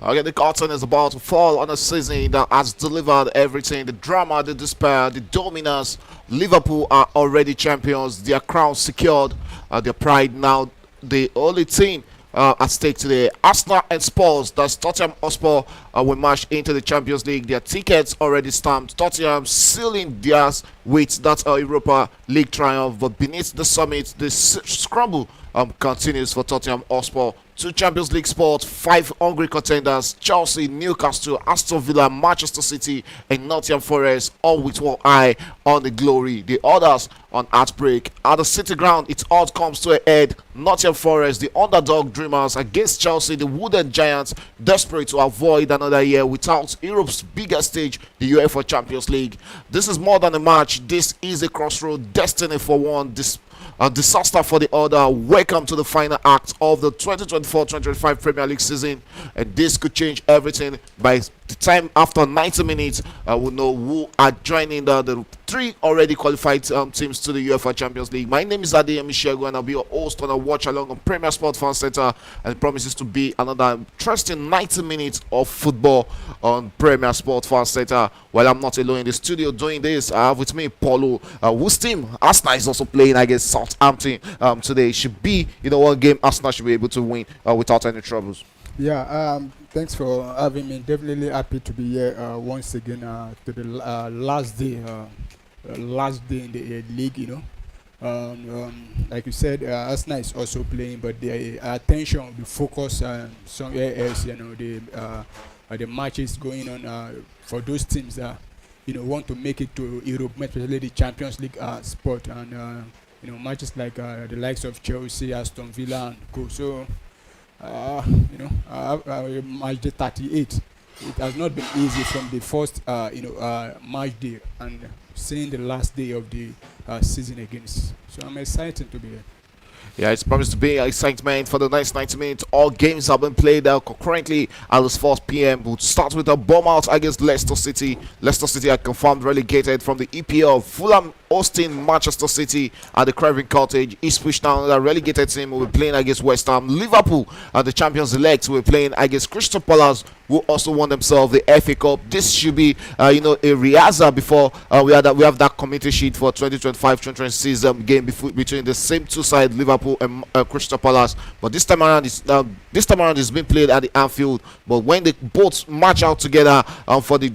Okay, the curtain is about to fall on a season that has delivered everything: the drama, the despair, the dominance. Liverpool are already champions, their crown secured, their pride now the only team at stake today. Arsenal and Spurs, that's Tottenham Hotspur, will march into the Champions League. Their tickets already stamped. Tottenham sealing theirs with that Europa League triumph. But beneath the summit, the scramble continues for Tottenham Hotspur. Two Champions League spots, five hungry contenders: Chelsea, Newcastle, Aston Villa, Manchester City, and Nottingham Forest, all with one eye on the glory. The others on heartbreak. At the City Ground, it all comes to a head. Nottingham Forest, the underdog dreamers, against Chelsea, the wooden giants, desperate to avoid another year without Europe's biggest stage, the UEFA Champions League. This is more than a match. This is a crossroad, destiny for one, a disaster for the other. Welcome to the final act of the 2024-2025 Premier League season, and this could change everything. By the time after 90 minutes, we'll know who are joining the three already qualified teams to the UEFA Champions League. My name is Adeyemi Shego, and I'll be your host on a watch along on Premier Sport Fan Center, and it promises to be another interesting 90 minutes of football on Premier Sport Fan Center. While I'm not alone in the studio doing this, I have with me Paulo, whose team Arsenal is also playing against Southampton today. Should be, one game Arsenal should be able to win without any troubles. Yeah, thanks for having me. Definitely happy to be here once again to the last day in the league. Like you said, Arsenal is also playing, but the attention will be focused somewhere else. The matches going on for those teams that want to make it to Europe, especially the Champions League spot, and matches like the likes of Chelsea, Aston Villa, and co. So. Match day 38. It has not been easy from the first, match day and seeing the last day of the season against. So I'm excited to be here. Yeah, it's promised to be excitement for the next 90 minutes. All games have been played out concurrently at this 4 p.m. We'll start with a bomb out against Leicester City. Leicester City are confirmed relegated from the EPL. Fulham hosting Manchester City at the Craven Cottage. Ipswich Town, the relegated team, will be playing against West Ham. Liverpool, the champions elect, will be playing against Crystal Palace, who also won themselves the FA Cup. This should be, a rehearsal before we have that committee sheet for 2025-2026 game between the same two sides, Liverpool and Crystal Palace. But this time around, it's being played at the Anfield. But when they both match out together for the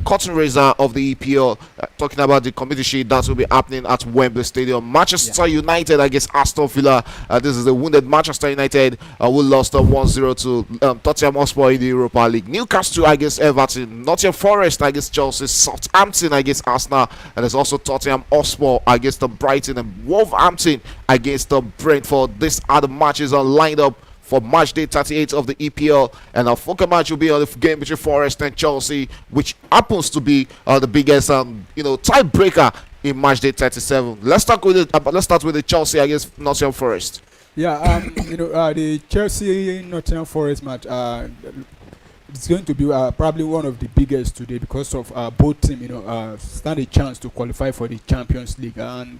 curtain raiser of the EPL, talking about the committee sheet, that will be happening at Wembley Stadium. Manchester United against Aston Villa. This is the wounded Manchester United who lost 1-0 to Tottenham Hotspur in the Europa League. Newcastle against Everton. Nottingham Forest against Chelsea. Southampton against Arsenal. And there's also Tottenham Hotspur against the Brighton, and Wolverhampton against the Brentford. These are the matches lined up for match day 38 of the EPL, and our focal match will be on the game between Forest and Chelsea, which happens to be the biggest tiebreaker in match day 37. Let's start with the Chelsea against Nottingham Forest. Yeah, the Chelsea Nottingham Forest match. It's going to be probably one of the biggest today because of both teams, stand a chance to qualify for the Champions League. And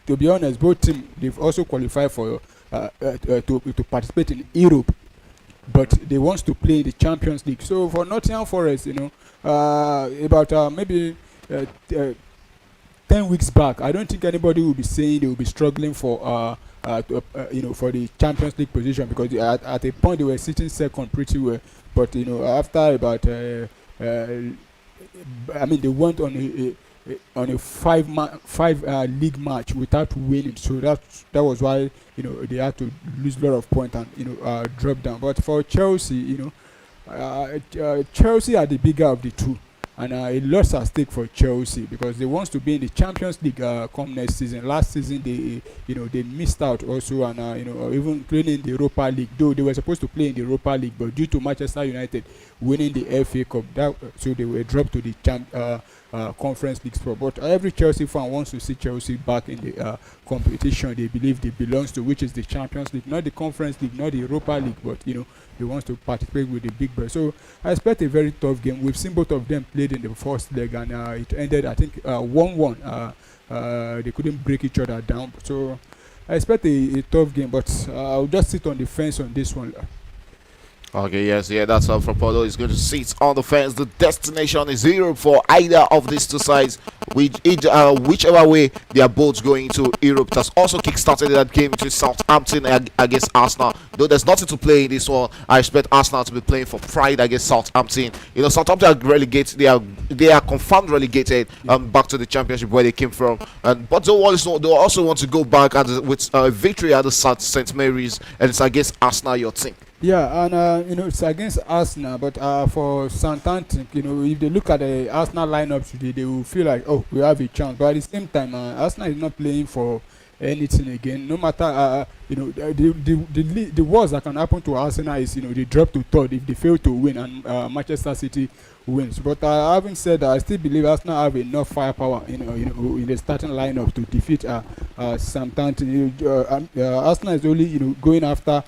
to be honest, both teams, they've also qualified for to participate in Europe, but they want to play in the Champions League. So for Nottingham Forest, about maybe 10 weeks back, I don't think anybody will be saying they will be struggling for for the Champions League position, because at a point they were sitting second pretty well. But after about they went on a five league match without winning, so that was why they had to lose a lot of points and drop down. But for Chelsea, Chelsea are the bigger of the two, and a lot at stake for Chelsea because they want to be in the Champions League come next season. Last season they missed out also, and even playing in the Europa League, though they were supposed to play in the Europa League, but due to Manchester United winning the FA Cup, so they were dropped to the Conference League spot. But every Chelsea fan wants to see Chelsea back in the competition they believe they belongs to, which is the Champions League, not the Conference League, not the Europa League, but they want to participate with the big boys. So I expect a very tough game. We've seen both of them played in the first leg, and it ended, I think, 1-1. They couldn't break each other down. So I expect a tough game, but I'll just sit on the fence on this one. Okay, yes, yeah, that's all from Polo. He's going to sit on the fence. The destination is Europe for either of these two sides. Whichever way they are both going to Europe. That's also kick-started that game between Southampton against Arsenal. Though there's nothing to play in this one, I expect Arsenal to be playing for pride against Southampton. You know, Southampton are relegated. They are confirmed relegated back to the championship where they came from. But they also want to go back with a victory at the St Mary's, and it's against Arsenal. Your team. Yeah, and it's against Arsenal, but for Southampton, if they look at the Arsenal lineup today, they will feel like, oh, we have a chance. But at the same time, Arsenal is not playing for anything again. No matter, the worst that can happen to Arsenal is, they drop to third if they fail to win, and Manchester City wins. But having said that, I still believe Arsenal have enough firepower, in the starting lineup to defeat Southampton. Arsenal is only, going after,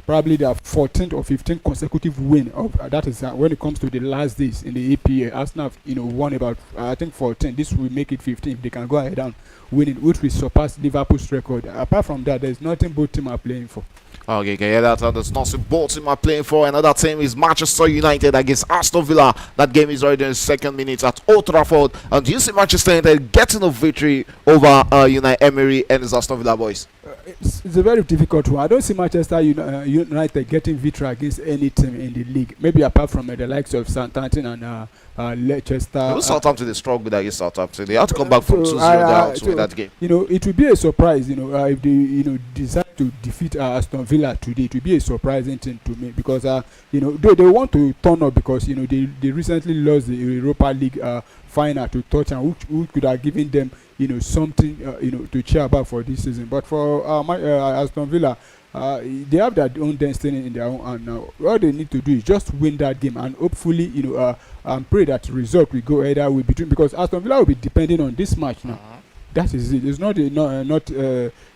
probably their 14th or 15th consecutive win of that is when it comes to the last days in the EPA. Arsenal have, won about I think 14. This will make it 15 if they can go ahead and win it, which will surpass Liverpool's record. Apart from that, there's nothing both teams are playing for. Okay, yeah, that there's nothing both team are playing for. Another team is Manchester United against Aston Villa. That game is already in the second minute at Old Trafford. And do you see Manchester United getting a victory over United Emery and his Aston Villa boys? It's a very difficult one. I don't see Manchester United getting victory against any team in the league. Maybe apart from the likes of Southampton and Leicester. Southampton they struggled against Southampton. They had to come back from 2-0 down to win that game. It would be a surprise, if they decide to defeat Aston Villa today. It would be a surprising thing to me because they want to turn up because they recently lost the Europa League final to Tottenham, which could have given them something to cheer about for this season. But for Aston Villa, they have their own destiny in their own hand now. All they need to do is just win that game and hopefully and pray that the result will go either way between, because Aston Villa will be depending on this match now. That is it. It's not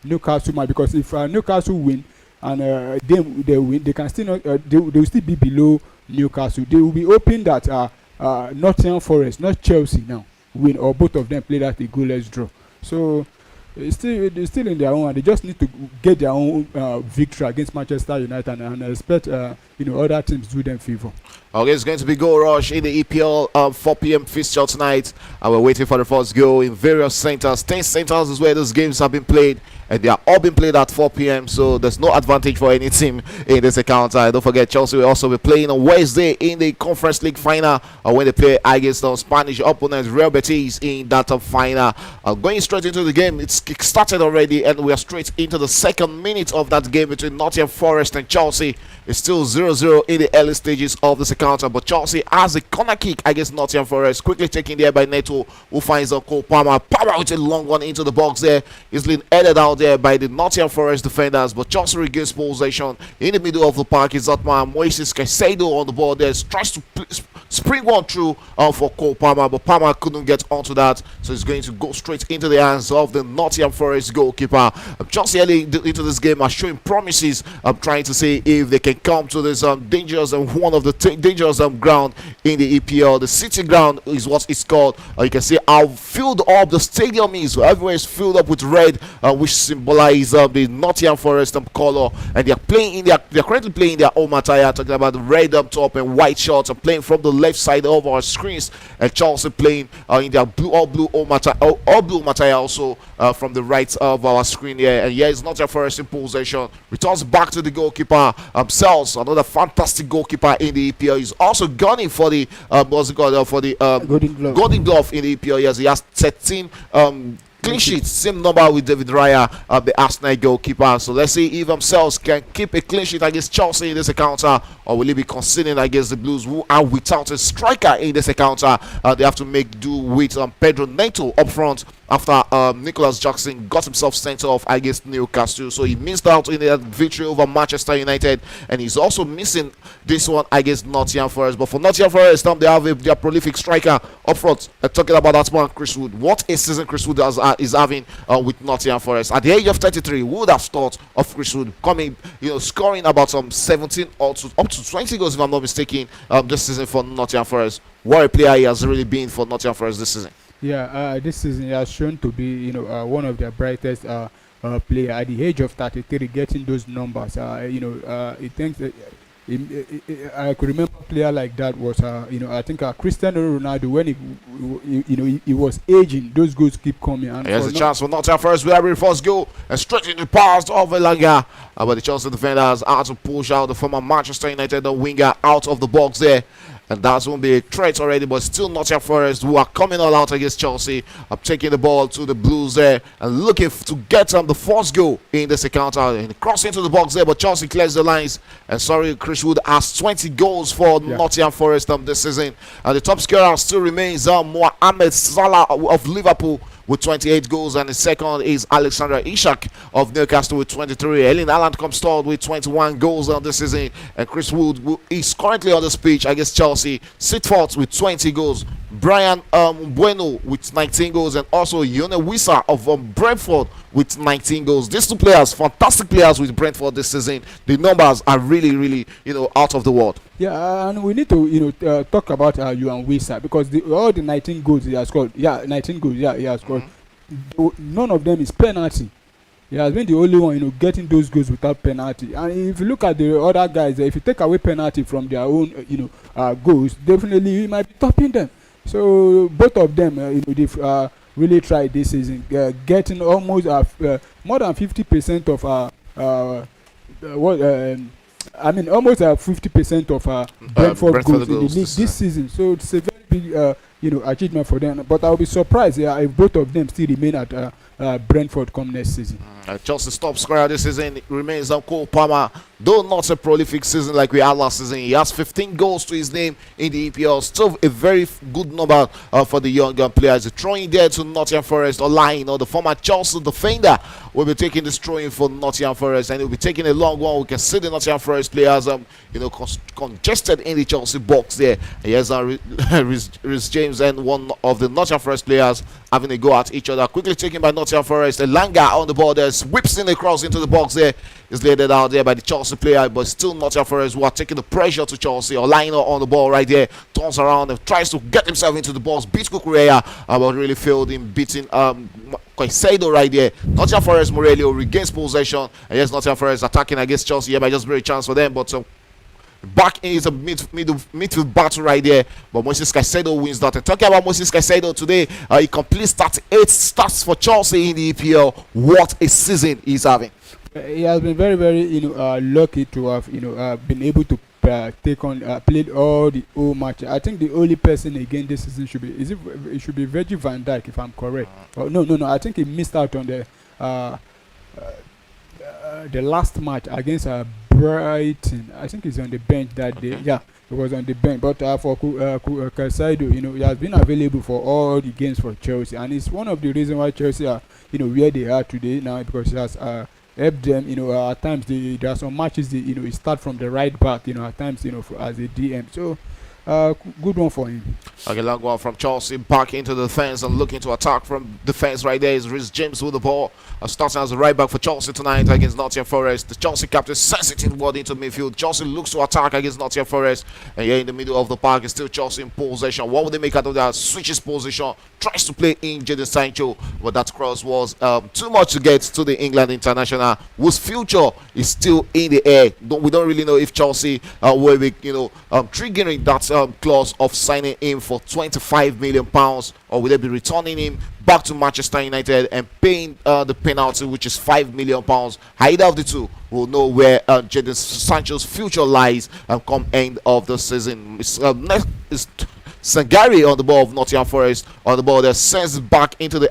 Newcastle match, because if Newcastle win and they win, they can still not they will still be below Newcastle. They will be hoping that Nottingham Forest, not Chelsea now, win, or both of them play that a goalless draw. So it's still in their own, and they just need to get their own victory against Manchester United and expect other teams do them favor. Okay, it's going to be goal rush in the EPL 4 p.m. fixture tonight, and we're waiting for the first goal in various centers. 10 centers is where those games have been played, and they are all being played at 4 p.m. So there's no advantage for any team in this account. Don't forget, Chelsea will also be playing on Wednesday in the Conference League final when they play against the Spanish opponent Real Betis in that final. Going straight into the game, it's started already, and we are straight into the second minute of that game between Nottingham Forest and Chelsea. It's still 0-0 in the early stages of this encounter, but Chelsea has a corner kick against Nottingham Forest, quickly taken there by Neto, who finds Cole Palmer. Palmer with a long one into the box there. He's been headed out there by the Nottingham Forest defenders, but Chelsea regains possession in the middle of the park. Is Atma Moises Caicedo on the ball there, tries to spring one through for Cole Palmer, but Palmer couldn't get onto that, so he's going to go straight into the hands of the Nottingham Forest goalkeeper. Chelsea early into this game are showing promises of trying to see if they can come to this dangerous and one of the dangerous ground in the EPL. The City Ground is what it's called. You can see how filled up the stadium is. Everywhere is filled up with red, which symbolizes the Nottingham Forest color. And they're currently playing their home attire. Talking about the red up top and white shorts, and playing from the left side of our screens. And Chelsea playing in their all blue home attire also from the right of our screen here. And here is Nottingham Forest in possession. Returns back to the goalkeeper himself. Another fantastic goalkeeper in the EPL. He's also gunning for the Golden Glove in the EPL. Yes, he has 13 clean sheets, same number with David Raya, the Arsenal goalkeeper. So let's see if themselves can keep a clean sheet against Chelsea in this encounter, or will he be conceding against the Blues, who are without a striker in this encounter. They have to make do with Pedro Neto up front after Nicholas Jackson got himself sent off against Newcastle. So he missed out in the victory over Manchester United, and he's also missing this one against Nottingham Forest. But for Nottingham Forest, they have their prolific striker up front. Talking about that man, Chris Wood. What a season Chris Wood is having with Nottingham Forest. At the age of 33, who would have thought of Chris Wood coming, scoring about 17 or up to 20 goals, if I'm not mistaken, this season for Nottingham Forest. What a player he has really been for Nottingham Forest this season. Yeah, this season he has shown to be, one of their brightest player. At the age of 33, getting those numbers, he thinks I could remember a player like that was, I think Cristiano Ronaldo when he was aging. Those goals keep coming. And here's a chance for Nottingham Forest. We have the first goal and straight in the pass of Elanga. But the Chelsea defenders are to push out the former Manchester United winger out of the box there. And that won't be a threat already, but still Nottingham Forest, who are coming all out against Chelsea, are taking the ball to the Blues there and looking to get the first goal in this encounter. And crossing into the box there, but Chelsea clears the lines. And sorry, Chris Wood has 20 goals for Nottingham Forest this season. And the top scorer still remains Mohamed Salah of Liverpool with 28 goals, and the second is Alexander Isak of Newcastle with 23. Erling Haaland comes third with 21 goals on this season, and Chris Wood, who is currently on the pitch against Chelsea, sits fourth with 20 goals. Brian Bueno with 19 goals, and also Yone Wissa of Brentford with 19 goals. These two players, fantastic players with Brentford this season. The numbers are really, out of the world. Yeah, and we need to, talk about Yone Wissa, because all the 19 goals he has scored. Yeah, 19 goals. Yeah, he has scored. None of them is penalty. He has been the only one, getting those goals without penalty. And if you look at the other guys, if you take away penalty from their own, goals, definitely he might be topping them. So both of them, they've really tried this season, getting almost more than 50% of almost 50% of Brentford goals in the league this season. So it's a very big, achievement for them. But I'll be surprised if both of them still remain at Brentford come next season. Chelsea's top scorer this season remains Cole Palmer. Though not a prolific season like we had last season, he has 15 goals to his name in the EPL. Still a very good number for the young players. Throwing there to Nottingham Forest, or lying, the former Chelsea defender will be taking this throw-in for Nottingham Forest, and he'll be taking a long one. We can see the Nottingham Forest players, congested in the Chelsea box there. Here's Rhys James and one of the Nottingham Forest players having a go at each other. Quickly taken by Nottingham Forest. Elanga on the ball there, whips in across into the box there. Is laid it out there by the Chelsea player, but still Nottingham Forest who are taking the pressure to Chelsea. Olaino on the ball right there, turns around and tries to get himself into the box, beats Kukureya, but really failed in beating Caicedo right there. Nottingham Forest Morelio regains possession, and yes, Nottingham Forest attacking against Chelsea here by just very chance for them, but back in is a midfield battle right there, but Moses Caicedo wins that. And talking about Moses Caicedo today, he completes 38 starts for Chelsea in the EPL. What a season he's having. He has been very, very, lucky to have, been able to take on, played all the whole match. I think the only person again this season should be, it should be Virgil van Dijk, if I'm correct. No. I think he missed out on the last match against Brighton. I think he's on the bench that day. Yeah, he was on the bench. But for Caicedo, he has been available for all the games for Chelsea, and it's one of the reasons why Chelsea are, where they are today now, because he has help them, at times there are some matches he start from the right back, at times, as a DM. So good one for him. Okay, long one from Chelsea back into the defense and looking to attack from defense right there is Rhys James with the ball. Starting as a right back for Chelsea tonight against Nottingham Forest. The Chelsea captain sends it inward into midfield. Chelsea looks to attack against Nottingham Forest, and here in the middle of the park is still Chelsea in possession. What would they make out of that? Switches position, tries to play in Jadon Sancho, but that cross was too much to get to the England international, whose future is still in the air. We don't really know if Chelsea will be triggering that clause of signing him for £25 million, or will they be returning him back to Manchester United and paying the penalty, which is £5 million. Either of the two will know where Jadon Sancho's future lies come end of the season. Next is Sangari on the ball of Nottingham Forest, on the ball that sends it back into the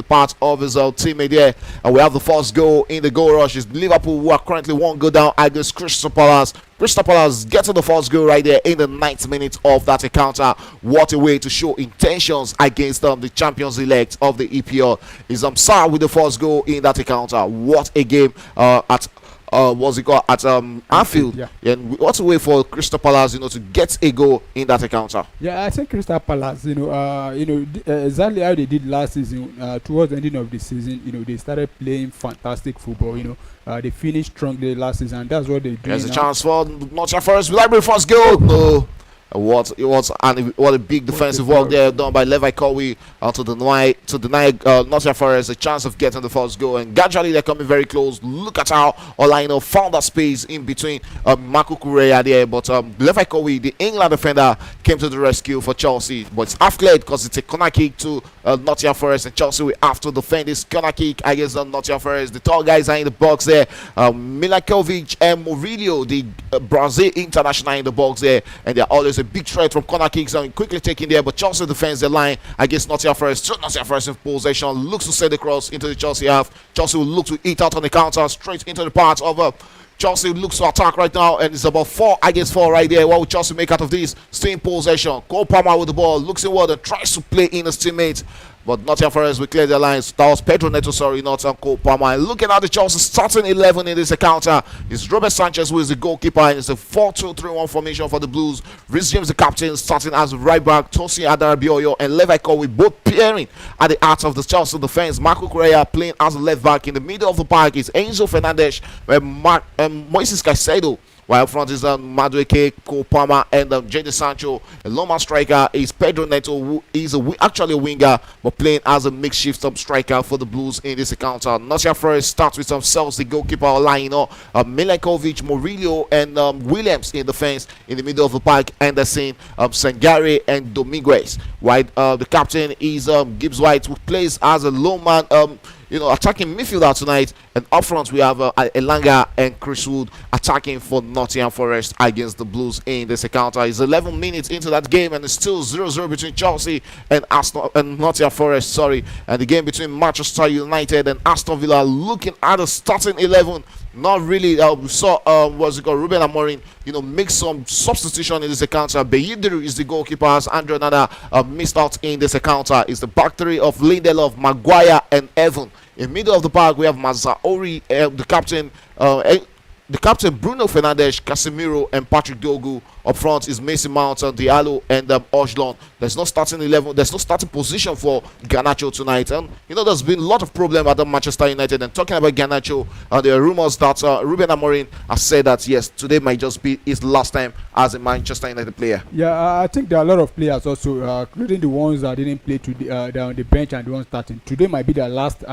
part of his teammate there, and we have the first goal in the goal rush. Is Liverpool, who are currently one goal down against Crystal Palace. Crystal Palace getting the first goal right there in the 9th minute of that encounter. What a way to show intentions against the champions elect of the EPL. Is Sarr with the first goal in that encounter. What a game at Anfield. Yeah. And what a way for Crystal Palace, to get a goal in that encounter. Yeah, I think Crystal Palace, exactly how they did last season. Towards the ending of the season, they started playing fantastic football. They finished strongly last season, and that's what they do. There's a chance for Nottingham Forest. Will I be first goal? No. What a big defensive work there done by Levi Cowie to deny Nottingham Forest a chance of getting the first goal. And gradually they're coming very close. Look at how Olaino found that space in between Marco Correa there, but Levi Cowie, the England defender, came to the rescue for Chelsea. But it's half cleared because it's a corner kick to Nottingham Forest, and Chelsea will have to defend this corner kick against Nottingham Forest. The tall guys are in the box there. Milankovic and Murillo, the Brazil international, in the box there, and they're always a big threat from corner kicks and quickly taking there. But Chelsea defends the line against Nottingham Forest. So Nottingham Forest in possession, looks to set the cross into the Chelsea half. Chelsea will look to eat out on the counter straight into the part of Chelsea looks to attack right now, and it's about 4 against 4 right there. What will Chelsea make out of this? Stay in possession. Cole Palmer with the ball, looks inward and tries to play in his teammate. But Nottingham Forest will clear their lines. That was Pedro Neto, not Cole Palmer. And looking at the Chelsea starting 11 in this encounter, it's Robert Sanchez who is the goalkeeper, and it's a 4-2-3-1 formation for the Blues. Rhys James, the captain, starting as right back. Tosin Adarabioyo and Levi Cowie both pairing at the heart of the Chelsea defense. Marco Correa playing as a left back. In the middle of the park is Enzo Fernandez and Moises Caicedo. While up front is Madueke, Cole Palmer, and Jadon Sancho. A lone striker is Pedro Neto, who is actually a winger, but playing as a makeshift striker for the Blues in this encounter. Nottingham Forest starts with themselves, the goalkeeper Olaino, Milankovic, Murillo, and Williams in defense. In the middle of the park, Anderson, Sangare, and Dominguez. While the captain is Gibbs White, who plays as a lone man, attacking midfielder tonight. And up front we have Elanga and Chris Wood attacking for Nottingham Forest against the Blues in this encounter. It's 11 minutes into that game, and it's still 0-0 between Chelsea and Nottingham Forest. And the game between Manchester United and Aston Villa. Looking at the starting 11, not really. We saw Ruben Amorim, make some substitution in this encounter. Beyidiru is the goalkeeper, as Andrew Nana missed out in this encounter. It's the back three of Lindelof, Maguire, and Evan. In middle of the park, we have Mazaori, the captain Bruno Fernandes, Casemiro, and Patrick Dogu. Up front is Mason Mount, Diallo, and Ojlon. There's no starting 11. There's no starting position for Garnacho tonight. And there's been a lot of problem at the Manchester United. And talking about Garnacho, there are rumors that Ruben Amorim has said that yes, today might just be his last time as a Manchester United player. Yeah, I think there are a lot of players also, including the ones that didn't play today. They're on the bench and the ones starting. Today might be their last,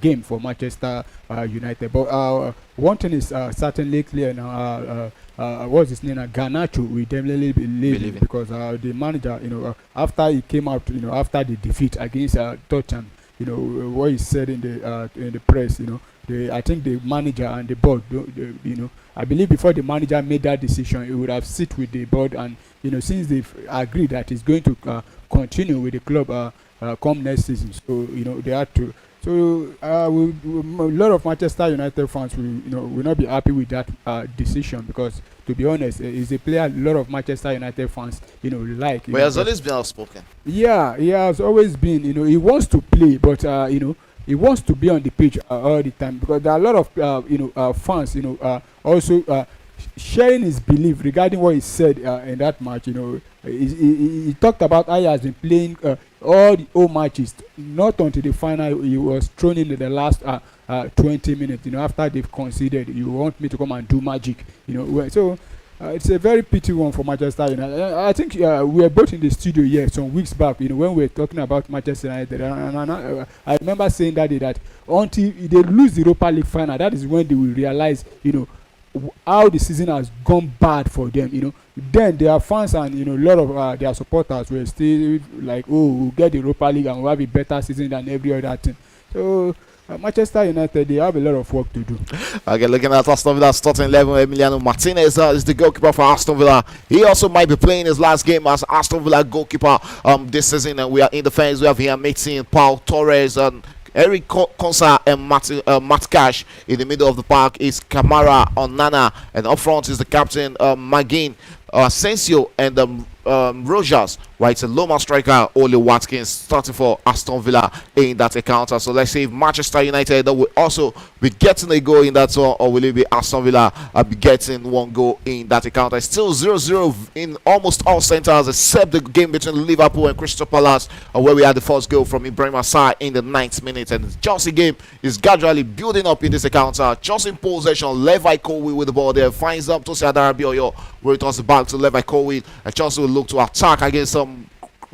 game for Manchester United. But one thing is certainly clear now. What's his name? Garnacho, we definitely believe because the manager, after he came out, after the defeat against Tottenham, what he said in the press, I think the manager and the board, I believe before the manager made that decision, he would have sit with the board and, since they've agreed that he's going to continue with the club come next season, so they had to. So a lot of Manchester United fans will not be happy with that decision because, to be honest, he's a player a lot of Manchester United fans like. But he has always been outspoken. Yeah, he has always been. He wants to play, but he wants to be on the pitch all the time because there are a lot of fans also sharing his belief regarding what he said in that match. He talked about how he has been playing all the old matches, not until the final he was thrown in the last 20 minutes. After they've conceded, you want me to come and do magic. So it's a very pity one for Manchester United. I think we were both in the studio here some weeks back. When we were talking about Manchester United, and I remember saying that day that until they lose the Europa League final, that is when they will realize, how the season has gone bad for them. Then their fans and a lot of their supporters were still like, we'll get the Europa League and we'll have a better season than every other team. So Manchester United, they have a lot of work to do. Okay, looking at Aston Villa starting 11, Emiliano Martinez is the goalkeeper for Aston Villa. He also might be playing his last game as Aston Villa goalkeeper this season. And we are in defense. We have here Maitland, Paul Torres, and Eric Konsa and Matt Cash. In the middle of the park is Kamara Onana, and up front is the captain Magin Asensio and Rogers, while it's a Loma striker, Ole Watkins, starting for Aston Villa in that encounter. So let's see if Manchester United will also be getting a goal in that one, or will it be Aston Villa be getting one goal in that encounter. It's still 0-0 in almost all centres except the game between Liverpool and Crystal Palace, where we had the first goal from Ibrahim Assar in the 9th minute. And the Chelsea game is gradually building up in this encounter. Chelsea in possession, Levi Colwill with the ball there, finds up to Adarbioyo, where it was back to Levi Colwill, and Chelsea will look to attack against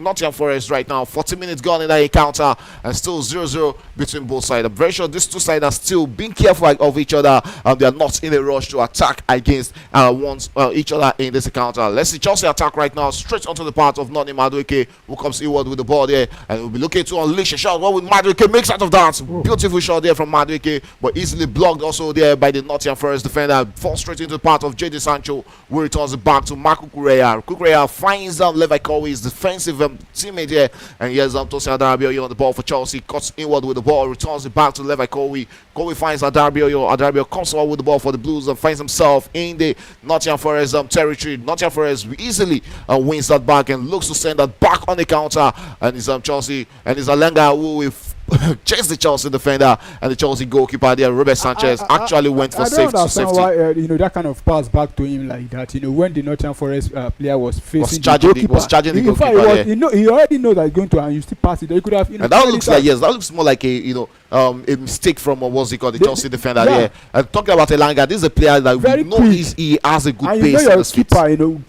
Nottingham Forest right now. 40 minutes gone in that encounter, and still 0-0 between both sides. I'm very sure these two sides are still being careful of each other. They are not in a rush to attack against each other in this encounter. Let's see Chelsea attack right now, straight onto the part of Noni Madueke, who comes inward with the ball there, and will be looking to unleash a shot. What will Madueke makes out of that? Beautiful shot there from Madueke, but easily blocked also there by the Nottingham Forest defender. Falls straight into the part of JD Sancho, who returns it back to Marco Correa. Correa finds out Levi Colwill's defensive teammate here, and here's Tosin Adarabioyo on the ball for Chelsea, cuts inward with the ball, returns it back to Levi Colwill. Colwill finds Adarabioyo. Adarabioyo comes forward with the ball for the Blues and finds himself in the Nottingham Forest territory. Nottingham Forest easily wins that back and looks to send that back on the counter, and it's Chelsea, and it's Alenga who will chase the Chelsea defender, and the Chelsea goalkeeper there, Robert Sanchez, actually went for safety. I don't understand why that kind of pass back to him like that. When the Nottingham Forest player was facing the goalkeeper, the goalkeeper he already knows that he's going to, and you still pass it. You could have, and that looks like, yes, that looks more like a mistake from what's he called, the Chelsea defender there. And talking about Elanga, this is a player that we know he has a good pace in his feet.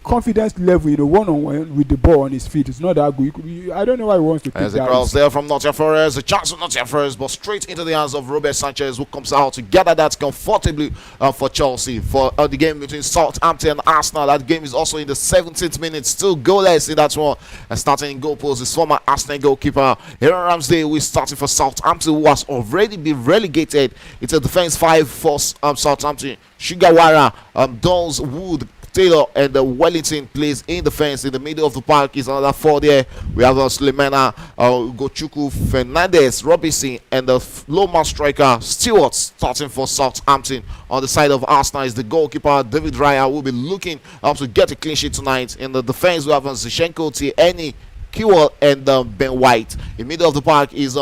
Confidence level, one-on-one with the ball on his feet, it's not that good. I don't know why he wants to take that. There's a cross there from Nottingham Forest, a chance of Nottingham Forest, but straight into the hands of Robert Sanchez, who comes out to gather that comfortably for Chelsea. For the game between Southampton and Arsenal, that game is also in the 17th minute, still goalless in that one. And starting in goal post is former Arsenal goalkeeper Aaron Ramsdale, who is starting for Southampton, who has already been relegated. It's a defense 5 for Southampton. Shigawara, Dons, Wood, Taylor, and Wellington plays in defense. In the middle of the park is another 4 there. We have Sulemana, Gochuku, Fernandez, Robinson, and the Loma striker Stewart starting for Southampton. On the side of Arsenal is the goalkeeper David Raya, who will be looking to get a clean sheet tonight. In the defense we have Zichenko, Tierney, Kewell, and Ben White. In the middle of the park is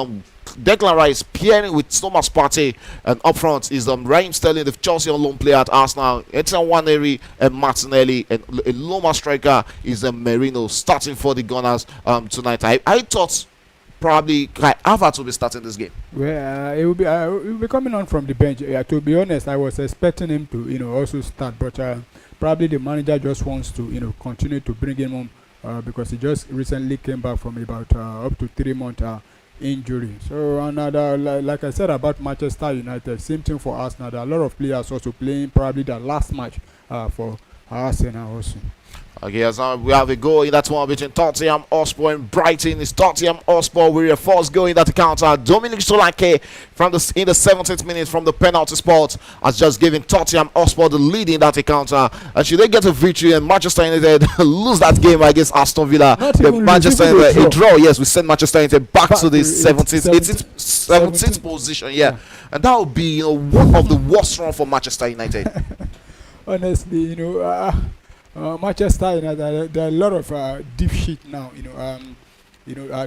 Declan Rice pairing with Thomas Partey, and up front is Raheem Sterling, the Chelsea on loan player at Arsenal, Etienne Nwaneri and Martinelli, and a Loma striker is Merino starting for the Gunners tonight. I thought probably Kai Havertz will be starting this game. Well, it will be coming on from the bench. To be honest, I was expecting him to also start, but probably the manager just wants to continue to bring him on because he just recently came back from about up to 3 months injury. So another, like I said about Manchester United, same thing for Arsenal. There are a lot of players also playing probably the last match for Arsenal also. Okay, so we have a goal in that one between Tottenham Hotspur and Brighton. It's Tottenham Hotspur with a first goal in that counter. Dominic Solanke in the 17th minute from the penalty spot has just given Tottenham Hotspur the lead in that encounter. And should they get a victory and Manchester United lose that game against Aston Villa, Manchester United a draw. Yes, we send Manchester United back to the 17th position. Yeah, and that would be one of the worst run for Manchester United. Honestly, Manchester United, there are a lot of deep shit now,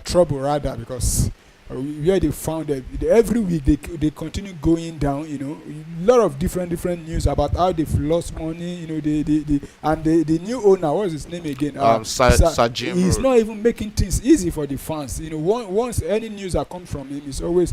trouble rather, because where they found that every week they continue going down, a lot of different news about how they've lost money, the new owner, what's his name again? Sajim. He's not even making things easy for the fans. Once any news that comes from him, it's always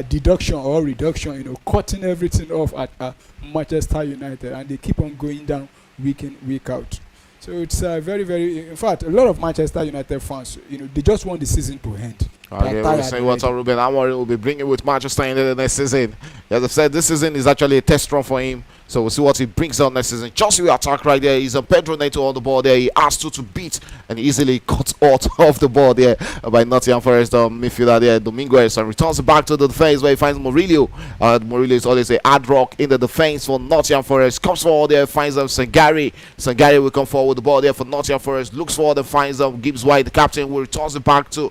deduction or reduction, cutting everything off at Manchester United, and they keep on going down week in, week out. So it's very, very. In fact, a lot of Manchester United fans, they just want the season to end. Okay, we'll say what Ruben Amorim will be bringing with Manchester United next season. As I've said, this season is actually a test run for him. So we'll see what he brings out next season. Chelsea will attack right there. He's a Pedro Neto on the ball there. He asked to beat and easily cut out of the ball there by Nottingham Forest midfielder there, Dominguez, and returns back to the defense where he finds Murillo. Murillo is always a hard rock in the defense for Nottingham Forest. Comes forward there, finds Sangari. Sangari will come forward with the ball there for Nottingham Forest. Looks forward and finds Gibbs White, the captain, will returns it back to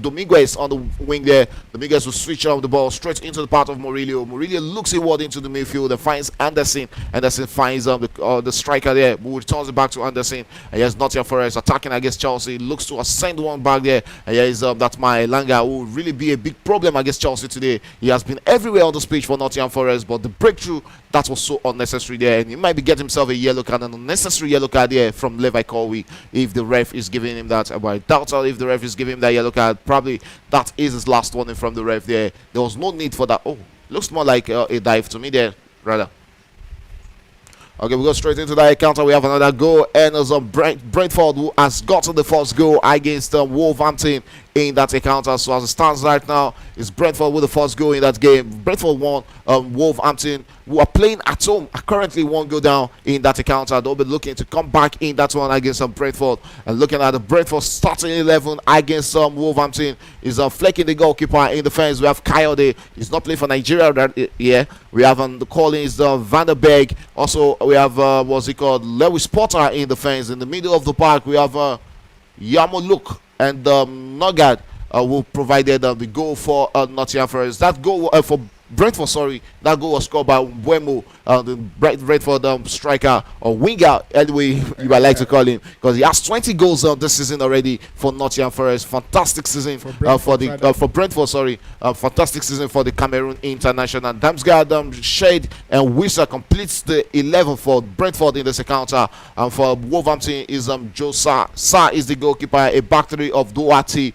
Dominguez on the wing there. Dominguez will switch off the ball straight into the part of Murillo. Murillo. Murillo looks inward into the midfield and finds Anderson. Anderson finds the striker there, who returns it back to Anderson. And here's Nottingham Forest attacking against Chelsea. Looks to send one back there. And here is that's my Langa, who will really be a big problem against Chelsea today. He has been everywhere on the pitch for Nottingham Forest, but the breakthrough, that was so unnecessary there. And he might be getting himself a yellow card, an unnecessary yellow card there from Levi Colby if the ref is giving him that. But I doubt if the ref is giving him that yellow card. Probably that is his last warning from the ref there. There was no need for that. Oh, looks more like a dive to me there, rather. Okay, we go straight into that encounter. We have another goal, and it's Brentford, who has gotten the first goal against Wolverhampton in that encounter. So as it stands right now, it's Brentford with the first goal in that game. Brentford won. Wolverhampton, who are playing at home, are currently one goal down in that encounter. They'll be looking to come back in that one against Brentford. And looking at the Brentford starting 11 against Wolverhampton is flecking the goalkeeper in defense. We have Coyote. He's not playing for Nigeria here. We have the Collins, Van der Beek. Also, we have what's he called, Lewis Potter in defense. In the middle of the park, we have Yamoluk and Nogad, who provided the goal for Nottingham Forest. That goal for Brentford, sorry, that goal was scored by Mbeumo, the Brentford striker or winger, anyway you might like to call him, because he has 20 goals this season already for Nottingham Forest. Fantastic season for Brentford, sorry. Fantastic season for the Cameroon international. Damsgaard, Shade, and Wissa completes the 11 for Brentford in this encounter. And for Wolverhampton is Joe Sa. Sa is the goalkeeper, a back three of Duarte,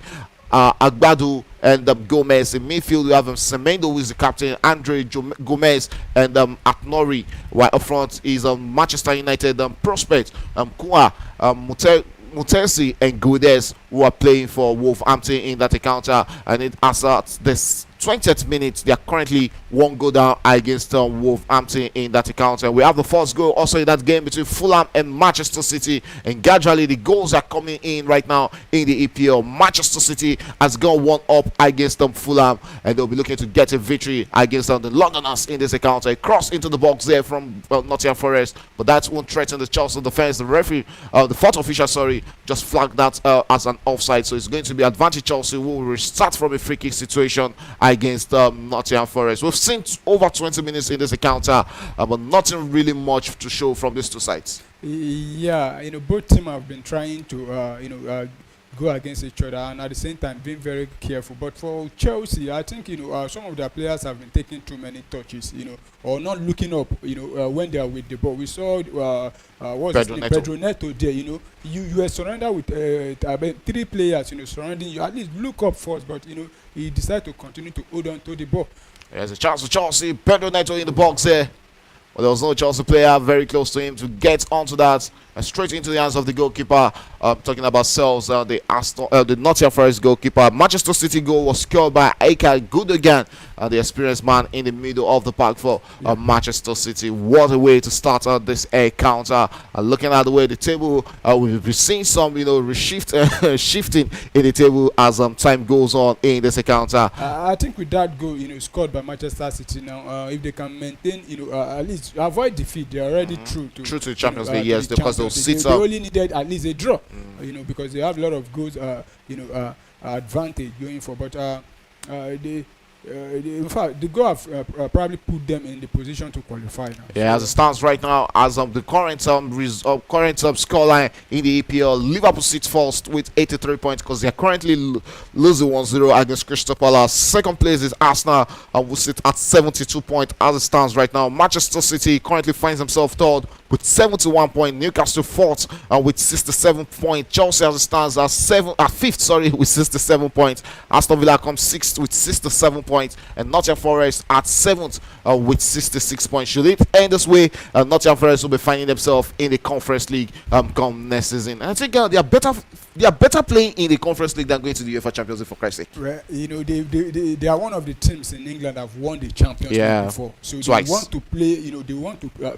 Agbadu, and Gomez. In midfield, we have Semenyo, who is the captain, Andre Gomez, and Atnori. While up front is Manchester United prospect, Kua, Mutesi, and Gudes, who are playing for Wolverhampton in that encounter. And it as this 20th minute, they are currently one goal down against Wolverhampton in that encounter. We have the first goal also in that game between Fulham and Manchester City, and gradually the goals are coming in right now in the EPL. Manchester City has gone one up against Fulham, and they'll be looking to get a victory against the Londoners in this encounter. A cross into the box there from Nottingham Forest, but that won't threaten the Chelsea defense. The referee, the fourth official, sorry, just flagged that as an offside, so it's going to be advantage Chelsea, who will restart from a free kick situation against Nottingham Forest. We've seen over 20 minutes in this encounter, but nothing really much to show from these two sides. Yeah, both teams have been trying to go against each other, and at the same time being very careful. But for Chelsea, I think some of their players have been taking too many touches, or not looking up, when they are with the ball. We saw Pedro Neto there. You were surrounded with 3 players, surrounding you. At least look up first, but he decided to continue to hold on to the ball. There's a chance for Chelsea. Pedro Neto in the box there. Well, there was no Chelsea player very close to him to get onto that, and straight into the hands of the goalkeeper. Talking about Sells, the Nottingham Forest goalkeeper. Manchester City goal was scored by Ilkay Gundogan, the experienced man in the middle of the park for Manchester City. What a way to start this encounter. Looking at the way the table, we'll be seeing some shifting in the table as time goes on in this encounter. I think with that goal, scored by Manchester City now, if they can maintain, at least avoid defeat, they're already through to the Champions League, yes, because they'll sit they only needed at least a draw, because they have a lot of goals, advantage going for. But in fact, the goal have probably put them in the position to qualify now. Yeah, as it stands right now, as the current scoreline in the EPL, Liverpool sits first with 83 points because they are currently losing 1-0 against Crystal Palace. Second place is Arsenal, and will sit at 72 points as it stands right now. Manchester City currently finds himself third with 71 points. Newcastle fourth with 67 points. Chelsea as it stands at fifth, with 67 points. Aston Villa comes sixth with 67 points, and Nottingham Forest at 7th with 66 points. Should it end this way, Nottingham Forest will be finding themselves in the Conference League come next season. And I think they are better playing in the Conference League than going to the UEFA Champions League, for Christ's sake. Well, they are one of the teams in England that have won the Champions League before, so twice. They want to play.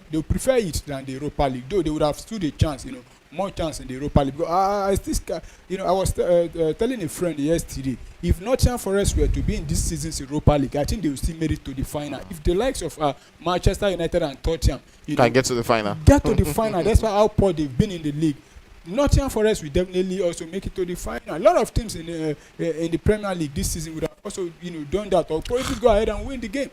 They prefer it than the Europa League, though they would have stood a chance, more chance in the Europa League. Because I was telling a friend yesterday, if Nottingham Forest were to be in this season's Europa League, I think they will still make it to the final. If the likes of Manchester United and Tottenham can get to the final, that's why how poor they've been in the league. Nottingham Forest will definitely also make it to the final. A lot of teams in the Premier League this season would have also done that, or probably go ahead and win the game.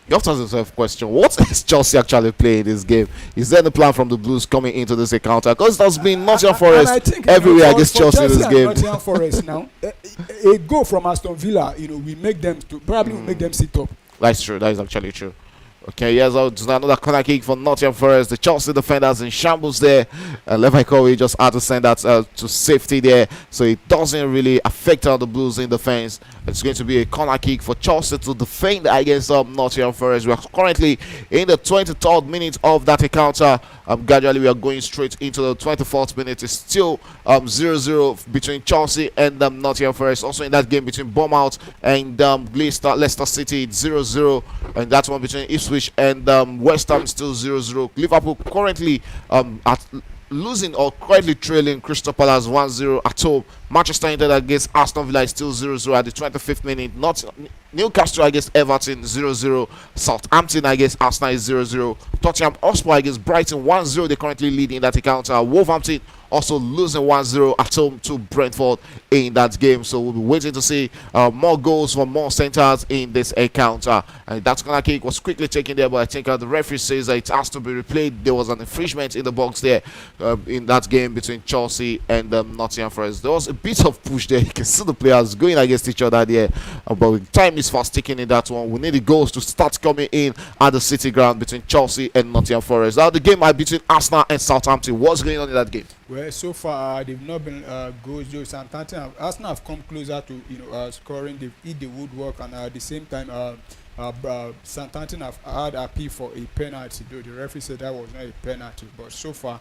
You have to ask yourself a question: what is Chelsea actually playing this game? Is there any plan from the Blues coming into this encounter? Because there's been Nottingham And I Forest think everywhere against for Chelsea in Chelsea this and game. Nottingham Forest now, a goal from Aston Villa, we make them to probably will make them sit up. That's true. That is actually true. Okay, yes, another corner kick for Nottingham Forest. The Chelsea defenders in shambles there. Levi Kowi just had to send that to safety there, so it doesn't really affect the Blues in defense. It's going to be a corner kick for Chelsea to defend against Nottingham Forest. We are currently in the 23rd minute of that encounter. Gradually, we are going straight into the 24th minute. It's still 0-0 between Chelsea and Nottingham Forest. Also in that game between Bournemouth and Leicester City, it's 0-0. And that one between Ipswich and West Ham, still 0-0. Liverpool currently at losing or currently trailing Crystal Palace 1-0 at home. Manchester United against Aston Villa is still 0-0 at the 25th minute. Not Newcastle against Everton 0-0. Southampton against Arsenal is 0-0. Tottenham Hotspur against Brighton 1-0. They currently lead in that encounter. Wolverhampton also losing 1-0 at home to Brentford in that game. So we'll be waiting to see more goals from more centers in this encounter. And that corner kick was quickly taken there, but I think the referee says that it has to be replayed. There was an infringement in the box there in that game between Chelsea and Nottingham Forest. There was a bit of push there. You can see the players going against each other there, but time is fast ticking in that one. We need the goals to start coming in at the City Ground between Chelsea and Nottingham Forest. Now the game between Arsenal and Southampton. What's going on in that game? Well, so far they've not been goals. Southampton, Arsenal have come closer to scoring. They've hit the woodwork, and at the same time, Southampton have had a appeal for a penalty. Though the referee said that was not a penalty, but so far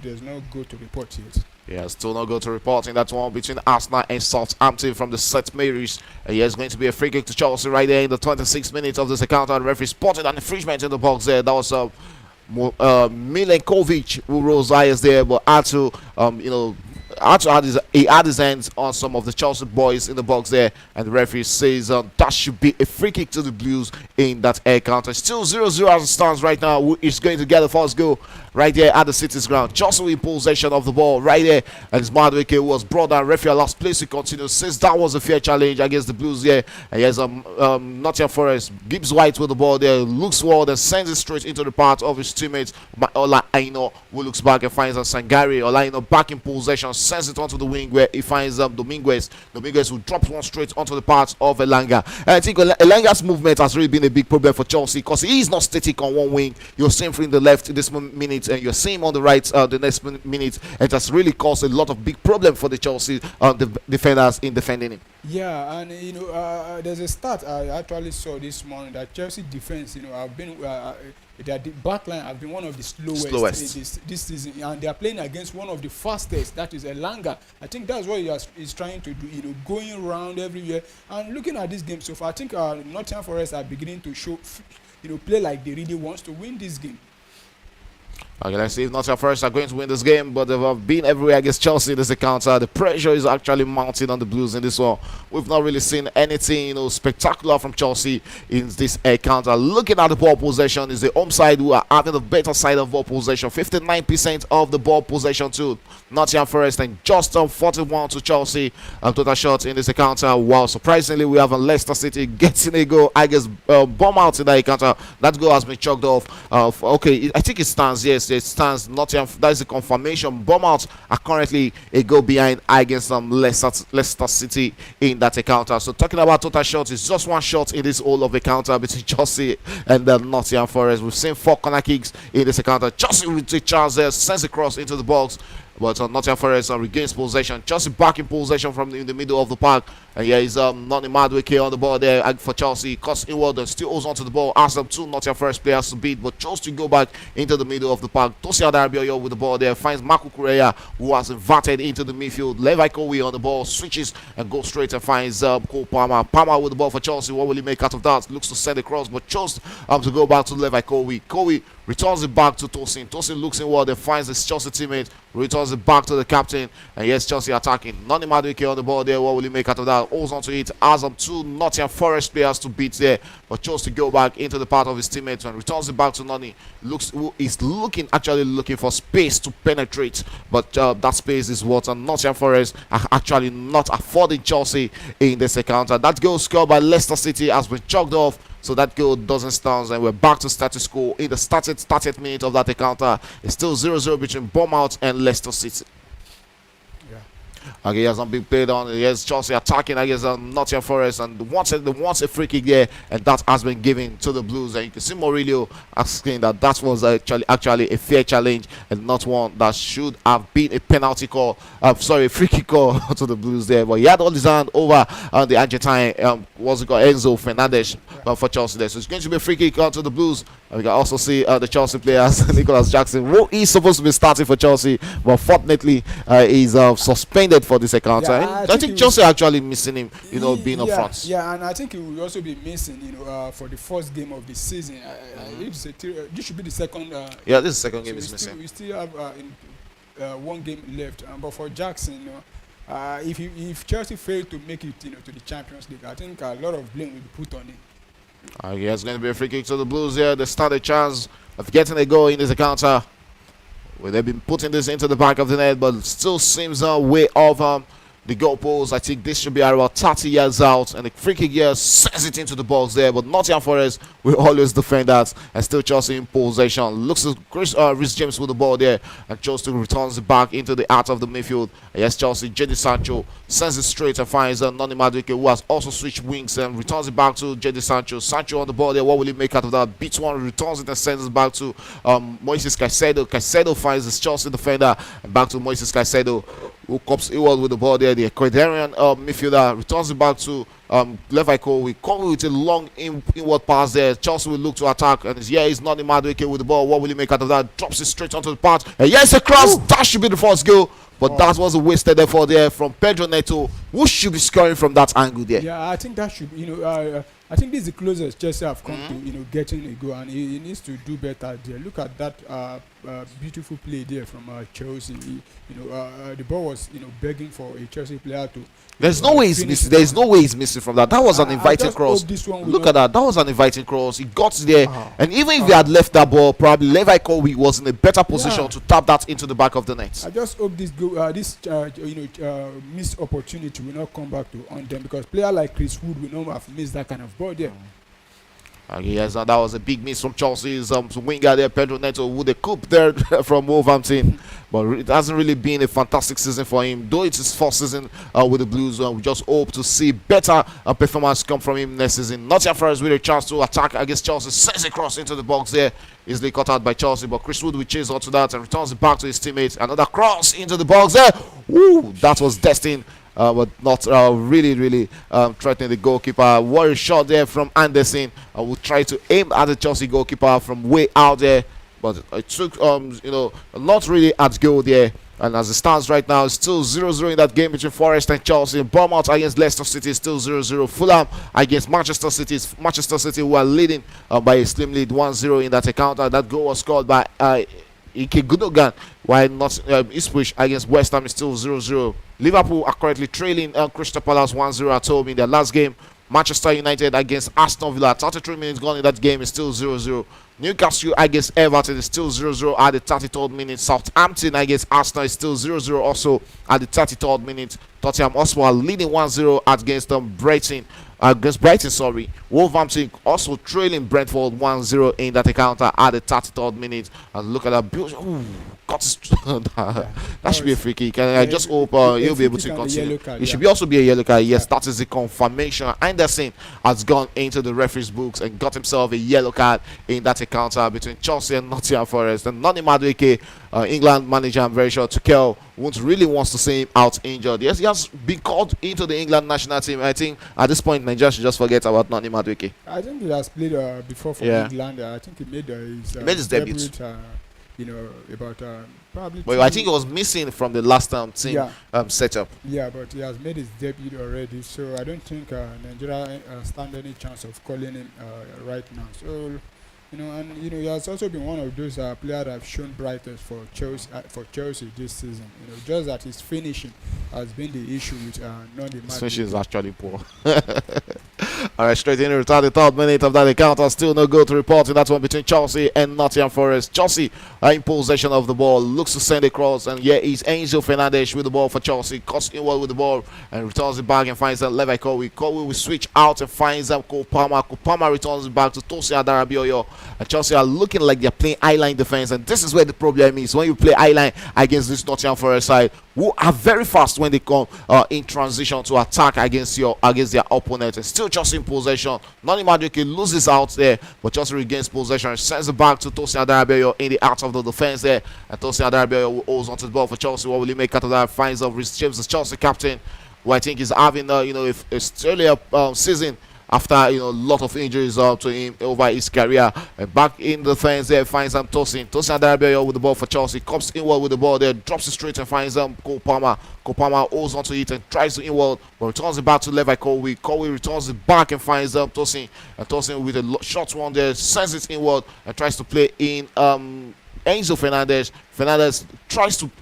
there's no goal to report yet. Yeah, still no goal to report in that one between Arsenal and Southampton from the St. Mary's. Here's going to be a free kick to Chelsea right there in the 26th minute of this encounter. The referee spotted an infringement in the box there. That was Milenkovic who rose highest there, but had to he had his hands on some of the Chelsea boys in the box there, and the referee says that should be a free kick to the Blues in that encounter. Still 0-0 as it stands right now. Who is going to get the first goal right there at the City's ground? Chelsea in possession of the ball right there, and it's Madueke who was brought down. Referee last place to continue since that was a fair challenge against the Blues here. And here's Nottingham Forest. Gibbs White with the ball there, looks forward and sends it straight into the path of his teammates Ola Aino, who looks back and finds Sangari. Ola Aino back in possession, sends it onto the wing where he finds Dominguez. Dominguez who drops one straight onto the path of Elanga. And I think Elanga's movement has really been a big problem for Chelsea because he is not static on one wing. You're seeing him in the left this minute, and you're seeing him on the right the next minute. It has really caused a lot of big problem for the Chelsea defenders in defending him. Yeah, and there's a stat I actually saw this morning that Chelsea defense, have been their back line have been one of the slowest. This season, and they are playing against one of the fastest, that is Elanga. I think that's what he's trying to do, going around everywhere. And looking at this game so far, I think Nottingham Forest are beginning to show, play like they really want to win this game. Okay, let's see if Nottingham Forest are going to win this game, but they've been everywhere against Chelsea in this encounter. The pressure is actually mounting on the Blues in this one. We've not really seen anything, spectacular from Chelsea in this encounter. Looking at the ball possession, is the home side who are having the better side of ball possession. 59% of the ball possession to Nottingham Forest and just 41 to Chelsea. Total shots in this encounter. Wow, surprisingly, we have Leicester City getting a goal. I guess Bournemouth in that encounter. That goal has been chalked off. Okay, I think it stands. Yes, it stands. Nottingham. That is a confirmation. Bournemouth are currently a goal behind against Leicester City in that encounter. So talking about total shots, it's just one shot in this whole of encounter between Chelsea and Nottingham Forest. We've seen 4 corner kicks in this encounter. Chelsea will take chance there, sends a cross into the box. But Nottingham Forest regains possession. Chelsea back in possession from in the middle of the park. And yeah, he's Noni Madueke on the ball there for Chelsea. Cuts inward and still holds onto the ball. Asks them 2 Nottingham Forest players to beat, but chose to go back into the middle of the park. Tosin Adarabioyo with the ball there. Finds Marco Correa, who has inverted into the midfield. Levi Kowi on the ball. Switches and goes straight and finds Cole Palmer. Palmer with the ball for Chelsea. What will he make out of that? Looks to send across, but chose to go back to Levi Kowi. Kowi returns it back to Tosin. Tosin looks inward and finds his Chelsea teammate. Returns it back to the captain. And yes, Chelsea attacking. Noni Madueke on the ball there. What will he make out of that? Holds onto it. Has 2 Nottingham Forest players to beat there, but chose to go back into the part of his teammates and returns it back to Noni. He's actually looking for space to penetrate, but that space is what Nottingham Forest are actually not affording Chelsea in this encounter. That goal scored by Leicester City has been chalked off. so that goal doesn't stand, and we're back to status quo in the started minute of that encounter. It's still 0-0 between Bournemouth and Leicester City. Okay, he has not been played on. Yes, Chelsea attacking against Nottingham Forest, and wants a free kick there, and that has been given to the Blues. And you can see Murillo asking that was actually a fair challenge and not one that should have been a penalty call. Sorry, a free kick call to the Blues there. But he had all his hand over the Argentine. What's it called? Enzo Fernandez for Chelsea there. So it's going to be a free kick to the Blues. And we can also see the Chelsea players, Nicholas Jackson, who is supposed to be starting for Chelsea, but fortunately he's suspended for this encounter. Yeah, I think Chelsea actually missing him, being up front. Yeah, and I think he will also be missing, for the first game of the season. This should be the second. Yeah, this is the second game he's missing. We still have one game left, but for Jackson, if Chelsea fail to make it, to the Champions League, I think a lot of blame will be put on him. It's going to be a free kick to the Blues here. They stand a chance of getting a goal in this encounter. Well, they've been putting this into the back of the net, but still seems way off the goalpost. I think this should be about 30 yards out, and the free kick here sends it into the box there. But Nottingham Forest will always defend that, and still Chelsea in possession. Looks at Rhys James with the ball there, and Chelsea returns it back into the heart of the midfield. And yes, Chelsea, Jadon Sancho sends it straight and finds Noni Madueke, who has also switched wings, and returns it back to Jadon Sancho. Sancho on the ball there. What will he make out of that? Beats one, returns it and sends it back to Moises Caicedo. Caicedo finds his Chelsea defender, and back to Moises Caicedo, who comes inward with the ball there. The Ecuadorian midfielder returns it back to Levico. We come with a long inward pass there. Chelsea will look to attack, and it's Noni Madueke with the ball. What will he make out of that? Drops it straight onto the path. And it's a cross. That should be the first goal. But that was a wasted effort there from Pedro Neto, who should be scoring from that angle there. Yeah, I think that should, I think this is the closest Chelsea have come to, getting a goal, and he needs to do better there. Look at that beautiful play there from Chelsea. The ball was, begging for a Chelsea player to. There's no way he's missing. There's no way he's missing from that. That was an inviting cross. Look at that. That was an inviting cross. He got there, and even if he had left that ball, probably Levi Colby was in a better position to tap that into the back of the net. I just hope this missed opportunity will not come back to on them, because player like Chris Wood will not have missed that kind of ball there. Yes, that was a big miss from Chelsea's winger there, Pedro Neto, with a coup there from Wolverhampton. But it hasn't really been a fantastic season for him, though it's his first season with the Blues. We just hope to see better performance come from him next season. Nottingham Forest with a chance to attack against Chelsea, sends a cross into the box there, easily cut out by Chelsea, but Chris Wood will chase on to that and returns it back to his teammates. Another cross into the box there. Ooh, that was destined. But not really threatening the goalkeeper. What a shot there from Anderson. Will try to aim at the Chelsea goalkeeper from way out there, but it took not really at goal there. And as it stands right now, it's still 0-0 in that game between Forest and Chelsea. Bournemouth against Leicester City is still 0-0. Fulham against Manchester City. Manchester City, who are leading by a slim lead 1-0 in that encounter. That goal was scored by Ike Gundogan, while not Ipswich against West Ham is still 0-0. Liverpool are currently trailing Crystal Palace 1-0 at home in their last game. Manchester United against Aston Villa, 33 minutes gone in that game, is still 0-0. Newcastle against Everton is still 0-0 at the 33rd minute. Southampton against Arsenal is still 0-0 also at the 33rd minute. Tottenham Hotspur leading 1-0 against Brighton. Wolverhampton also trailing Brentford 1-0 in that encounter at the 33rd minute. And look at that beautiful. That should be a free kick, and I just hope he'll be able to continue. It should also be a yellow card. Yes, that is the confirmation. Anderson has gone into the referee's books and got himself a yellow card in that encounter between Chelsea and Nottingham Forest. And Noni Madueke, England manager, I'm very sure Tuchel really wants to see him out injured. Yes, he has been called into the England national team. I think at this point Nigeria should just forget about Noni Madueke. I think he has played before for England. I think he made his debut. About probably. But I think he was missing from the last team setup. Yeah, but he has made his debut already, so I don't think Nigeria stand any chance of calling him right now. So, he has also been one of those players that have shown brightest for Chelsea this season. Just that his finishing has been the issue with Noni Madueke. His finishing is actually poor. All right, straight in the 33rd minute of that encounter. Still no goal to report in that one between Chelsea and Nottingham Forest. Chelsea are in possession of the ball, looks to send across, and here is Enzo Fernandez with the ball for Chelsea. Cuts inward with the ball and returns it back and finds that Levi Kowi. Kowi will switch out and finds Cole Palmer. Cole Palmer returns it back to Tosin Adarabioyo. And Chelsea are looking like they're playing eye-line defense, and this is where the problem is. When you play eye-line against this Nottingham Forest side, who are very fast when they come in transition to attack against their opponent. And still Chelsea in possession. Nani Madueke loses out there, but Chelsea regains possession, sends it back to Tosin Adarabioyo in the out of the defense there. And Tosin Adarabioyo holds onto the ball for Chelsea. What will he make out of that? Finds Rhys James, the Chelsea captain, who I think is having a earlier season after a lot of injuries to him over his career. And back in the defense there, finds Tosin Adarabioyo with the ball for Chelsea, comes inward with the ball there, drops it straight and finds Cole Palmer. Cole Palmer holds onto it and tries to inward, but returns it back to Levi Kowi. Kowi returns it back and finds Tosin, and Tosin with a short one there, sends it inward and tries to play in Enzo Fernandez. Fernandez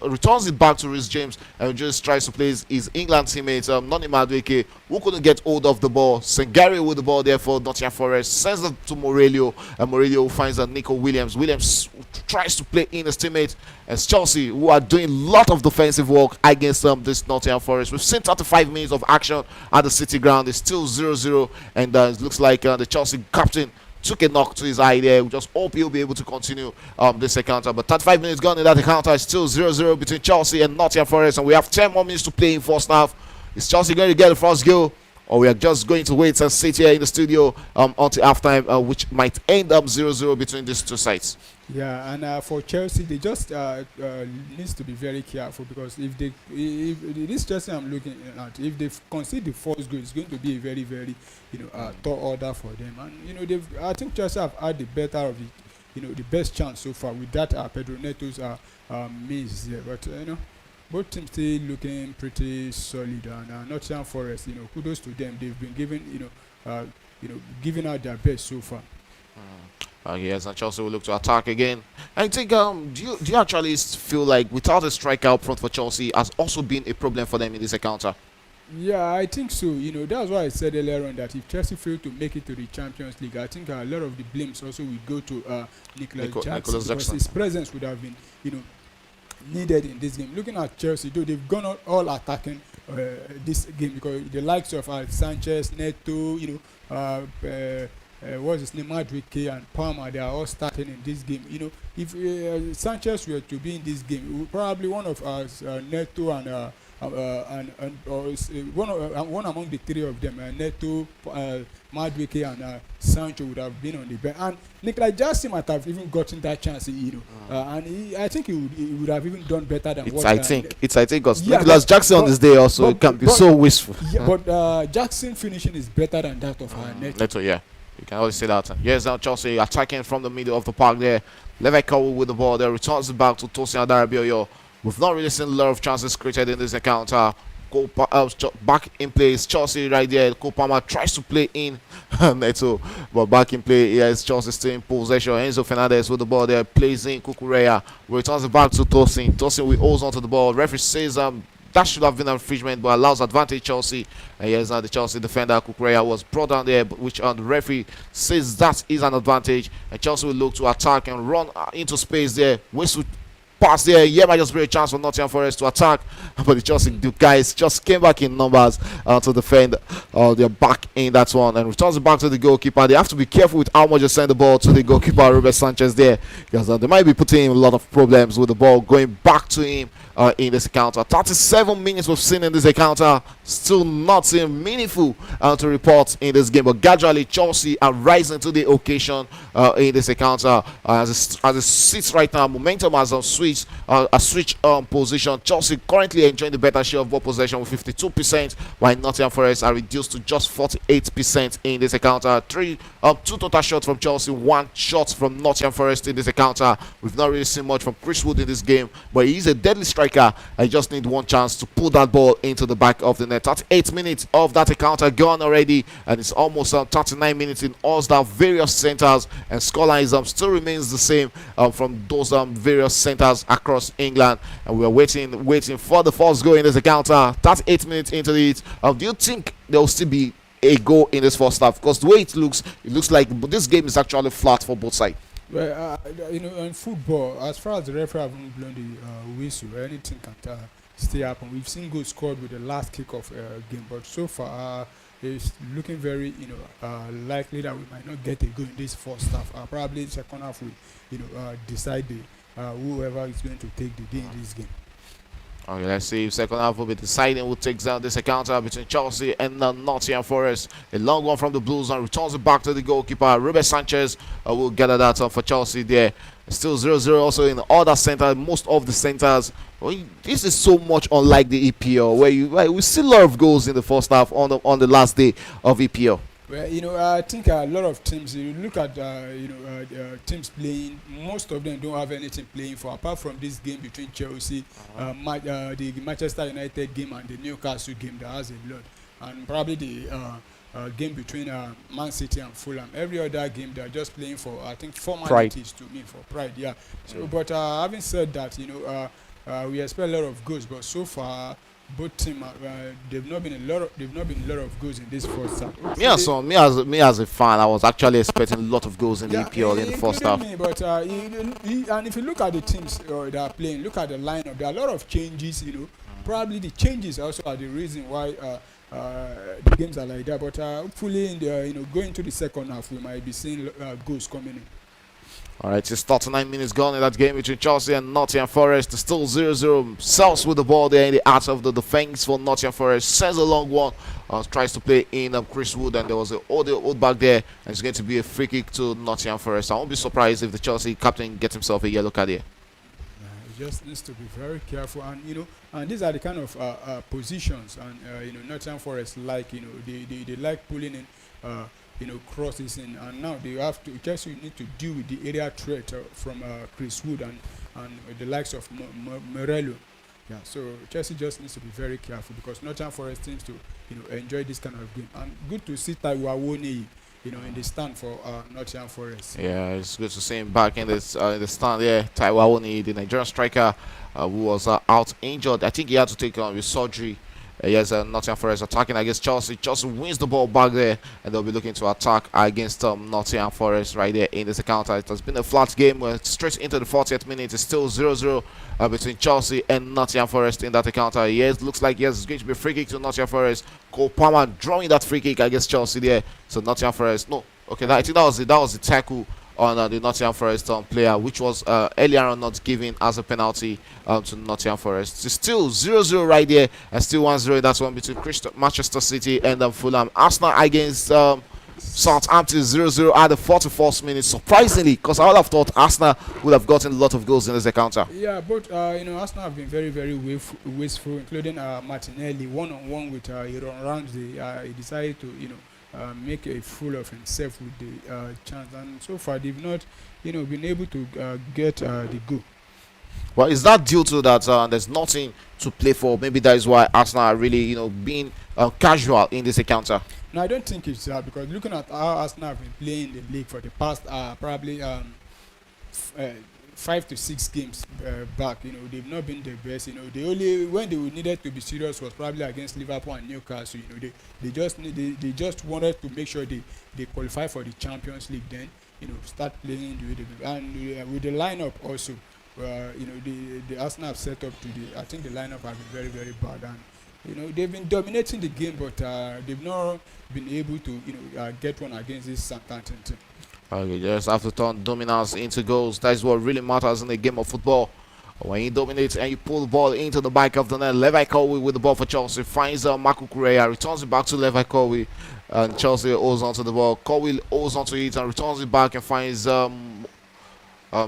returns it back to Rhys James and just tries to play his England teammate Nani Madueke, who couldn't get hold of the ball. Sengari with the ball there for Nottingham Forest, sends it to Morelio, and Morelio finds Nico Williams. Williams tries to play in his teammate, and Chelsea, who are doing a lot of defensive work against this Nottingham Forest. We've seen 35 minutes of action at the City Ground. It's still 0-0, and it looks like the Chelsea captain took a knock to his eye there. We just hope he'll be able to continue this encounter. But 35 minutes gone in that encounter. It's still 0-0 between Chelsea and Nottingham Forest, and we have 10 more minutes to play in first half. Is Chelsea going to get the first goal, or we are just going to wait and sit here in the studio until halftime, which might end up 0-0 between these two sides? Yeah, and for Chelsea, they just needs to be very careful, because if this Chelsea I'm looking at, if they concede the first goal, it's going to be a very, very tall order for them. And I think Chelsea have had the better of it, the best chance so far with that Pedro Neto's miss there. But both teams still looking pretty solid, and Nottingham Forest, kudos to them. They've been giving out their best so far. Yes, and Chelsea will look to attack again. I think, do you actually feel like without a striker up front for Chelsea has also been a problem for them in this encounter? Yeah, I think so. That's why I said earlier on that if Chelsea fail to make it to the Champions League, I think a lot of the blames also will go to Nicolas Jackson, because his presence would have been, needed in this game. Looking at Chelsea, though, they've gone all attacking this game, because the likes of Sanchez, Neto, what's his name, Madueke and Palmer, they are all starting in this game. If Sanchez were to be in this game, probably one of us, Neto and one among the three of them, Neto, Madueke and Sancho would have been on the bench, and Nicolas Jackson might have even gotten that chance, and I think he would have even done better than what. I think because Nicolas Jackson on this day also can be so wasteful. Yeah, but Jackson finishing is better than that of Neto. Neto, yeah. You can always say that. Yes, now Chelsea attacking from the middle of the park there. Levi Kowi with the ball there, returns it back to Tosin Adarabioyo. We've not really seen a lot of chances created in this encounter. Back in place, Chelsea right there. Cole Palmer tries to play in Neto, but back in play, yes, Chelsea still in possession. Enzo Fernandez with the ball there, plays in Kukureya, returns it back to Tosin. Tosin will holds onto the ball. Referee says that should have been an infringement, but allows advantage Chelsea. And yes, the Chelsea defender Kukureya was brought down there, which the referee says that is an advantage. And Chelsea will look to attack and run into space there. Whistle pass there. Yeah, might just be a chance for Nottingham Forest to attack, but the Chelsea guys just came back in numbers to defend. They're back in that one and returns it back to the goalkeeper. They have to be careful with how much they send the ball to the goalkeeper, Robert Sanchez, there, because they might be putting him a lot of problems with the ball going back to him. In this encounter, 37 minutes we've seen in this encounter, still nothing meaningful to report in this game, but gradually Chelsea are rising to the occasion in this encounter. As it sits right now, momentum has switched position. Chelsea currently enjoying the better share of ball possession with 52%, while Nottingham Forest are reduced to just 48% in this encounter. Two total shots from Chelsea, one shot from Nottingham Forest in this encounter. We've not really seen much from Chris Wood in this game, but he's a deadly striker. I just need one chance to put that ball into the back of the net. 38 minutes of that encounter gone already, and it's almost 39 minutes in all the various centers, and scoreline still remains the same from those various centers across England, and we are waiting for the first goal in this encounter. 38 minutes into it. Do you think there will still be a goal in this first half? Because the way it looks like this game is actually flat for both sides. Well, in football, as far as the referee haven't blown the whistle, anything can still happen. We've seen goals scored with the last kick of game, but so far it's looking very, likely that we might not get a goal in this first half. Probably second half we, decide whoever is going to take the day in this game. Okay, let's see if second half will be deciding who takes down this encounter between Chelsea and Nottingham Forest. A long one from the Blues and returns it back to the goalkeeper. Ruben Sanchez will gather that for Chelsea there. Still 0-0 also in the other center, most of the centers. Well, this is so much unlike the EPL, where we see a lot of goals in the first half on the last day of EPL. Well, I think a lot of teams, you look at, teams playing, most of them don't have anything playing for, apart from this game between Chelsea, the Manchester United game and the Newcastle game that has a lot. And probably the game between Man City and Fulham. Every other game, they're just playing for, I think, formalities to me, for pride, yeah. So, but having said that, we expect a lot of goals, but so far, both teams they've not been a lot of goals in this first half. Me as a fan, I was actually expecting a lot of goals in the EPL in the first half. Me, but and if you look at the teams that are playing, look at the lineup. There are a lot of changes. Probably the changes also are the reason why the games are like that. But hopefully, in the going to the second half, we might be seeing goals coming in. All right, it's 39 minutes gone in that game between Chelsea and Nottingham Forest. Still 0-0. Sells with the ball there in the heart of the defense for Nottingham Forest. Sends a long one. Tries to play in Chris Wood, and there was an old back there. And it's going to be a free kick to Nottingham Forest. I won't be surprised if the Chelsea captain gets himself a yellow card here. He just needs to be very careful, and and these are the kind of positions, and Nottingham Forest like, they like pulling in. Crosses in, and now they have to just need to deal with the area threat from Chris Wood and the likes of Morello. Yeah, so Chelsea just needs to be very careful, because Nottingham Forest seems to enjoy this kind of game, and good to see Taiwo Awoniyi in the stand for Nottingham Forest. Yeah, it's good to see him back in the stand. Yeah, Taiwo Awoniyi, the Nigerian striker who was out injured. I think he had to take on with surgery. Yes, Nottingham Forest attacking against Chelsea. Chelsea wins the ball back there, and they'll be looking to attack against Nottingham Forest right there in this encounter. It has been a flat game. We're straight into the 40th minute. It's still 0-0 between Chelsea and Nottingham Forest in that encounter. Yes, looks like it's going to be a free kick to Nottingham Forest. Cole Palmer drawing that free kick against Chelsea there. So Nottingham Forest, no, okay, I think that was the tackle on the Nottingham Forest player, which was earlier on not given as a penalty to Nottingham Forest. It's still 0-0 right there, and still 1-0. That's one between Manchester City and Fulham. Arsenal against Southampton 0-0 at the 41st minute. Surprisingly, because I would have thought Arsenal would have gotten a lot of goals in this encounter. Yeah, but Arsenal have been very, very wasteful, including Martinelli one-on-one with Aaron Ramsey. He decided to make a fool of himself with the chance, and so far they've not been able to get the goal. Well, is that due to that there's nothing to play for? Maybe that is why Arsenal are really being casual in this encounter. No, I don't think it's that, because looking at how Arsenal have been playing the league for the past probably 5 to 6 games back, they've not been the best. The only when they needed to be serious was probably against Liverpool and Newcastle. They just wanted to make sure they qualify for the Champions League, then start playing with the lineup also. The Arsenal have set up I think the lineup has been very, very bad, and they've been dominating the game, but they've not been able to get one against this Southampton team. Okay, you just have to turn dominance into goals. That is what really matters in a game of football. When you dominate and you pull the ball into the back of the net, Levi Colwill with the ball for Chelsea finds Marco Correa, returns it back to Levi Colwill, and Chelsea holds onto the ball. Colwill holds onto it and returns it back and finds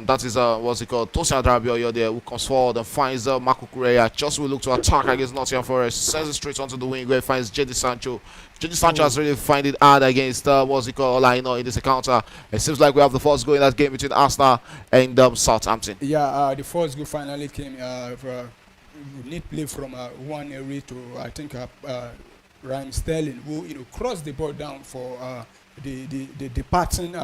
that is what's it called, Tosin Adarabioyo there, who comes forward and finds Marco Correa. Chelsea will look to attack against Nottingham Forest, sends it straight onto the wing where he finds Jadon Sancho. Jadon Sancho has really find it hard against what's it called, in this encounter. It seems like we have the first goal in that game between Arsenal and Southampton. Yeah, the first goal finally came for neat play from one area to I think Raheem Sterling, who crossed the ball down for the departing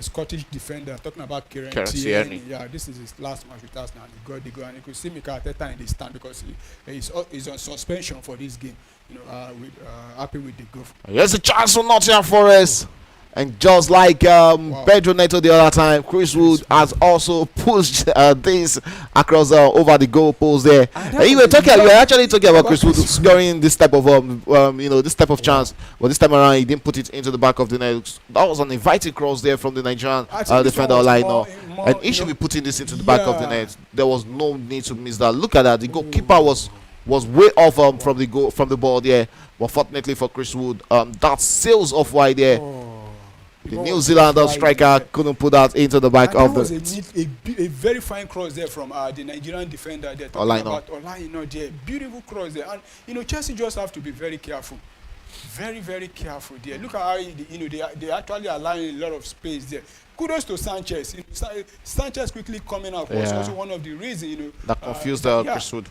Scottish defender. Talking about Kieran Kieran Tierney. Tierney. Yeah, this is his last match with us now. He got the goal, and you could see Mikel Arteta in the stand because he's on suspension for this game. Happy with the goal. Here's a chance for Nottingham Forest. And just like Pedro Neto the other time, Chris Wood has also pushed this across over the goal post there. You were actually talking about Chris Wood scoring this type of this type of chance, but this time around he didn't put it into the back of the net. That was an inviting cross there from the Nigerian defender Olaino, and he should be putting this into the back of the net. There was no need to miss that. Look at that. The goalkeeper was way off from the ball there, but fortunately for Chris Wood, that sails off wide there. The New Zealander striker couldn't put that into the back of the. That was a very fine cross there from the Nigerian defender there. Olaino there. Beautiful cross there. And, Chelsea just have to be very careful. Very, very careful there. Look at how, they actually allowing a lot of space there. Kudos to Sanchez. Sanchez quickly coming out was also one of the reasons, that confused Chris Wood.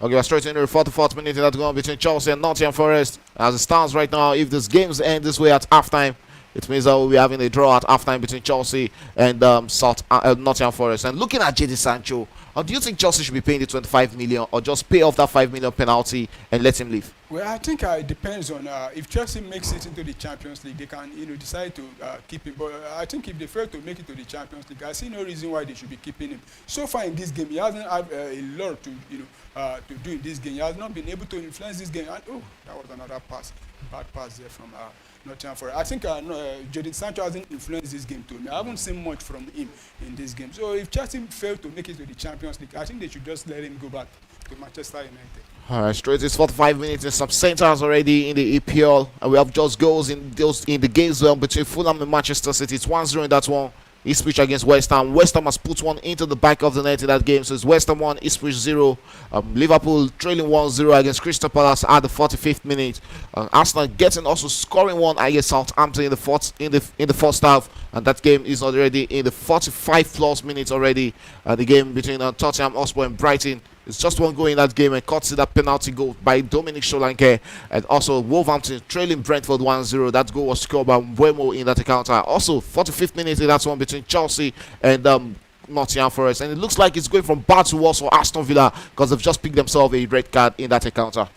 Okay, we're straight into the 44th minute. That's going between Chelsea and Nottingham Forest. As it stands right now, if this games end this way at halftime, it means that we'll be having a draw at halftime between Chelsea and Nottingham Forest. And looking at Jadon Sancho, do you think Chelsea should be paying the 25 million or just pay off that 5 million penalty and let him leave? Well, I think it depends on if Chelsea makes it into the Champions League, they can decide to keep him. But I think if they fail to make it to the Champions League, I see no reason why they should be keeping him. So far in this game, he hasn't had a lot to do in this game. He has not been able to influence this game. And that was another bad pass there from Nottingham Forest. I think Jadon Sancho hasn't influenced this game too. I haven't seen much from him in this game. So if Chelsea fail to make it to the Champions League, I think they should just let him go back to Manchester United. All right, straight. It's 45 minutes and some centers already in the EPL, and we have just goals in the games between Fulham and Manchester City. It's 1-0 in that one. Ipswich against West Ham. West Ham has put one into the back of the net in that game. So it's West Ham 1, Ipswich 0. Liverpool trailing 1-0 against Crystal Palace at the 45th minute. Arsenal getting also scoring one against Southampton in the first half, and that game is already in the 45 plus minutes already. The game between Tottenham Hotspur and Brighton. It's just one goal in that game, and caught that penalty goal by Dominic Solanke. And also Wolverhampton trailing Brentford 1-0. That goal was scored by Mbeumo in that encounter. Also 45th minute in that one between Chelsea and Nottingham Forest, and it looks like it's going from bad to worse for Aston Villa because they've just picked themselves a red card in that encounter.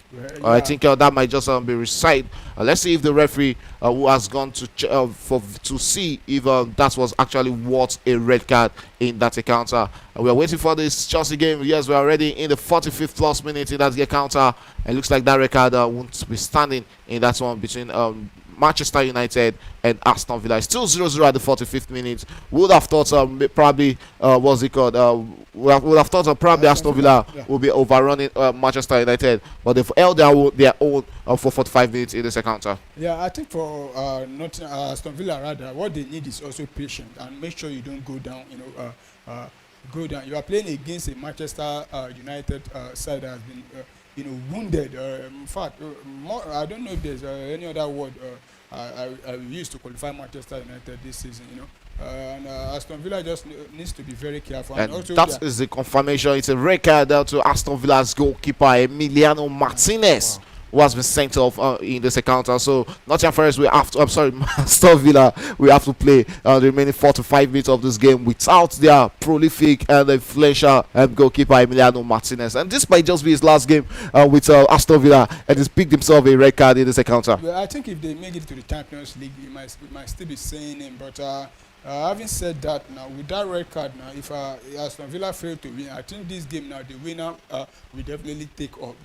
I think that might just be recited. Let's see if the referee who has gone to see if that was actually worth a red card in that encounter. We are waiting for this Chelsea game. Yes, we are already in the 45th plus minute in that encounter. It looks like that red card won't be standing in that one between Manchester United and Aston Villa. It's still 0-0 at the 45th minute. We would have thought probably what's it called? We would have thought probably Aston Villa will be overrunning Manchester United, but they've held their own for 45 minutes in this encounter. Yeah, I think for not Aston Villa rather, what they need is also patience and make sure you don't go down. Go down. You are playing against a Manchester United side that has been wounded. In fact, I don't know if there's any other word I used to qualify Manchester United this season. And Aston Villa just needs to be very careful. And also that is the confirmation. It's a red card to Aston Villa's goalkeeper Emiliano Martinez. Wow. Who has been sent off in this encounter. So Nottingham Forest Aston Villa we have to play the remaining 4 to 5 minutes of this game without their prolific and influential goalkeeper Emiliano Martinez. And this might just be his last game with Aston Villa, and he's picked himself a red card in this encounter. Well, I think if they make it to the Champions League, we might still be saying him, but having said that, now with that red card now, if Aston Villa fail to win, I think this game now the winner will definitely take up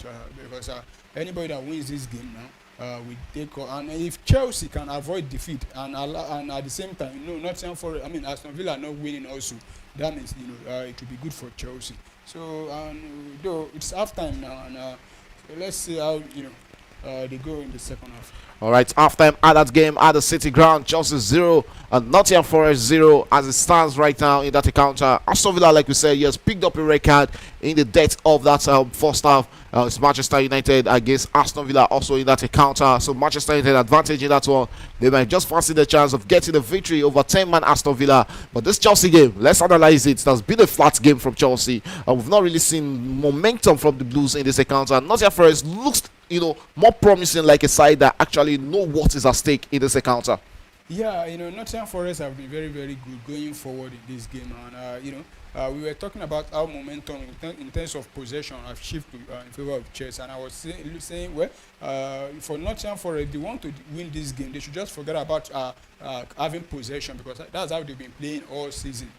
because anybody that wins this game now will take up. And if Chelsea can avoid defeat and at the same time, Nottingham Forest, Aston Villa not winning also, that means it will be good for Chelsea. So though it's half time now, and so let's see how they go in the second half. All right, halftime at that game at the City Ground. Chelsea 0 and Nottingham Forest 0 as it stands right now in that encounter. Aston Villa, like we said, yes, picked up a red card in the depth of that first half. It's Manchester United against Aston Villa also in that encounter. So Manchester United advantage in that one. They might just fancy the chance of getting a victory over 10-man Aston Villa. But this Chelsea game, let's analyze it. It has been a flat game from Chelsea. We've not really seen momentum from the Blues in this encounter. Nottingham Forest looks more promising, like a side that actually know what is at stake in this encounter. Yeah, Nottingham Forest have been very, very good going forward in this game, and we were talking about how momentum in terms of possession have shifted in favor of Chelsea, and I was saying, well, for Nottingham Forest, if they want to win this game, they should just forget about having possession, because that's how they've been playing all season.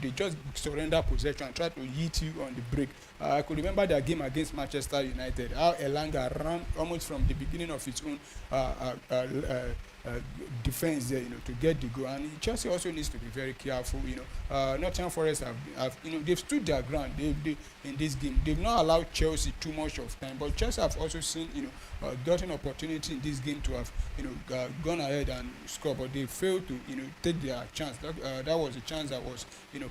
They just surrender possession and try to hit you on the break. I could remember their game against Manchester United, how Elanga ran almost from the beginning of its own defense there, to get the goal. And Chelsea also needs to be very careful. Nottingham Forest they've stood their ground. They in this game. They've not allowed Chelsea too much of time, but Chelsea have also seen, gotten opportunity in this game to have, gone ahead and score, but they failed to, take their chance. That was a chance that was,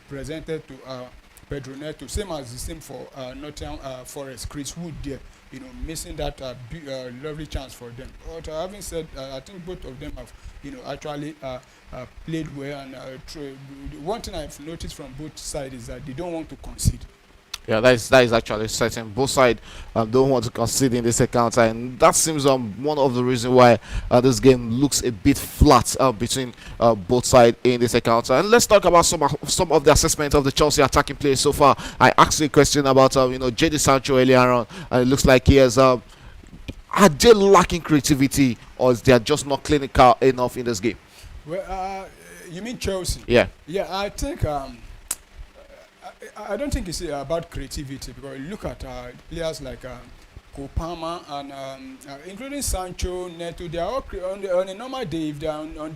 presented to Pedro Neto, same as the same for Nottingham Forest. Chris Wood there, missing that lovely chance for them. But having said, I think both of them have, actually played well. And one thing I've noticed from both sides is that they don't want to concede. Yeah, that is actually certain. Both sides don't want to concede in this encounter, and that seems one of the reasons why this game looks a bit flat between both sides in this encounter. And let's talk about some of the assessment of the Chelsea attacking play so far. I asked you a question about Jadon Sancho earlier on, and it looks like he has. Are they lacking creativity, or is they just not clinical enough in this game? Well, you mean Chelsea? Yeah. Yeah, I think. I don't think it's about creativity, because look at players like Kopama and including Sancho, Neto. They are all on a normal day. If they are on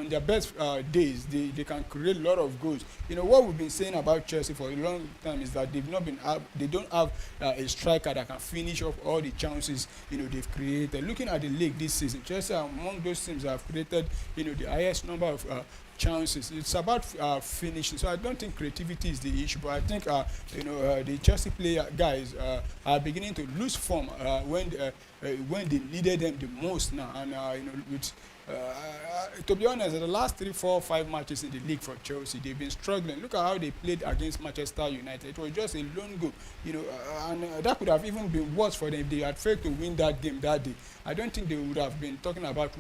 their best days, they can create a lot of goals. What we've been saying about Chelsea for a long time is that they don't have a striker that can finish off all the chances they've created. Looking at the league this season, Chelsea are among those teams that have created the highest number of chances. It's about finishing. So I don't think creativity is the issue, but I think the Chelsea player guys are beginning to lose form when they needed them the most now. And to be honest, the last 3, 4, 5 matches in the league for Chelsea, they've been struggling. Look at how they played against Manchester United. It was just a lone goal, and that could have even been worse for them if they had failed to win that game that day. I don't think they would have been talking about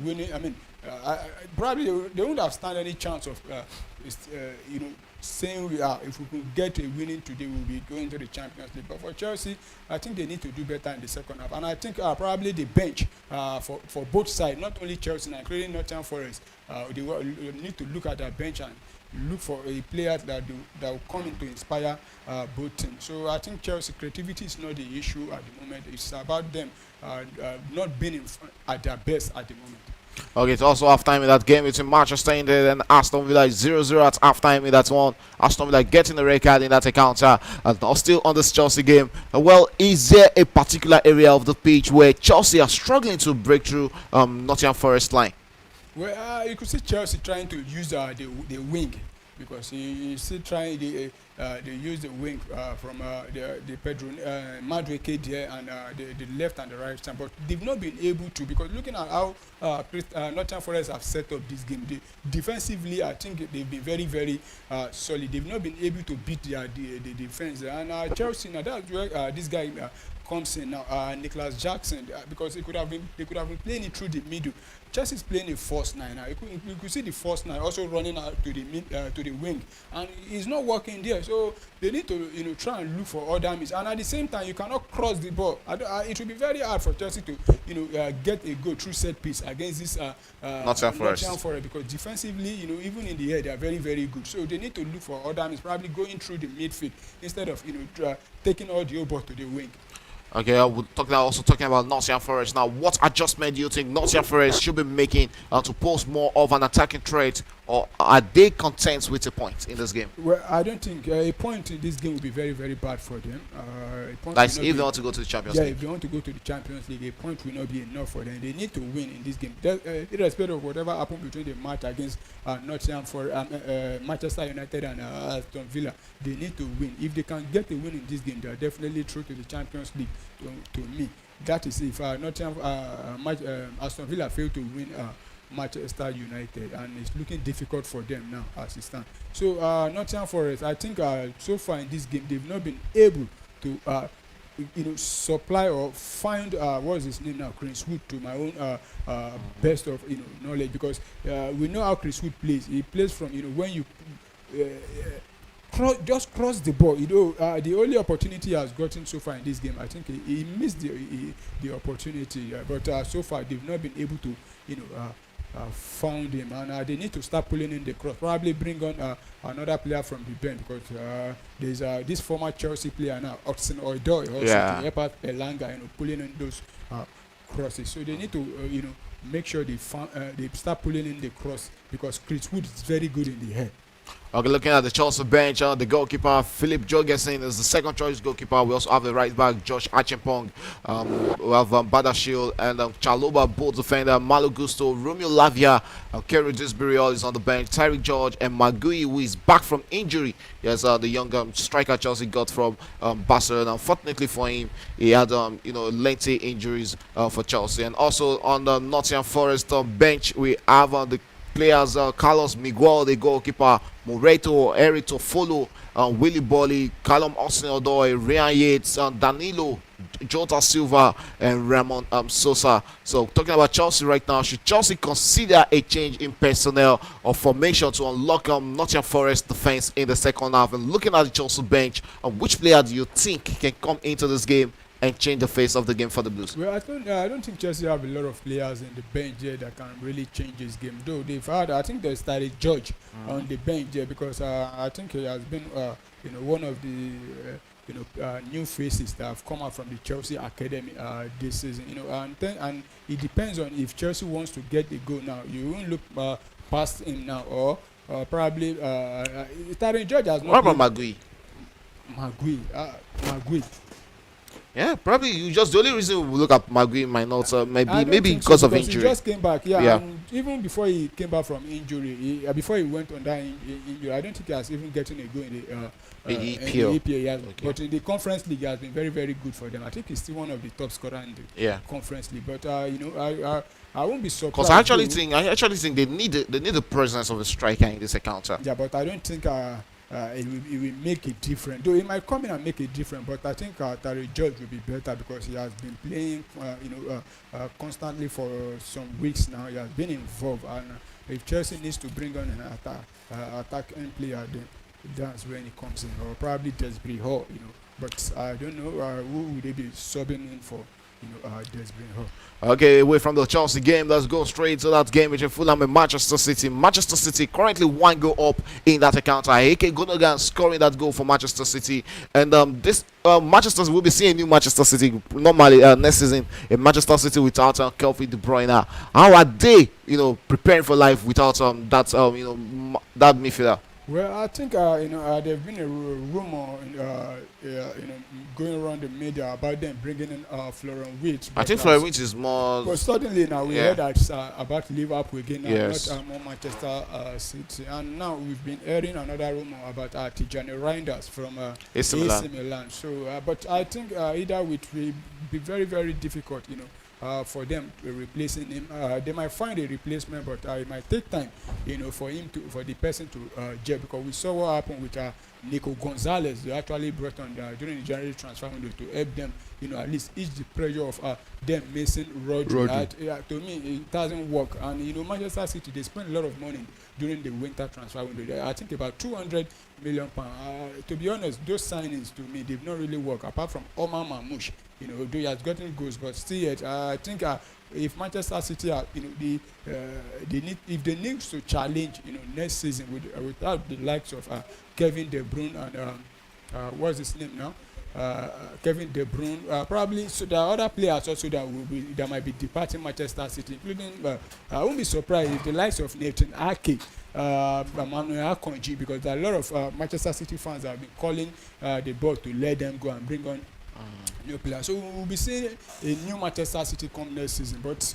winning. I mean, probably they wouldn't have stand any chance of saying if we could get a winning today, we'll be going to the Champions League. But for Chelsea, I think they need to do better in the second half. And I think probably the bench for both sides, not only Chelsea, including Nottingham Forest, they need to look at their bench and look for a player that will come in to inspire both teams. So I think Chelsea creativity is not the issue at the moment. It's about them not being at their best at the moment. Okay, it's also halftime in that game between Manchester United and Aston Villa. 0-0 at halftime in that one. Aston Villa getting the red card in that encounter. And still on this Chelsea game. Well, is there a particular area of the pitch where Chelsea are struggling to break through Nottingham Forest line? Well, you could see Chelsea trying to use the wing, because you see trying they use the wing from the Pedro Madueke there, and the left and the right side, but they've not been able to, because looking at how Nottingham Forest have set up this game, defensively I think they've been very, very solid. They've not been able to beat the defense, and Chelsea, now that's where this guy comes in now, Nicholas Jackson, because they could have been playing it through the middle. Chelsea is playing a false nine now. You could see the false nine also running out to the wing, and it's not working there. So they need to try and look for other means. And at the same time, you cannot cross the ball. It will be very hard for Chelsea to get a goal through set piece against this Nottingham Forest, because defensively, even in the air, they are very, very good. So they need to look for other means, probably going through the midfield instead of taking all the ball to the wing. Okay, we're also talking about Nottingham Forest now. What adjustment do you think Nottingham Forest should be making to pose more of an attacking threat, or are they content with a point in this game? Well, I don't think a point in this game will be very, very bad for them. That's if they want to go to the Champions League. Yeah, if they want to go to the Champions League, a point will not be enough for them. They need to win in this game, irrespective of whatever happened between the match against Nottingham for Manchester United and Aston Villa. They need to win. If they can get a win in this game, they are definitely through to the Champions League. To me, that is if Aston Villa fail to win Manchester United, and it's looking difficult for them now as it stands. So Nottingham Forest, I think so far in this game, they've not been able to supply or find what's his name now, Chris Wood, to my own best of knowledge, because we know how Chris Wood plays. He plays from when you just cross the ball. The only opportunity he has gotten so far in this game, I think he missed the opportunity, but so far they've not been able to found him, and they need to start pulling in the cross. Probably bring on another player from the bench, because there's this former Chelsea player now, Oxen Odoi, also to help out Elanga, pulling in those crosses. So they need to make sure they start pulling in the cross, because Chris Wood is very good in the head. Okay, looking at the Chelsea bench, the goalkeeper Philip Jorgensen is the second choice goalkeeper. We also have the right back Josh Achimpong. We have Badashil and Chaloba, both defender Malo Gusto, Romeo Lavia, Kerry Disbury is on the bench. Tyreek George and Magui, who is back from injury. Yes, the young striker Chelsea got from Barcelona. Unfortunately for him, he had lengthy injuries for Chelsea. And also on the Nottingham Forest bench, we have the players Carlos Miguel, the goalkeeper, Moreto, Eric Tofolo, Willie Bolly, Callum Austin-Odoi, Ryan Yates, Danilo, Jota Silva, and Ramon Sosa. So talking about Chelsea right now, should Chelsea consider a change in personnel or formation to unlock Nottingham Forest defense in the second half? And looking at the Chelsea bench, which player do you think can come into this game and change the face of the game for the Blues? Well, I don't think Chelsea have a lot of players in the bench there that can really change this game. Though I think they started George on the bench there, because I think he has been one of the new faces that have come out from the Chelsea academy this season. And it depends on if Chelsea wants to get the goal now. You won't look past him now, or probably starting George has not. What about Magui? Magui. Yeah, probably the only reason we look at Magui might not maybe because so, of injury. He just came back, and even before he came back from injury, before he went on that injury, I don't think he has even gotten a go in the EPL. Okay. But in the Conference League, he has been very, very good for them. I think he's still one of the top scorers in the Conference League. But I won't be surprised. Because I actually think they need the presence of a striker in this encounter. Yeah, but I don't think it will make it different. Though it might come in and make it different, but I think Tyreek George will be better, because he has been playing constantly for some weeks now. He has been involved, and if Chelsea needs to bring on an attacking player, then that's when he comes in, or probably Desbury Hall. But I don't know who would they be subbing in for. Desbury Hall. Okay, away from the Chelsea game, let's go straight to that game between Fulham and Manchester City. Manchester City currently 1 goal up in that encounter. Eke Gundogan scoring that goal for Manchester City. And this Manchester City, we'll be seeing new Manchester City normally next season. A Manchester City without Kevin De Bruyne. How are they, preparing for life without that midfielder? Well, I think there's been a rumor going around the media about them bringing in Florian Wirtz. I think Florian Wirtz is more. But suddenly now we heard that about Liverpool again, not more Manchester City, and now we've been hearing another rumor about Tijani Reinders from AC Milan. So, but I think either it will be very, very difficult, for them replacing him. They might find a replacement, but it might take time, for the person to gel, because we saw what happened with Nico Gonzalez. They actually brought on during the January transfer window to help them, at least ease the pressure of them missing Rodri. To me, it doesn't work. And Manchester City, they spent a lot of money during the winter transfer window. I think about £200 million. To be honest, those signings to me, they've not really worked, apart from Omar Mamouche. Though he has gotten goals, but still yet, I think if Manchester City are, they need to challenge, next season without the likes of Kevin De Bruyne and what's his name now? Kevin De Bruyne, probably. So there are other players also that might be departing Manchester City, including. I won't be surprised if the likes of Nathan Ake, Manuel Akonji, because there are a lot of Manchester City fans that have been calling the board to let them go and bring on new players. So we'll be seeing a new Manchester City come next season, but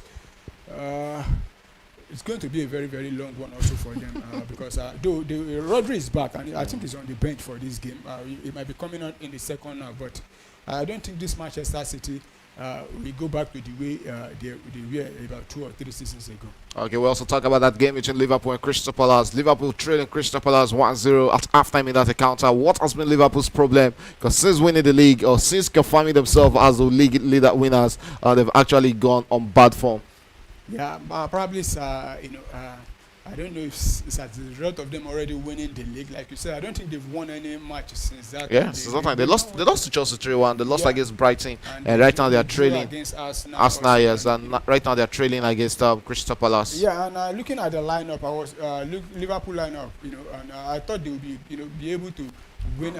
it's going to be a very, very long one also for them, because though Rodri is back, and I think he's on the bench for this game. He might be coming on in the second half, but I don't think this Manchester City we go back to the way they were about 2 or 3 seasons ago. Okay, we also talk about that game between Liverpool and Crystal Palace. Liverpool trailing Crystal Palace 1-0 at halftime in that encounter. What has been Liverpool's problem? Because since winning the league, or since confirming themselves as the league leader winners, they've actually gone on bad form. Yeah, probably I don't know if it's as a result of them already winning the league. Like you said, I don't think they've won any match since that. Yeah, since that time they lost. They lost to Chelsea 3-1. They lost against Brighton, and right now they are trailing against Arsenal. Arsenal, yes, and right now they are trailing against Crystal Palace. Yeah, and looking at the lineup, I was Liverpool lineup, and I thought they would be able to win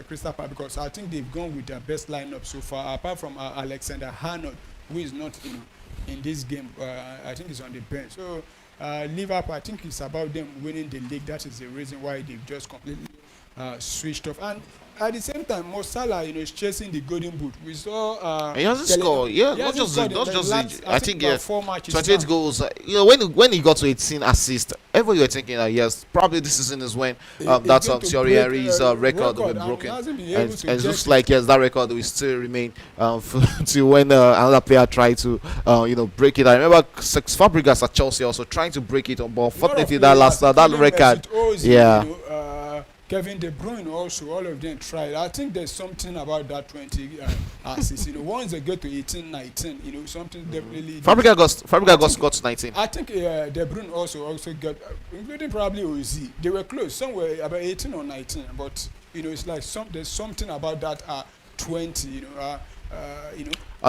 Crystal Palace because I think they've gone with their best lineup so far, apart from Alexander Arnold, who is not in this game. I think he's on the bench. So. Liverpool, I think it's about them winning the league. That is the reason why they've just completely switched off. And at the same time, Mo Salah, is chasing the golden boot. We saw. He hasn't scored. Yeah, not just. I think 4 matches. 28 now. goals. When he got to 18 assists, everybody were thinking that yes, probably this season is when Thierry Henry's record will be broken. And it looks like yes, that record will still remain till when another player try to break it. I remember Fabregas at Chelsea also trying to break it, but unfortunately that record, yeah. Kevin De Bruyne also, all of them tried. I think there's something about that 20 assists. Once they get to 18, 19, something definitely. Fabregas got to 19. I think De Bruyne also got, including probably Ozzy. They were close, somewhere about 18 or 19. But it's like there's something about that 20.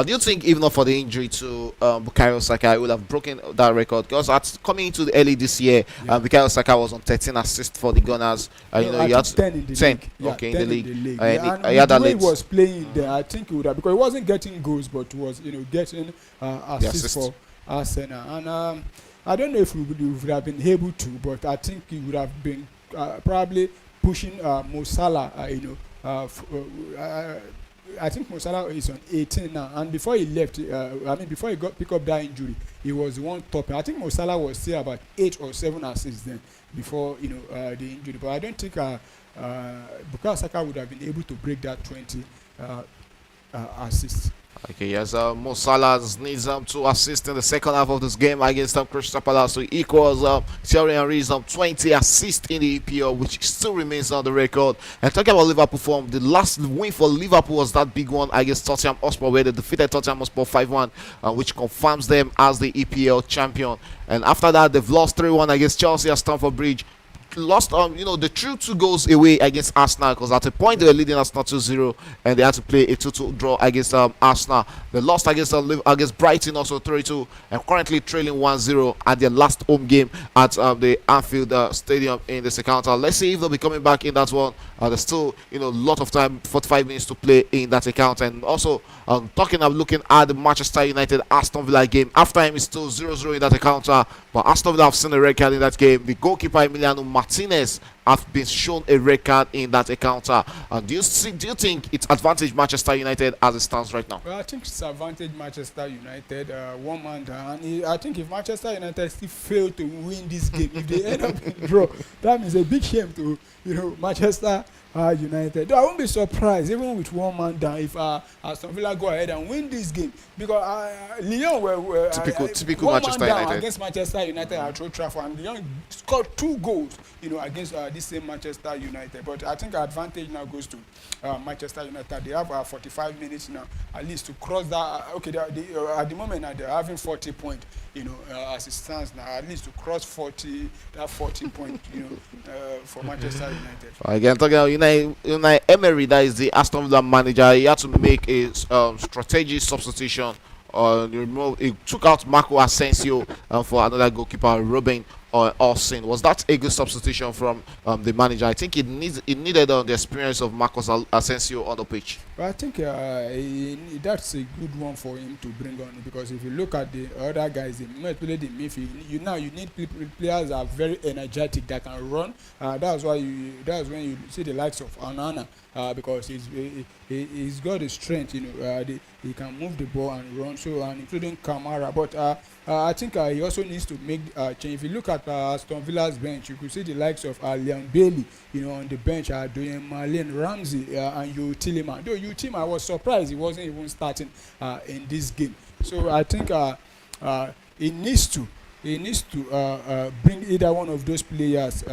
Do you think even for the injury to Bukayo Saka, he would have broken that record? Because coming into the early this year, Bukayo Saka was on 13 assists for the Gunners. He had 10 in the 10. league. Yeah, okay, 10 in the league. And he had the that way he late. was playing there, I think he would have, because he wasn't getting goals, but was getting assists for Arsenal. And I don't know if we would have been able to, but I think he would have been probably pushing Mo Salah. I think Mo Salah is on 18 now, and before he left, before he pick up that injury, he was the one top. I think Mo Salah was still about 8 or 7 assists then before the injury. But I don't think Bukayo Saka would have been able to break that 20 assists. Okay, yes, Mo Salah needs to assist in the second half of this game against Crystal Palace, so he equals Thierry Henry's 20 assists in the EPL, which still remains on the record. And talking about Liverpool form, the last win for Liverpool was that big one against Tottenham Hotspur, where they defeated Tottenham Hotspur 5-1, which confirms them as the EPL champion. And after that, they've lost 3-1 against Chelsea at Stamford Bridge. Lost the true 2 goals away against Arsenal, because at a point they were leading Arsenal 2-0 and they had to play a 2-2 draw against Arsenal. They lost against Brighton also 3-2, and currently trailing 1-0 at their last home game at the Anfield Stadium in this encounter. Let's see if they'll be coming back in that one. There's still a lot of time, 45 minutes to play in that encounter. And also looking at the Manchester United Aston Villa game, after him is still 0-0 in that encounter, but Aston Villa have seen a record in that game. The goalkeeper Emiliano Martinez have been shown a record in that encounter. Do you think it's advantage Manchester United as it stands right now? Well, I think it's advantage Manchester United, one man down. And I think if Manchester United still fail to win this game, if they end up in draw, that means a big shame to Manchester United. I won't be surprised even with one man down if Aston Villa go ahead and win this game, because Lyon were typical Manchester United against Manchester United at Old Trafford, and Lyon scored 2 goals against this same Manchester United. But I think our advantage now goes to Manchester United. They have 45 minutes now at least to cross that. At the moment now they're having 40 points, as it stands now, at least to cross 40 point, for Manchester United. Again, talking about Unai Emery, that is the Aston Villa manager, he had to make a strategic substitution. He took out Marco Asensio for another goalkeeper, Robin Olsen. Was that a good substitution from the manager? I think it needed the experience of Marcos Asensio on the pitch. Well, I think that's a good one for him to bring on, because if you look at the other guys, they might play the midfield. You need players that are very energetic, that can run. That's when you see the likes of Onana because he's got the strength. He can move the ball and run. So, and including Kamara, but I think he also needs to make change. If you look at Aston Villa's bench, you could see the likes of Leon Bailey, on the bench, doing Marlene Ramsey and Yo Tillman. Though Yo Tillman, I was surprised he wasn't even starting in this game. So I think he needs to bring either one of those players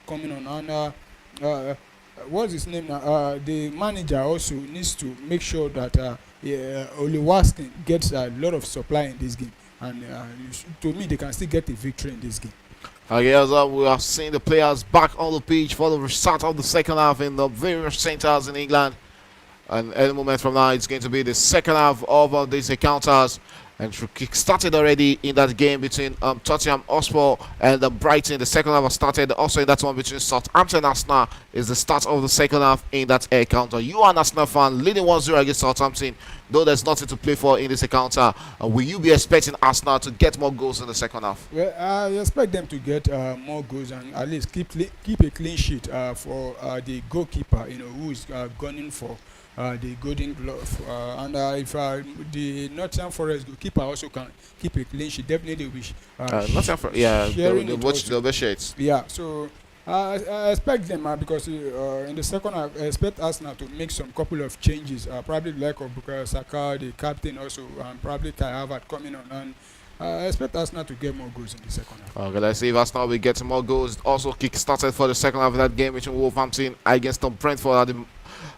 coming on. And what's his name now? The manager also needs to make sure that Ole Waskin gets a lot of supply in this game. And to me, they can still get a victory in this game. Yes, we are seeing the players back on the pitch for the start of the second half in the various centers in England. And any moment from now, it's going to be the second half of these encounters. And kick started already in that game between Tottenham Hotspur and Brighton. The second half has started also in that one between Southampton and Arsenal. Is the start of the second half in that encounter. You are an Arsenal fan leading 1-0 against Southampton, though there's nothing to play for in this encounter. Will you be expecting Arsenal to get more goals in the second half? Well, I expect them to get more goals and at least keep a clean sheet for the goalkeeper, who is gunning for the golden glove, and if the Nottingham Forest goalkeeper also can keep a clean sheet, definitely will be they'll be shades. Yeah, so I expect them because in the second half, I expect Arsenal to make some couple of changes, probably like of Bukayo Saka, the captain also, and probably Kai Havertz coming on, and I expect Arsenal to get more goals in the second half. Okay, let's see if Arsenal will get more goals. Also kick-started for the second half of that game between Wolverhampton against Brentford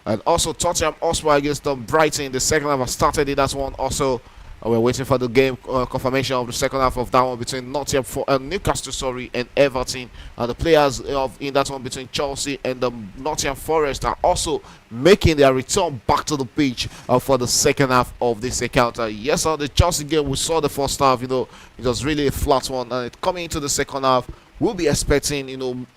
and also Tottenham Hotspur against Brighton. The second half has started in that one. Also, we're waiting for the game confirmation of the second half of that one between Newcastle, and Everton. The players in that one between Chelsea and Nottingham Forest are also making their return back to the pitch for the second half of this encounter. Yes, on the Chelsea game, we saw the first half. It was really a flat one, and coming into the second half, we'll be expecting,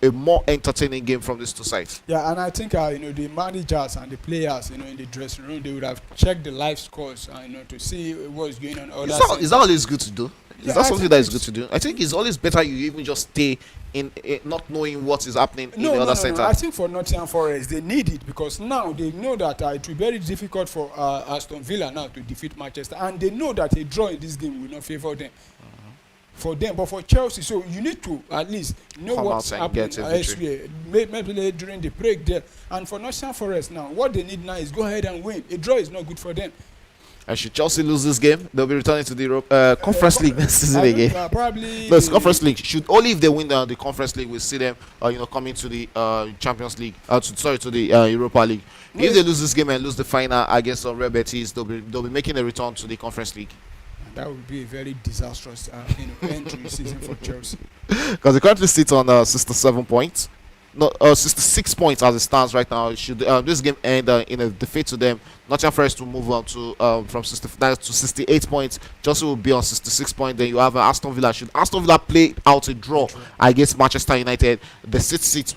a more entertaining game from these two sides. Yeah, and I think, the managers and the players, in the dressing room, they would have checked the live scores, to see what's going on. Is that always good to do? Is that something that is good to do? I think it's always better you even just stay in not knowing what is happening in the other center. No. I think for Nottingham Forest, they need it because now they know that it will be very difficult for Aston Villa now to defeat Manchester, and they know that a draw in this game will not favour them. For them, but for Chelsea, so you need to at least know what's happening elsewhere, maybe during the break there. And for Nottingham Forest now, what they need now is go ahead and win. A draw is not good for them. And should Chelsea lose this game, they'll be returning to the Conference League next season again. Probably. No, it's Conference League. Should only if they win the Conference League, we'll see them, coming to the Champions League. To the Europa League. No, if they lose this game and lose the final against Real Betis, they'll be making a return to the Conference League. That would be a very disastrous end to the season for Chelsea. Because they currently sit on 67 points. No, 66 points as it stands right now. Should this game end in a defeat to them, Nottingham Forest will move on to from 69 to 68 points. Chelsea will be on 66 points. Then you have Aston Villa. Should Aston Villa play out a draw against Manchester United, they sit 6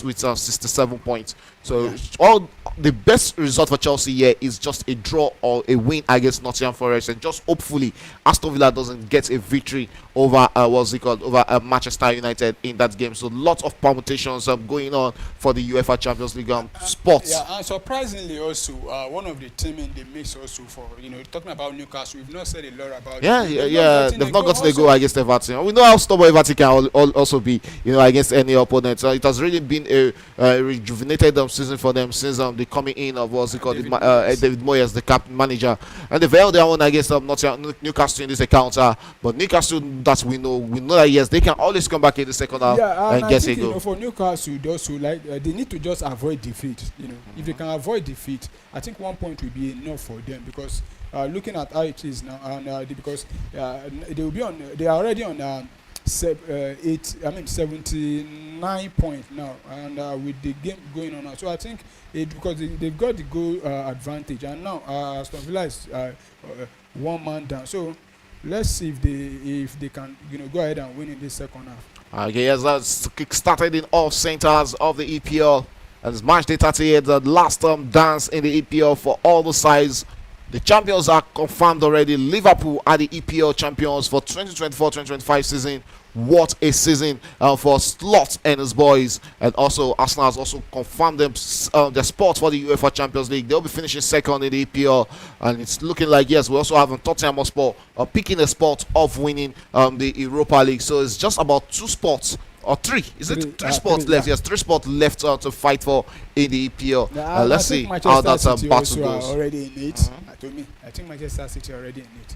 with 67 points. So all the best result for Chelsea here is just a draw or a win against Nottingham Forest, and just hopefully Aston Villa doesn't get a victory over over Manchester United in that game. So lots of permutations going on for the UEFA Champions League spots. Yeah, and surprisingly also one of the team in the mix also for talking about Newcastle, we've not said a lot about. They've not gotten a goal against Everton. We know how stubborn Everton can also be, against any opponent. It has really been a rejuvenated season for them since the coming in of David Moyes, the captain manager, and they've held their own against Newcastle in this encounter. But Newcastle, that we know that yes, they can always come back in the second half and get a goal. For Newcastle, also they need to just avoid defeat. If they can avoid defeat, I think 1 point will be enough for them because looking at how it is now, and because they will be on, they are already on 79 points now, and with the game going on now, so I think because they've got the goal advantage, and now Aston Villa is 1 man down. So let's see if they can go ahead and win in this second half. Okay, yes, that's started in all centers of the EPL, and it's match day 38, the last dance in the EPL for all the sides The champions are confirmed already. Liverpool are the EPL champions for 2024-2025 season. What a season for Slot and his boys. And also, Arsenal has also confirmed their spot for the UEFA Champions League. They'll be finishing second in the EPL. And it's looking like, yes, we also have Tottenham Hotspur picking a spot of winning the Europa League. So it's just about 2 spots. Or 3? Is it 3 spots left? Yeah. Yes, 3 spots left to fight for in the EPL. I Let's see think how Manchester that City battle also are goes. already in it. To me, I think Manchester City are already in it.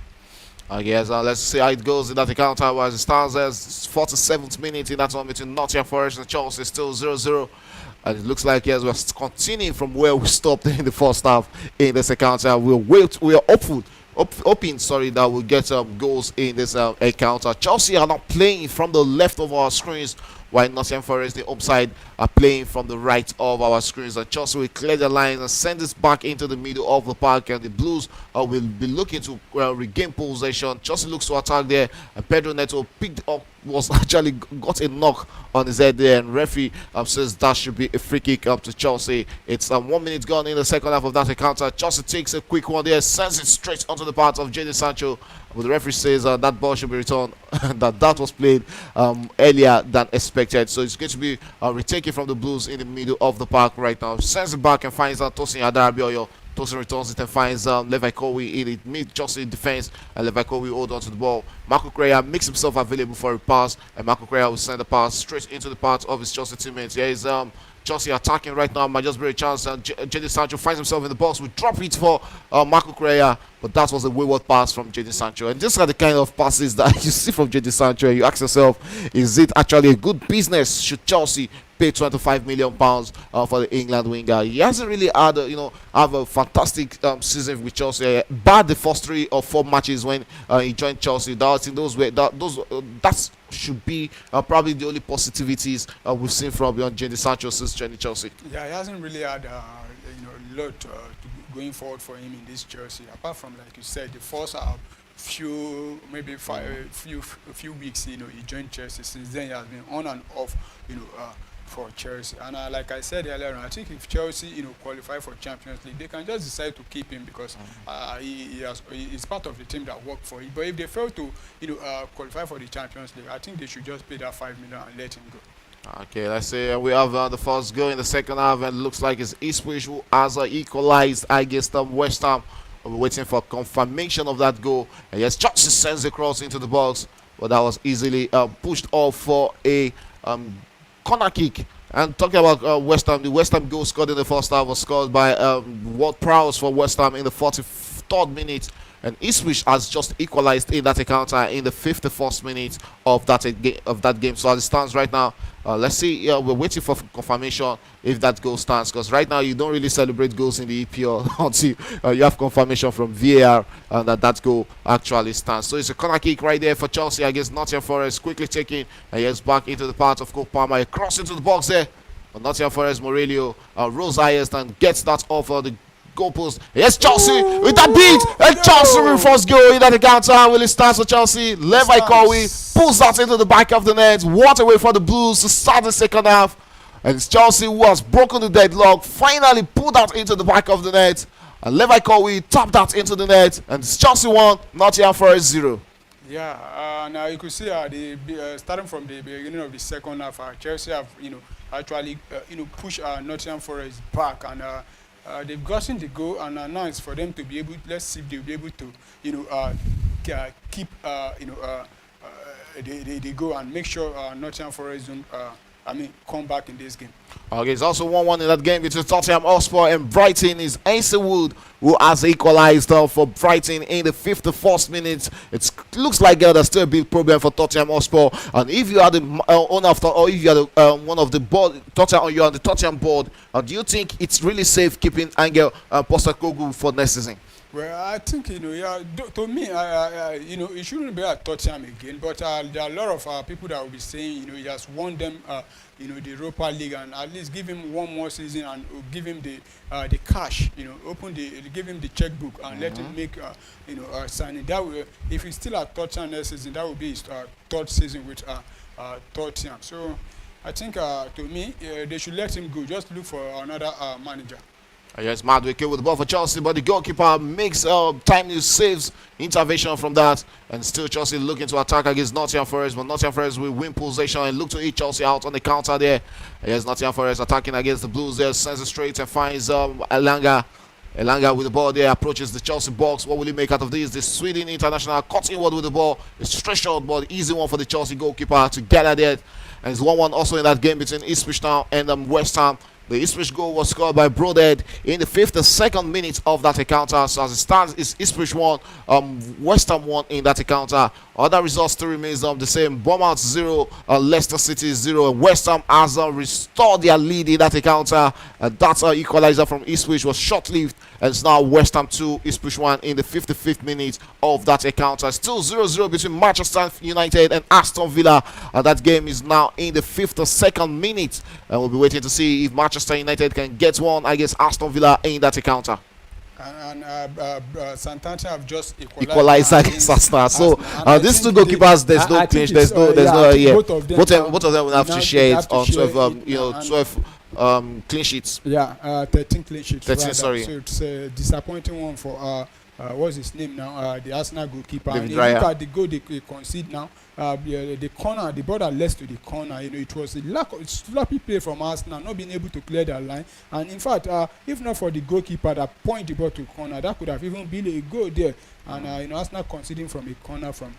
Yes, let's see how it goes in that encounter. As it stands as 47th minute in that one between Nottingham Forest and Chelsea, still 0-0. And it looks like, yes, we're continuing from where we stopped in the first half in this encounter. We are hoping that we'll get goals in this encounter. Chelsea are now playing from the left of our screens, while Nottingham Forest, the upside, are playing from the right of our screens. And Chelsea will clear the lines and send this back into the middle of the park, and the Blues will be looking to regain possession. Chelsea looks to attack there, and Pedro Neto picked up, got a knock on his head there, and referee says that should be a free kick up to Chelsea. It's 1 minute gone in the second half of that encounter. Chelsea takes a quick one there, sends it straight onto the path of Jadon Sancho, but the referee says that ball should be returned, that was played earlier than expected. So it's going to be retaken from the Blues in the middle of the park right now. Sends it back and finds Tosin Adarabioyo. Tosin returns it and finds Levi Kowi in it mid-Chelsea defense, and Levi Kowi hold on to the ball. Marco Correa makes himself available for a pass, and Marco Correa will send the pass straight into the path of his Chelsea teammates. Here is Chelsea attacking right now. Might just be a chance. Jadon Sancho finds himself in the box. We drop it for Marco Correa, but that was a wayward pass from Jadon Sancho. And these are the kind of passes that you see from Jadon Sancho, and you ask yourself, is it actually a good business? Should Chelsea pay £25 million for the England winger? He hasn't really had have a fantastic season with Chelsea. Bad the first 3 or 4 matches when he joined Chelsea. That should be probably the only positivities we've seen from Jadon Sancho since joining Chelsea. Yeah, he hasn't really had a lot going forward for him in this Chelsea. Apart from, like you said, the first few weeks, he joined Chelsea. Since then, he has been on and off, for Chelsea. And like I said earlier, I think if Chelsea, qualify for Champions League, they can just decide to keep him because he's part of the team that worked for it. But if they fail to, qualify for the Champions League, I think they should just pay that $5 million and let him go. Okay, let's see. We have the first goal in the second half, and looks like it's Ipswich who has equalized against West Ham. We're waiting for confirmation of that goal. And yes, Chelsea sends the cross into the box, but that was easily pushed off for a corner kick. And talking about West Ham, the West Ham goal scored in the first half was scored by Ward-Prowse for West Ham in the 43rd minute. And Ipswich has just equalized in that encounter in the 51st minute of that game. So as it stands right now, let's see. We're waiting for confirmation if that goal stands, because right now you don't really celebrate goals in the EPL until you have confirmation from VAR that goal actually stands. So it's a corner kick right there for Chelsea against Nottingham Forest. Quickly taking, and yes, back into the path of Cole Palmer. A cross into the box there. But Nottingham Forest, Morelio rolls highest and gets that off the goalpost. Yes, Chelsea with that beat, and Chelsea with first goal in that encounter. Will it start for Chelsea? Levi Kowi pulls that into the back of the net. What a way for the Blues to start the second half. And it's Chelsea who has broken the deadlock, finally pulled that into the back of the net. And Levi Kowi tapped that into the net. And it's Chelsea 1, Nottingham Forest 0. Yeah, now you could see starting from the beginning of the second half, Chelsea have actually pushed Nottingham Forest back, and they've gotten the goal, and now it's for them to be able. Let's see if they'll be able to keep the goal and make sure Nottingham Forest don't come back in this game. Okay, it's also 1-1 in that game between Tottenham Hotspur and Brighton. Is Ainsley Wood who has equalized for Brighton in the 51st minute. It looks like there's still a big problem for Tottenham Hotspur. And if you are the owner of or if you are one of the board, Tottenham, or you're on the Tottenham board, do you think it's really safe keeping Angel Postecoglou for next season? Well, I think to me, it shouldn't be at Tottenham again. But there are a lot of people that will be saying, he has won them, the Europa League, and at least give him one more season and give him the cash, give him the checkbook and let him make, signing. That will, if he's still at Tottenham next season, that will be his third season with Tottenham. So I think to me, they should let him go. Just look for another manager. Yes, Madueke with the ball for Chelsea, but the goalkeeper makes timely saves, intervention from that, and still Chelsea looking to attack against Nottingham Forest, but Nottingham Forest will win possession and look to eat Chelsea out on the counter there. Yes, Nottingham Forest attacking against the Blues there, sends it straight and finds Elanga. Elanga with the ball there, approaches the Chelsea box. What will he make out of this? The Sweden international cuts inward with the ball. A straight shot, but easy one for the Chelsea goalkeeper to get at it. And it's 1-1 also in that game between Ipswich Town and West Ham. The Ipswich goal was scored by Broadhead in the 52nd minute of that encounter. So as it stands, it's Ipswich 1, West Ham 1 in that encounter. Other results still remains the same. Bournemouth 0, Leicester City 0. And West Ham has restored their lead in that encounter. That equalizer from Ipswich was short-lived. And it's now West Ham 2, Ipswich 1 in the 55th minute of that encounter. Still 0-0 between Manchester United and Aston Villa. That game is now in the 52nd minute. And we'll be waiting to see if Manchester United can get one against Aston Villa in that encounter. And Santander have just equalized against Arsenal. So these two goalkeepers, there's no clinch. There's no both of them will have to share it on 12 clean sheets. Yeah, 13 clean sheets. 13, rather. sorry. So it's a disappointing one for what's his name now? The Arsenal goalkeeper. David and Raya. look at the goal they concede now. The corner, the ball that led to the corner. It was a lack of sloppy play from Arsenal, not being able to clear that line. And in fact, if not for the goalkeeper that point the ball to corner, that could have even been a goal there. And Arsenal conceding from a corner from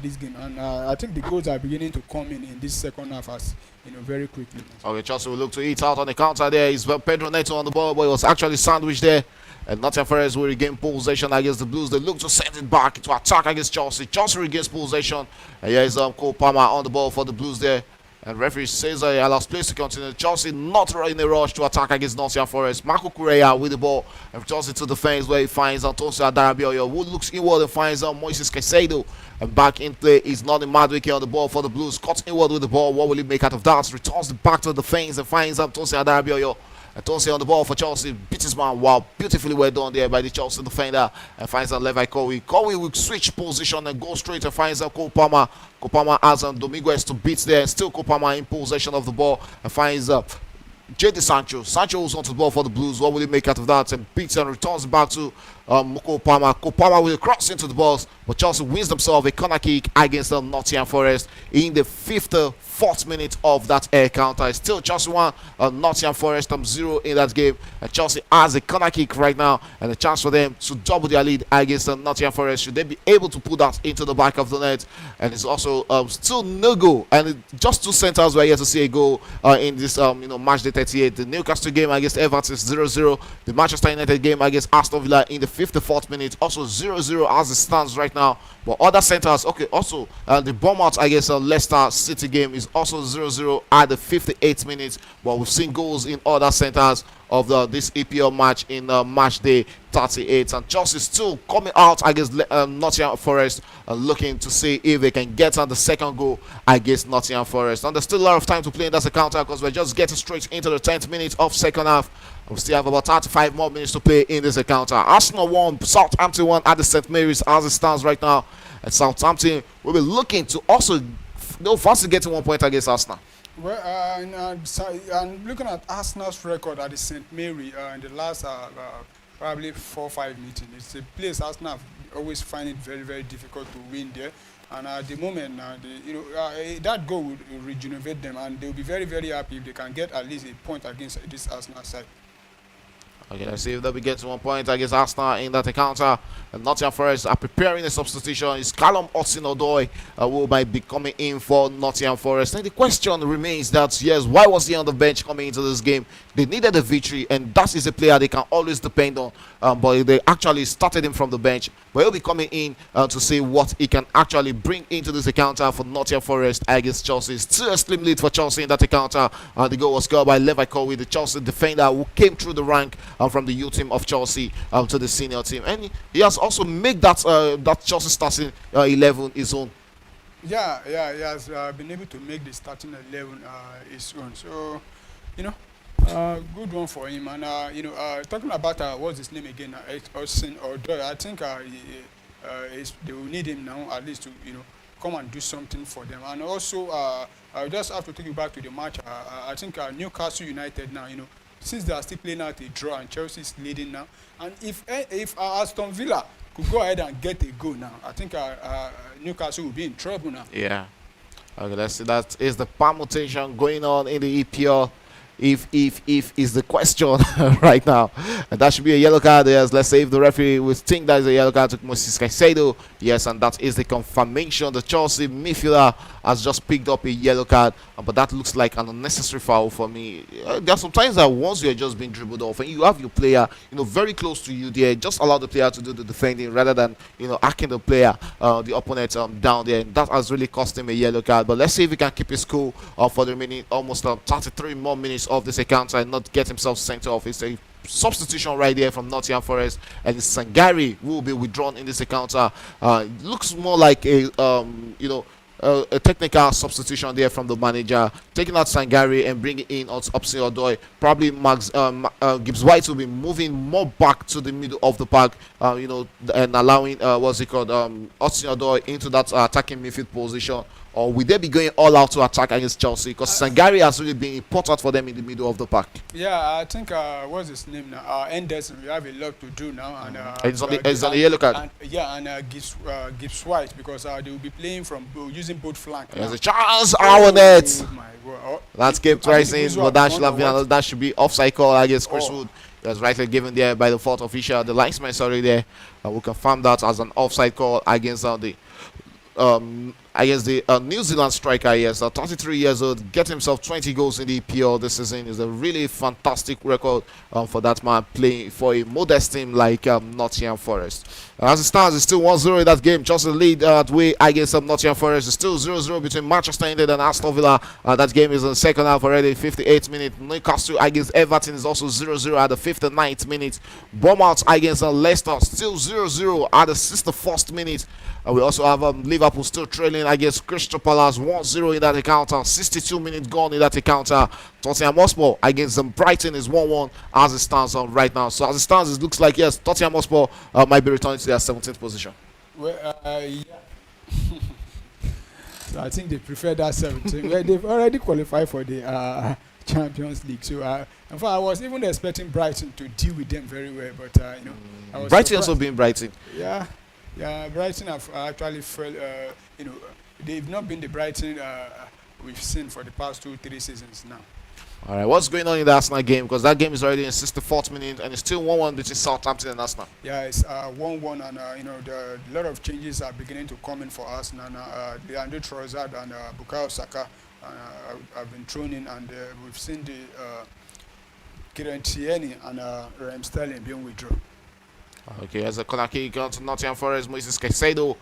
this game. And I think the goals are beginning to come in this second half as very quickly. Okay, Chelsea will look to eat out on the counter there. Is Pedro Neto on the ball, but it was actually sandwiched there. And Nottingham Forest will regain possession against the Blues. They look to send it back to attack against Chelsea. Chelsea regains possession. And here is Cole Palmer on the ball for the Blues there. And referee says he allows place to continue. Chelsea not in a rush to attack against Nottingham Forest. Marco Correa with the ball. And Chelsea to defense where he finds Antonio Adarabioyo, who looks inward and finds Moises Caicedo. And back in play is Nottingham Madueke on the ball for the Blues. Cuts inward with the ball. What will he make out of that? Returns it back to the defense and finds Antonio Adarabioyo. Antonio on the ball for Chelsea, beats his man. Wow, beautifully well done there by the Chelsea defender. And finds out Levi Kowi. Kowi will switch position and go straight and finds out Cole Palmer. Cole Palmer has Dominguez to beat there. Still Cole Palmer in possession of the ball and finds Jadon Sancho. Sancho was onto the ball for the Blues. What will he make out of that? And beats and returns back to Cole Palmer. Cole Palmer will cross into the box, but Chelsea wins themselves a corner kick against Nottingham Forest in the 54th minute of that air counter. It's still Chelsea 1, Nottingham Forest 0 in that game. And Chelsea has a corner kick right now and a chance for them to double their lead against Nottingham Forest. Should they be able to put that into the back of the net? And it's also still no goal. And just two centers were here to see a goal in this match day 38. The Newcastle game against Everton is 0-0. The Manchester United game against Aston Villa in the 54th minute also 0-0 as it stands right now. But other centers, okay, also the Bournemouth against Leicester City game is also 0-0 at the 58th minute. But we've seen goals in other centers of this EPL match in match day 38. And Chelsea still coming out against Nottingham Forest, looking to see if they can get on the second goal against Nottingham Forest. And there's still a lot of time to play in that counter because we're just getting straight into the 10th minute of second half. We still have about 35 more minutes to play in this encounter. Arsenal 1, Southampton 1 at the St. Mary's as it stands right now. And Southampton will be looking to also first getting 1 point against Arsenal. Well, and looking at Arsenal's record at the St. Mary in the last probably 4 or 5 meetings, it's a place Arsenal always find it very, very difficult to win there. And at the moment, that goal will rejuvenate them, and they'll be very, very happy if they can get at least a point against this Arsenal side. Okay, let's see if they'll be getting 1 point against Arsenal in that encounter. And Nottingham Forest are preparing a substitution. It's Callum Hudson-Odoi who might be coming in for Nottingham Forest. And the question remains that, yes, why was he on the bench coming into this game? They needed a victory, and that is a player they can always depend on. But they actually started him from the bench. But he'll be coming in to see what he can actually bring into this encounter for Nottingham Forest against Chelsea. Still a slim lead for Chelsea in that encounter. The goal was scored by Levi Kowi, the Chelsea defender who came through the rank from the youth team of Chelsea to the senior team. And he has also made that Chelsea starting 11 his own. Yeah, he has been able to make the starting 11 his own. So, good one for him. And talking about what's his name again, Hudson-Odoi, I think they will need him now at least to come and do something for them. And also, I just have to take you back to the match. I think Newcastle United now, since they are still playing out a draw and Chelsea is leading now, and if Aston Villa could go ahead and get a goal now, I think Newcastle will be in trouble now. Yeah. Okay, let's see. That is the permutation going on in the EPL. If is the question right now, and that should be a yellow card. Yes, let's say if the referee would think that is a yellow card to Moses Caicedo. Yes, and that is the confirmation. The Chelsea midfielder has just picked up a yellow card, but that looks like an unnecessary foul for me. There are sometimes that once you're just being dribbled off and you have your player, very close to you there, just allow the player to do the defending rather than hacking the player, the opponent down there. And that has really cost him a yellow card. But let's see if he can keep his cool for the remaining almost 33 more minutes of this encounter and not get himself sent off. It's a substitution right there from Nottingham Forest, and it's Sangari who will be withdrawn in this encounter. Looks more like a technical substitution there from the manager, taking out Sangari and bringing in Opsi Odoi. Probably Max Gibbs White will be moving more back to the middle of the park, and allowing Opsi Odoi into that attacking midfield position. Or will they be going all out to attack against Chelsea? Because Sangari has really been important for them in the middle of the park. Yeah, I think what's his name now? Anderson. We have a lot to do now, and it's on the yellow card. And Gibbs White, because they will be playing from using both flanks. There's a chance, our net. Oh my God! Oh, That's kept rising, but that should be offside call against Chris Wood. That's rightly given there by the fourth official. The linesman, sorry, there. We confirm that as an offside call against the New Zealand striker. Yes, 33 years old, get himself 20 goals in the EPL this season. Is a really fantastic record for that man playing for a modest team like Nottingham Forest. As it stands, it's still 1-0 in that game. Chelsea lead way against Nottingham Forest. It's still 0-0 between Manchester United and Aston Villa. That game is in the second half already, 58th minute. Newcastle against Everton is also 0-0 at the 59th minute. Bournemouth against Leicester, still 0-0 at the 61st minute. We also have Liverpool still trailing against Crystal Palace, 1-0 in that encounter. 62 minutes gone in that encounter. Tottenham Hotspur against Brighton is 1-1 as it stands right now. So as it stands, it looks like, yes, Tottenham Hotspur might be returning to their 17th position. Well, yeah. So I think they prefer that 17. Well, they've already qualified for the Champions League. So in fact, I was even expecting Brighton to deal with them very well, but I was Brighton also being Brighton. Yeah, Brighton have actually felt, they've not been the Brighton we've seen for the past 2-3 seasons now. All right, what's going on in the Arsenal game? Because that game is already in 64th minute and it's still 1-1 between Southampton and Arsenal. Yeah, it's 1-1, and a lot of changes are beginning to come in for Arsenal. Leandro Trossard and Bukayo Saka have been thrown in, and we've seen the Kieran Tierney and Raheem Sterling being withdrawn. Okay, as a corner kick to Nottingham Forest, Moses Caicedo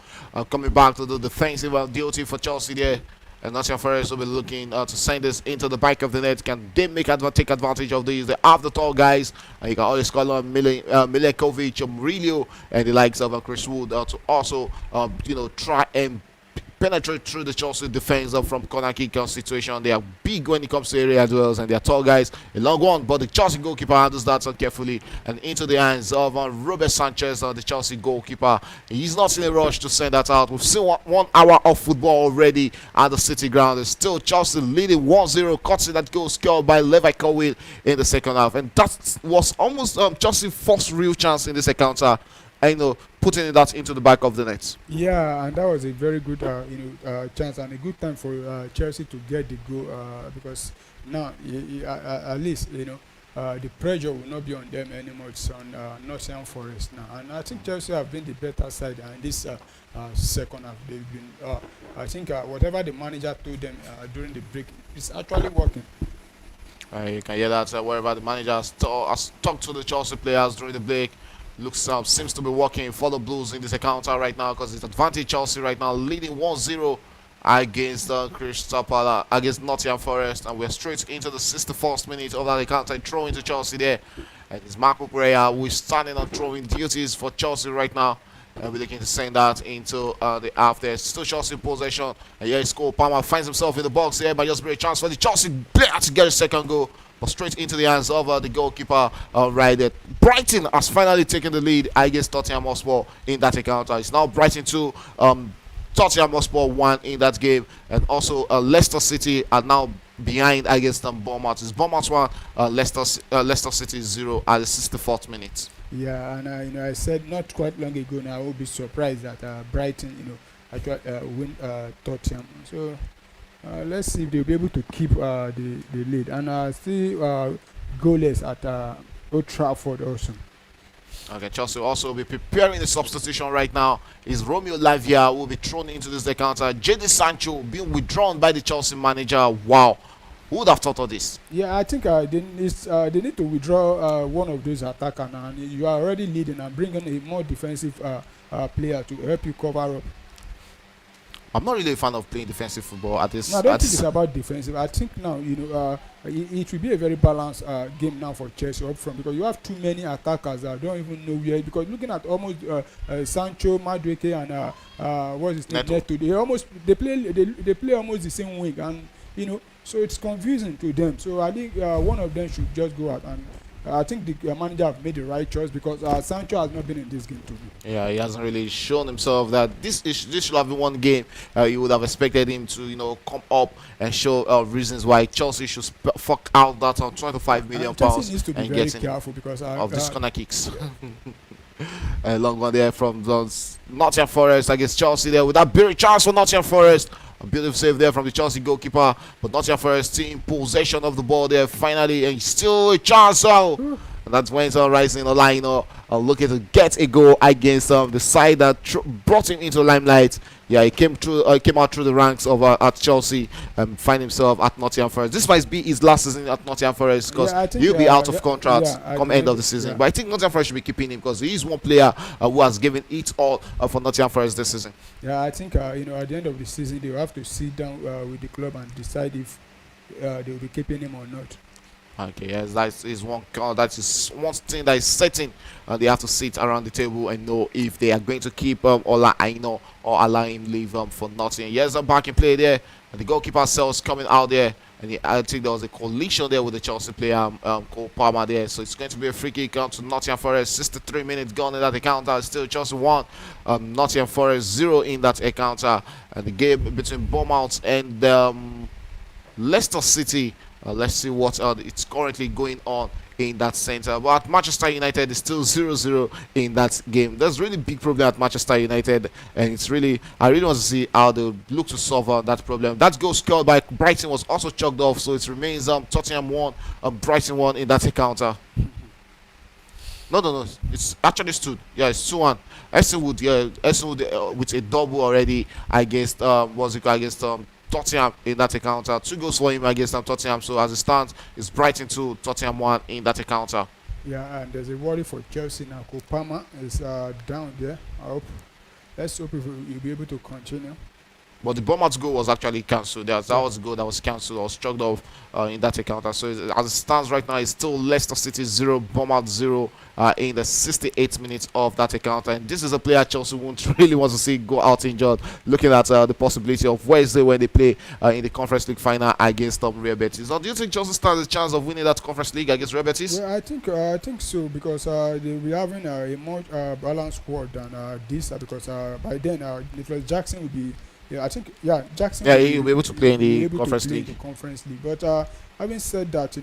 coming back to the defensive duty for Chelsea there. And Nottingham Forest will be looking to send this into the back of the net. Can they take advantage of these? They have the tall guys. And you can always call on Milenkovic, Murillo, and the likes of Chris Wood to also, try and penetrate through the Chelsea defense from corner kick situation. They are big when it comes to area duels, and they are tall guys. A long one, but the Chelsea goalkeeper handles that so carefully and into the hands of Robert Sanchez, the Chelsea goalkeeper. He's not in a rush to send that out. We've seen 1 hour of football already at the City Ground. It's still Chelsea leading 1-0, cutting that goal scored by Levi Colwill in the second half, and that was almost Chelsea's first real chance in this encounter. Putting that into the back of the net. Yeah, and that was a very good, chance and a good time for Chelsea to get the goal because now, at least, the pressure will not be on them anymore. It's on Nottingham Forest now, and I think Chelsea have been the better side in this second half. They've been, I think, whatever the manager told them during the break, it's actually working. You can hear that wherever the manager has talked to the Chelsea players during the break. Seems to be working for the Blues in this encounter right now, because it's advantage Chelsea right now, leading 1-0 against Crystal Palace, against Nottingham Forest, and we're straight into the 61st minute of that encounter. Throw into Chelsea there, and it's Marco Correa who is standing on throwing duties for Chelsea right now, and we're looking to send that into the half there. Still Chelsea possession, and here is Cole Palmer finds himself in the box here, but just a chance for the Chelsea player to get a second goal. But straight into the hands of the goalkeeper right there. Brighton has finally taken the lead against Tottenham Hotspur in that encounter. It's now Brighton 2, Tottenham Hotspur 1 in that game. And also Leicester City are now behind against Bournemouth. It's Bournemouth 1, Leicester City 0 at the 64th minute. Yeah, and I said not quite long ago now I will be surprised that Brighton, actually win Tottenham. So let's see if they'll be able to keep the lead, and still goalless at Old Trafford also. Okay, Chelsea will also be preparing the substitution right now. Is Romeo Lavia who will be thrown into this encounter. Jadon Sancho being withdrawn by the Chelsea manager. Wow. Who would have thought of this? Yeah, I think they need to withdraw one of those attackers, and you are already leading and bring in a more defensive player to help you cover up. I'm not really a fan of playing defensive football at this. No, I don't think it's about defensive. I think now it will be a very balanced game now for Chelsea up front, because you have too many attackers that don't even know where. Because looking at almost Sancho, Madueke, and what's his name, Neto, they play almost the same wing, and so it's confusing to them. So I think one of them should just go out, and I think the manager have made the right choice, because Sancho has not been in this game to me. Yeah, he hasn't really shown himself that this should have been one game you would have expected him to come up and show reasons why Chelsea should fuck out that on 25 million pounds Chelsea needs to be and very getting careful, because of these corner kicks. A long one there from Nottingham Forest against Chelsea there with that very chance for Nottingham Forest. A beautiful save there from the Chelsea goalkeeper, but Nottingham Forest still in possession of the ball there finally, and still a chance. And that's when it's rising the line, looking to get a goal against the side that brought him into the limelight. Yeah, he came out through the ranks of at Chelsea and find himself at Nottingham Forest. This might be his last season at Nottingham Forest, because he'll be out of contract come end of the season. Yeah. But I think Nottingham Forest should be keeping him, because he is one player who has given it all for Nottingham Forest this season. Yeah, I think at the end of the season they will have to sit down with the club and decide if they will be keeping him or not. Okay, yes, that is one thing that is certain. They have to sit around the table and know if they are going to keep Ola Aino or allow him leave for Nottingham. Yes, I'm back in play there, and the goalkeeper cells coming out there, and I think there was a collision there with the Chelsea player Cole Palmer there. So it's going to be a free kick to Nottingham Forest. 63 minutes gone in that encounter. Still Chelsea 1, Nottingham Forest 0 in that encounter. And the game between Bournemouth and Leicester City. Let's see what it's currently going on in that center. But Manchester United is still 0-0 in that game. There's really big problem at Manchester United, and I really want to see how they look to solve that problem. That goal scored by Brighton was also chalked off, so it remains Tottenham 1, Brighton 1 in that encounter. No, it's actually stood. Yeah, it's 2-1. Essenwood with a double already against against Tottenham in that encounter. 2 goals for him against Tottenham. So as it stands, it's Brighton 2, Tottenham 1 in that encounter. Yeah, and there's a worry for Chelsea now. Kopama is down there. Let's hope he'll be able to continue. But the Bournemouth goal was actually cancelled. That was a goal that was cancelled or struck off in that encounter. So as it stands right now, it's still Leicester City 0, Bournemouth 0 in the 68th minute of that encounter. And this is a player Chelsea won't really want to see go out injured. Looking at the possibility of Wednesday when they play in the Conference League final against Real Betis. Now, do you think Chelsea stands a chance of winning that Conference League against Real Betis? Well, I think so, because they'll be having a more balanced squad than this, because by then Nicholas Jackson will be. Yeah, I think Jackson. Yeah, he'll be able to play in the Conference League. But having said that,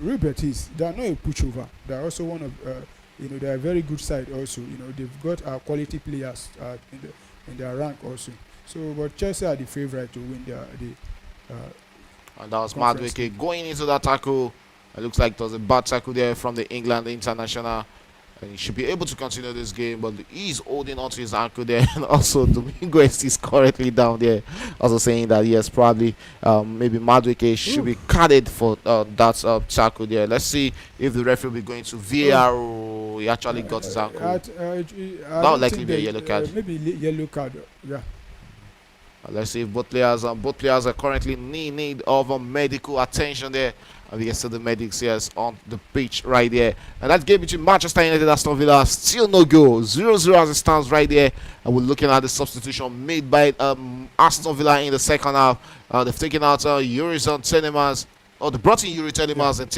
Real Betis, they are not a pushover. They are also one of they are a very good side also. They've got quality players in their rank also. So, but Chelsea are the favourite to win and that was Madueke going into that tackle. It looks like there was a bad tackle there from the England international. And he should be able to continue this game, but he's holding onto his ankle there. And also, Domingo is currently down there, also saying that yes, probably maybe Madueke should be carded for that tackle there. Let's see if the referee will be going to VAR. He actually got his ankle. That would likely be a yellow card. Maybe yellow card. Yeah. Let's see if both players are currently in need of medical attention there. And we can see the medics here on the pitch right there. And that game between Manchester United and Aston Villa, still no goal. 0-0 as it stands right there. And we're looking at the substitution made by Aston Villa in the second half. They've taken out Jurison Tenemans Oh, they brought in Yuri Yeah. Telemans and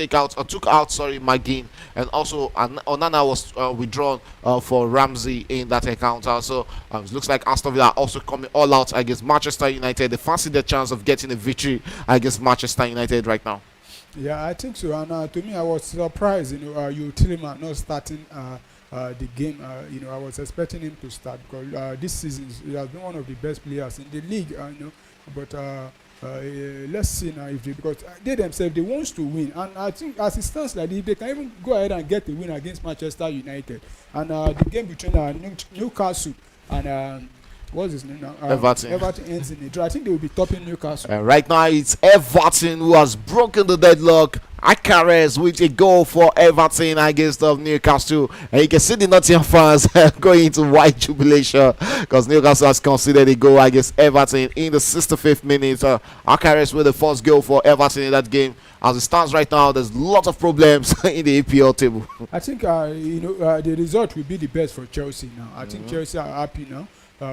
took out, sorry, McGinn, and also Onana was withdrawn for Ramsey in that encounter. So it looks like Aston Villa are also coming all out against Manchester United. They fancy their chance of getting a victory against Manchester United right now. Yeah, I think so. And to me, I was surprised, you Tillman not starting the game. I was expecting him to start because this season he has been one of the best players in the league. But let's see now if because they themselves they want to win, and I think as it stands like this, they can even go ahead and get the win against Manchester United. And the game between Newcastle and what's his name now? Everton. Everton ends in a draw. I think they will be topping Newcastle. Right now, it's Everton who has broken the deadlock. Akares with a goal for Everton against Newcastle. And you can see the Nottingham fans going into wide jubilation because Newcastle has conceded a goal against Everton in the 65th minute. Akares with the first goal for Everton in that game. As it stands right now, there's a lot of problems in the EPL table. I think the result will be the best for Chelsea now. I think Chelsea are happy now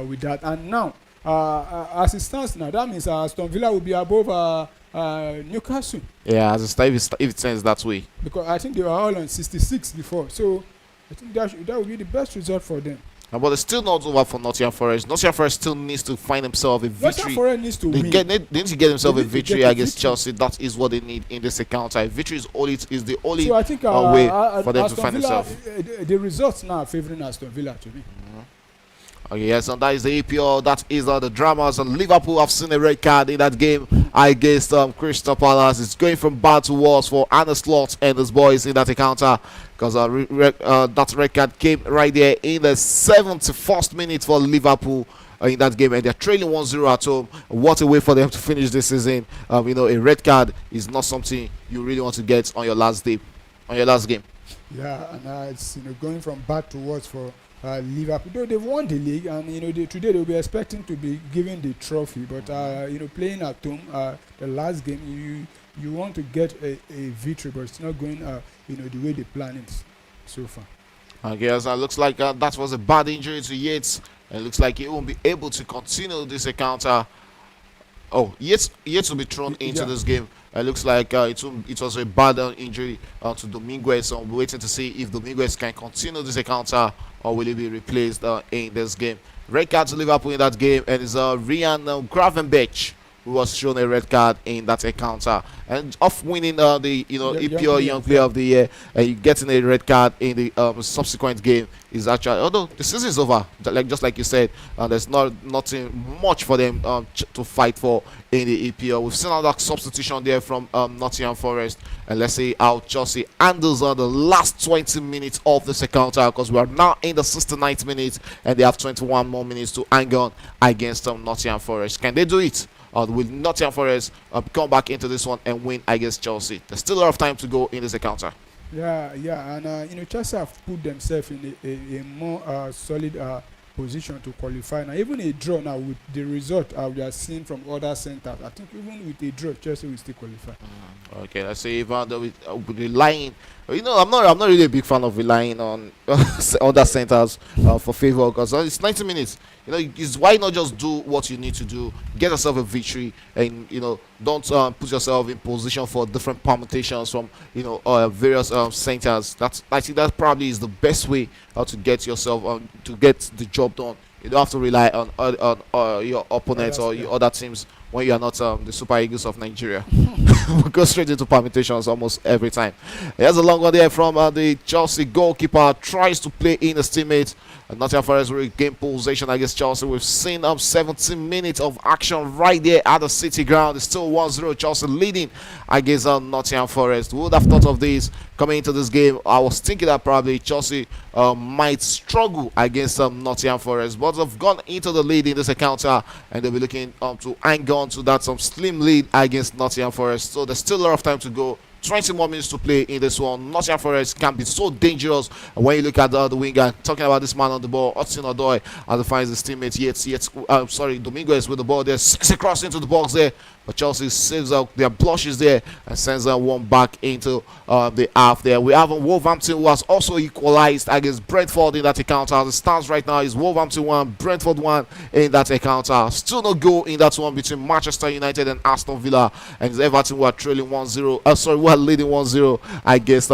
with that. And now, as it stands now, that means Aston Villa will be above Newcastle. Yeah, as it stands, if it stands that way. Because I think they were all on 66 before. So I think that will be the best result for them. But it's still not over for Nottingham Forest. Nottingham Forest still needs to find himself a victory. Nottingham Forest needs to win. They need to get themselves They a need to victory get a against victory. Chelsea. That is what they need in this encounter. A victory is the only So I think way for them to Aston find Villa, themselves. the results now are favoring Aston Villa to me. Okay, yes, and that is the EPL. That is the dramas. And Liverpool have seen a red card in that game against Crystal Palace. It's going from bad to worse for Arne Slot and his boys in that encounter because that red card came right there in the 71st minute for Liverpool in that game, and they're trailing 1-0 at home. What a way for them to finish this season. A red card is not something you really want to get on your last day, on your last game. Yeah, and it's going from bad to worse for Liverpool. Though they've won the league, and today they'll be expecting to be given the trophy. But playing at home, the last game, you want to get a victory, but it's not going the way they plan it so far. I guess it looks like that was a bad injury to Yates. It looks like he won't be able to continue this encounter. Oh, Yates will be thrown into this game. It looks like it was a bad injury to Dominguez. So I'm waiting to see if Dominguez can continue this encounter or will he be replaced in this game. Red card to Liverpool in that game, and it's Ryan Gravenberch who was shown a red card in that encounter. And off winning the EPL Young Player of the Year, and getting a red card in the subsequent game is actually, although the season is over, just like you said, there's nothing much for them to fight for in the EPL. We've seen another substitution there from Nottingham Forest, and let's see how Chelsea handles the last 20 minutes of this encounter because we are now in the 69th minute and they have 21 more minutes to hang on against Nottingham Forest. Can they do it? Will Nottingham Forest come back into this one and win against Chelsea? There's still a lot of time to go in this encounter. Yeah, and Chelsea have put themselves in a more solid position to qualify. Now, even a draw now with the result we are seeing from other centers, I think even with a draw, Chelsea will still qualify. Okay, let's see if with relying. I'm not really a big fan of relying on other centers for favor because it's 90 minutes. It's why not just do what you need to do, get yourself a victory, and don't put yourself in position for different permutations from various centers. I think that probably is the best way to get yourself to get the job done. You don't have to rely on your opponents or your other teams when you are not the Super Eagles of Nigeria. We go straight into permutations almost every time. Here's a long one there from the Chelsea goalkeeper. Tries to play in his teammate. Nottingham Forest will regain possession against Chelsea. We've seen 17 minutes of action right there at the City ground. It's still 1-0 Chelsea leading against Nottingham Forest. Who would have thought of this coming into this game? I was thinking that probably Chelsea might struggle against Nottingham Forest, but they've gone into the lead in this encounter and they'll be looking to hang on to that slim lead against Nottingham Forest. So there's still a lot of time to go 20 more minutes to play in this one. Nottingham Forest can be so dangerous when you look at the winger. Talking about this man on the ball, Hudson Odoi, as he finds his teammate. Dominguez with the ball there, six across into the box there. But Chelsea saves out their blushes there and sends one back into the half there. We have Wolverhampton, who has also equalized against Brentford in that encounter. The stance right now is Wolverhampton 1, Brentford 1 in that encounter. Still no goal in that one between Manchester United and Aston Villa. And it's Everton who are trailing 1-0. Who are leading 1-0 against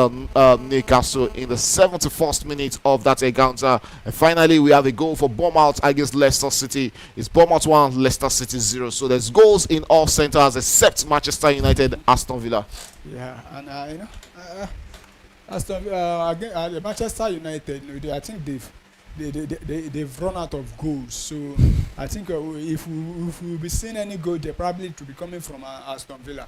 Newcastle in the 71st minute of that encounter. And finally, we have a goal for Bournemouth against Leicester City. It's Bournemouth 1, Leicester City 0. So there's goals in all centers except Manchester United, Aston Villa. Yeah, and Aston again, Manchester United, I think they've run out of goals. So I think if we'll be seeing any goal, they probably to be coming from Aston Villa.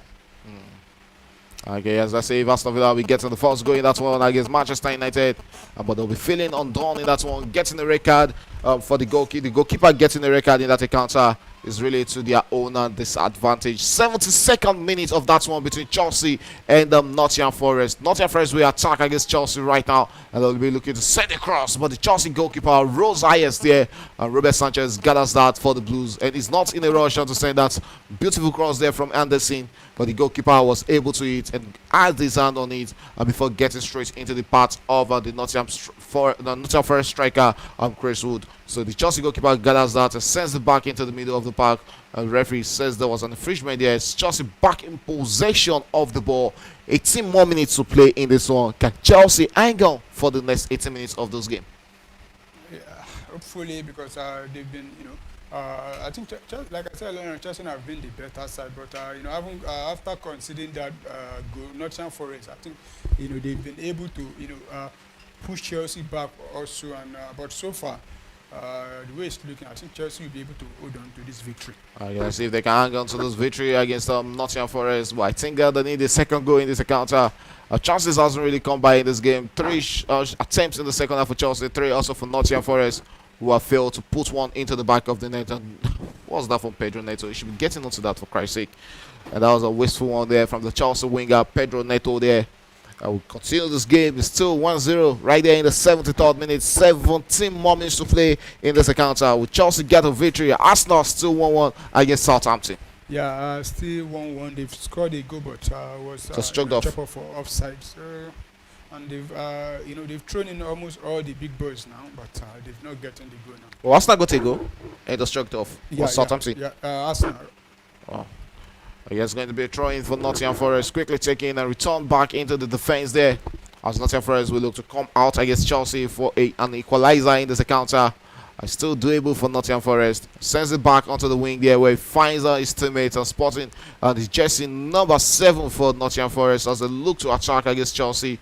Okay, as I say, if Aston Villa will be getting the first goal in that one against Manchester United, but they'll be feeling undone in that one, getting the red card for the goalkeeper. The goalkeeper getting the red card in that encounter is really to their own disadvantage. 72nd minute of that one between Chelsea and Nottingham Forest. Nottingham Forest will attack against Chelsea right now, and they'll be looking to send a cross, but the Chelsea goalkeeper rolls highest there, and Robert Sanchez gathers that for the Blues, and he's not in a rush to send that beautiful cross there from Anderson, but the goalkeeper was able to hit and had his hand on it before getting straight into the path of the Nottingham Forest striker, Chris Wood. So the Chelsea goalkeeper gathers that and sends it back into the middle of the park. And the referee says there was an infringement there. It's Chelsea back in possession of the ball. 18 more minutes to play in this one. Can Chelsea hang on for the next 18 minutes of this game? Yeah, hopefully, because they've been, I think, like I said earlier, Chelsea have been the better side. But, after considering that goal, Nottingham Forest, I think, they've been able to, push Chelsea back also. And but so far, the way it's looking, I think Chelsea will be able to hold on to this victory. Let's see if they can hang on to this victory against Nottingham Forest. But I think they need a second goal in this encounter. Chances hasn't really come by in this game. 3 attempts in the second half for Chelsea, 3 also for Nottingham Forest, who have failed to put one into the back of the net. And what's that from Pedro Neto? He should be getting onto that, for Christ's sake. And that was a wasteful one there from the Chelsea winger, Pedro Neto there. We'll continue this game. It's still 1-0 right there in the 73rd minute. 17 more minutes to play in this encounter. Will Chelsea get a victory? Arsenal still 1-1 against Southampton. Yeah, still 1-1. They've scored a goal, but was struck off for offside. So, and they've thrown in almost all the big boys now, but they've not gotten the goal now. Well, Arsenal got a goal and it struck off. Yeah, Southampton. Yeah, Arsenal. Wow. It's going to be a throw in for Nottingham Forest. Quickly taking and return back into the defense there, as Nottingham Forest will look to come out against Chelsea for an equalizer in this encounter. Still doable for Nottingham Forest. Sends it back onto the wing there, where he finds his teammate and spotting the jersey number 7 for Nottingham Forest as they look to attack against Chelsea.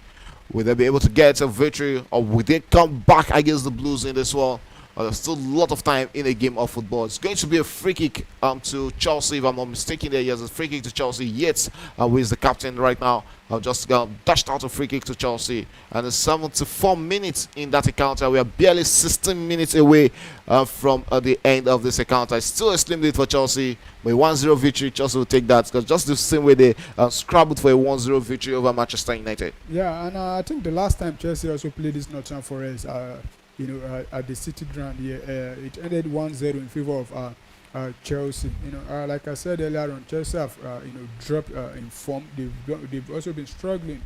Will they be able to get a victory, or will they come back against the Blues in this one? There's still a lot of time in a game of football. It's going to be a free kick to Chelsea, if I'm not mistaken. There, yes, a free kick to Chelsea. Yates, who is the captain right now, just dashed out a free kick to Chelsea. And it's 74 minutes in that encounter. We are barely 16 minutes away from the end of this encounter. It's still a slim lead for Chelsea. With 1-0 victory, Chelsea will take that, because just the same way they scrabbled for a 1-0 victory over Manchester United. Yeah, and I think the last time Chelsea also played this Nottingham Forest, at the City ground here, it ended 1-0 in favor of Chelsea. Like I said earlier on, Chelsea have dropped in form. They've also been struggling.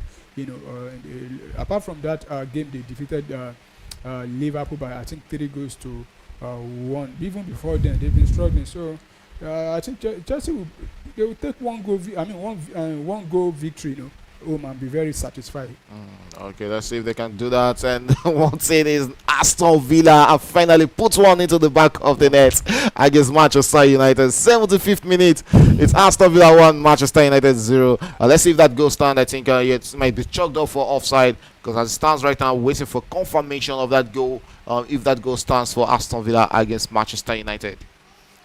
Apart from that game, they defeated Liverpool by, I think, 3-1. Even before then, they've been struggling. So I think Chelsea will take one goal victory. Home and be very satisfied. Okay, let's see if they can do that. And one thing is, Aston Villa have finally put one into the back of the net against Manchester United. 75th minute, it's Aston Villa 1, Manchester United 0. Let's see if that goal stands. I think it might be chalked up for offside, because as it stands right now, waiting for confirmation of that goal. If that goal stands for Aston Villa against Manchester United.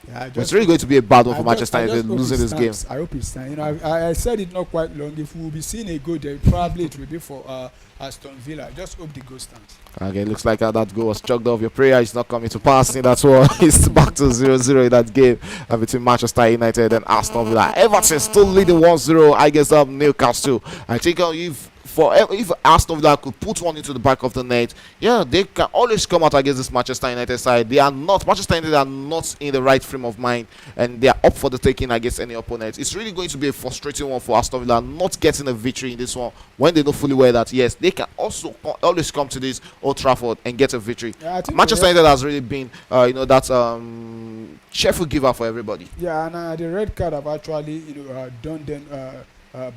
Yeah, I It's just really going to be a bad one for I Manchester just United hope it losing this game. stands. I hope it stands. You know, I said it not quite long. If we will be seeing a goal, then probably it will be for Aston Villa. I just hope the goal stands. Okay, looks like that goal was chucked off. Your prayer is not coming to pass in that one. It's back to 0-0 in that game between Manchester United and Aston Villa. Everton still leading 1-0 against Newcastle. I think if Aston Villa could put one into the back of the net, yeah, they can always come out against this Manchester United side. Manchester United are not in the right frame of mind, and they are up for the taking against any opponent. It's really going to be a frustrating one for Aston Villa not getting a victory in this one when they know fully well that yes, they can also always come to this Old Trafford and get a victory. Yeah, I think Manchester United has really been, that cheerful giver for everybody. yeah, and the red card have actually done them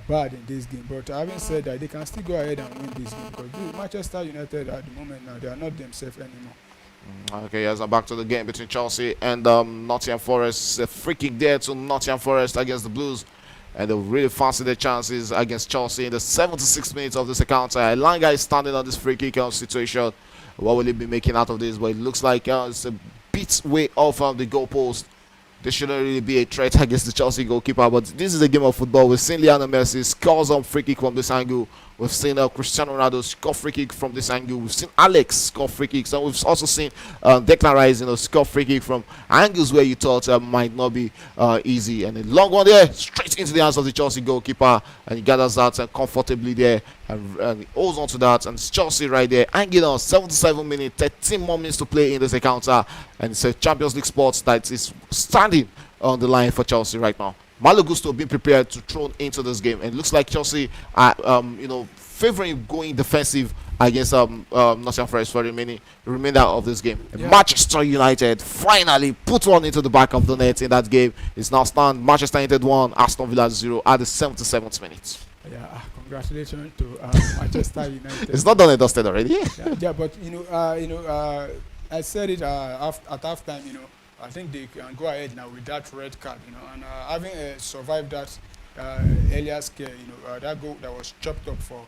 bad in this game. But having said that, they can still go ahead and win this game because Manchester United at the moment now they are not themselves anymore. Okay, yes, I'm back to the game between Chelsea and Nottingham Forest. A free kick there to Nottingham Forest against the Blues. And they really fancy their chances against Chelsea in the 76 minutes of this encounter. Elanga is standing on this free kick situation. What will he be making out of this? But it looks like it's a bit way off of the goalpost. There shouldn't really be a threat against the Chelsea goalkeeper, but this is a game of football. We've seen Lionel Messi scores on free kick from this angle. We've seen Cristiano Ronaldo score free kick from this angle. We've seen Alex score free kicks, and we've also seen Declan Rice, score free kick from angles where you thought might not be easy. And a long one there, straight into the hands of the Chelsea goalkeeper, and he gathers that comfortably there, and he holds on to that. And it's Chelsea right there, hanging on 77 minutes, 13 more minutes to play in this encounter, and it's a Champions League spot that is standing on the line for Chelsea right now. Malo Gusto being prepared to throw into this game, and it looks like Chelsea are favoring going defensive against Nottingham Forest for the remainder of this game. Yeah. Manchester United finally put one into the back of the net in that game. It's now stand Manchester United 1, Aston Villa 0 at the 77th minute. Yeah, congratulations to Manchester United. It's not done and dusted already. Yeah, but I said it at halftime. I think they can go ahead now with that red card. And having survived that earlier scare, that goal that was chopped up for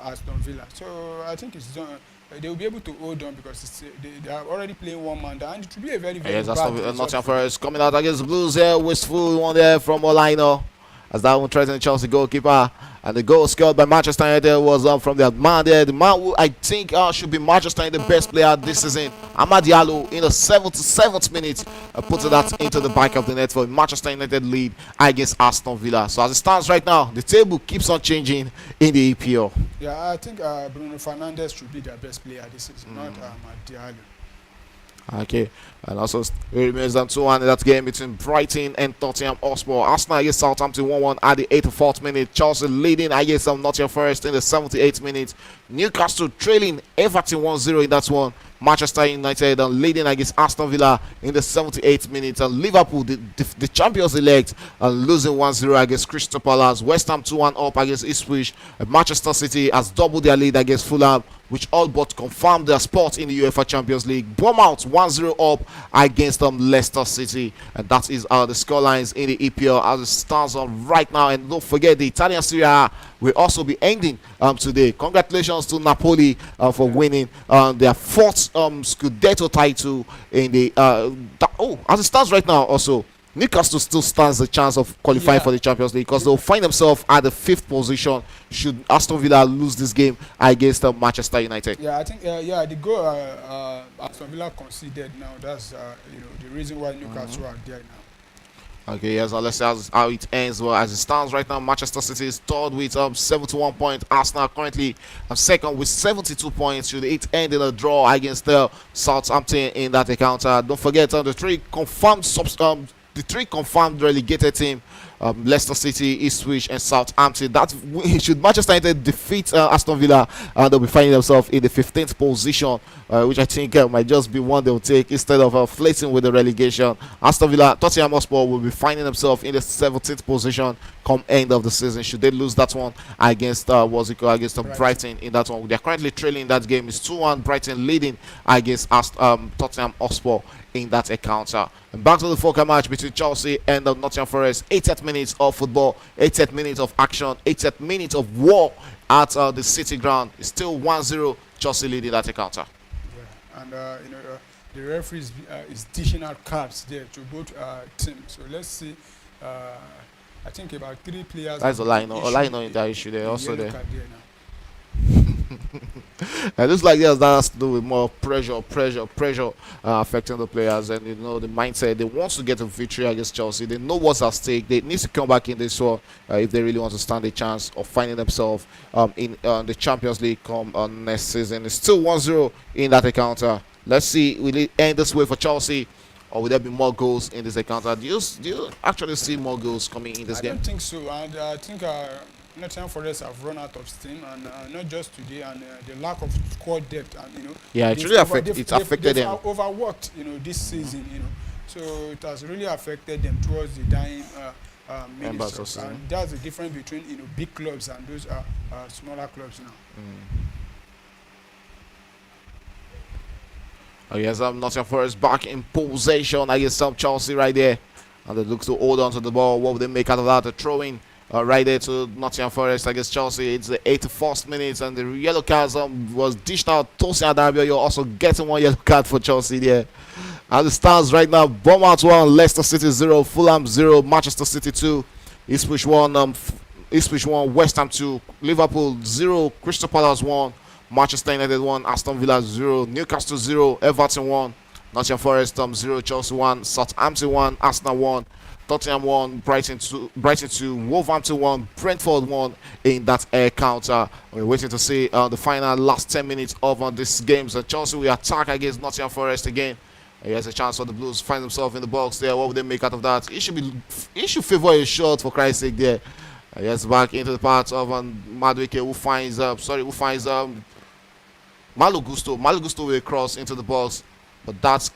Aston Villa. So I think it's done. They will be able to hold on because they are already playing one man down. And it will be a very, very Yes, bad Nottingham Forest coming out against the Blues here. Wistful one there from Olaino, as that one threatened the Chelsea goalkeeper. And the goal scored by Manchester United was from the man there. The man who I think should be Manchester United best player this season, Amad Diallo, in the 77th minute, putting that into the back of the net for a Manchester United lead against Aston Villa. So as it stands right now, the table keeps on changing in the EPL. Yeah, I think Bruno Fernandes should be their best player this season, not Amad Diallo. Okay, and also it remains on 2-1 in that game between Brighton and Tottenham Hotspur. Arsenal against Southampton 1-1 at the 84th minute. Chelsea leading against Nottingham Forest in the 78th minute. Newcastle trailing Everton 1-0 in that one. Manchester United leading against Aston Villa in the 78th minute. And Liverpool, the champions elect, losing 1-0 against Crystal Palace. West Ham 2-1 up against Ipswich. Manchester City has doubled their lead against Fulham, which all but confirmed their spot in the UEFA Champions League. Bournemouth 1-0 up against Leicester City. And that is the scorelines in the EPL as it stands on right now. And don't forget, the Italian Serie A will also be ending today. Congratulations to Napoli for winning their fourth Scudetto title in the as it stands right now. Also, Newcastle still stands a chance of qualifying for the Champions League because they'll find themselves at the 5th position should Aston Villa lose this game against Manchester United. Yeah, I think the goal Aston Villa conceded now. That's the reason why Newcastle are there now. Okay, yes, let's see how it ends. Well, as it stands right now, Manchester City is third with 71 points. Arsenal currently second with 72 points. Should it end in a draw against Southampton in that encounter? Don't forget the three confirmed relegated team, Leicester City, Ipswich, and Southampton. That should Manchester United defeat Aston Villa, they'll be finding themselves in the 15th position, which I think might just be one they'll take instead of flirting with the relegation. Aston Villa, Tottenham Hotspur will be finding themselves in the 17th position come end of the season. Should they lose that one against Brighton in that one? They're currently trailing in that game. It's 2-1. Brighton leading against Tottenham Hotspur in that encounter. And back to the focal match between Chelsea and Nottingham Forest. 80th minutes of football, 80th minutes of action, 80th minutes of war at the City ground. It's still 1-0 Chelsea leading that encounter. Yeah, and the referee is dishing out cards there to both teams. So let's see. I think about 3 players. That's all I know. All I know is issued that issue there a also yellow there. card there now. It looks like yes, that has to do with more pressure affecting the players, and the mindset. They want to get a victory against Chelsea. They know what's at stake. They need to come back in this one if they really want to stand a chance of finding themselves in the Champions League come next season. It's still 1-0 in that encounter. Let's see, will it end this way for Chelsea, or will there be more goals in this encounter? Do you actually see more goals coming in this I game? don't think so. And I think Nottingham Forest have run out of steam, and not just today, and the lack of squad depth, and Yeah, it they've really affected they've them. overworked, this season, so it has really affected them towards the dying Members minutes. of season. And that's the difference between big clubs and those smaller clubs now. Oh yes, Nottingham Forest back in possession against Chelsea right there, and they look to hold on to the ball. What will they make out of that? A throw-in right there to Nottingham Forest against Chelsea. It's the 81st minute, and the yellow card was dished out. Tosin Adarabioyo, you're also getting 1 yellow card for Chelsea there. As it stands right now, Bournemouth 1, Leicester City 0, Fulham 0, Manchester City 2, Ipswich 1, West Ham 2, Liverpool 0, Crystal Palace 1, Manchester United 1, Aston Villa 0, Newcastle 0, Everton 1, Nottingham Forest 0, Chelsea 1, Southampton 1, Arsenal 1, Tottenham 1, Brighton 2, Wolverhampton 1, Brentford 1 in that encounter. We're waiting to see the final last 10 minutes of this game. So Chelsea will attack against Nottingham Forest again. He has a chance for the Blues to find themselves in the box there. What would they make out of that? He should favor a shot, for Christ's sake there. Yes, back into the part of Madueke, who finds Malo Gusto. Malo Gusto will cross into the box, but that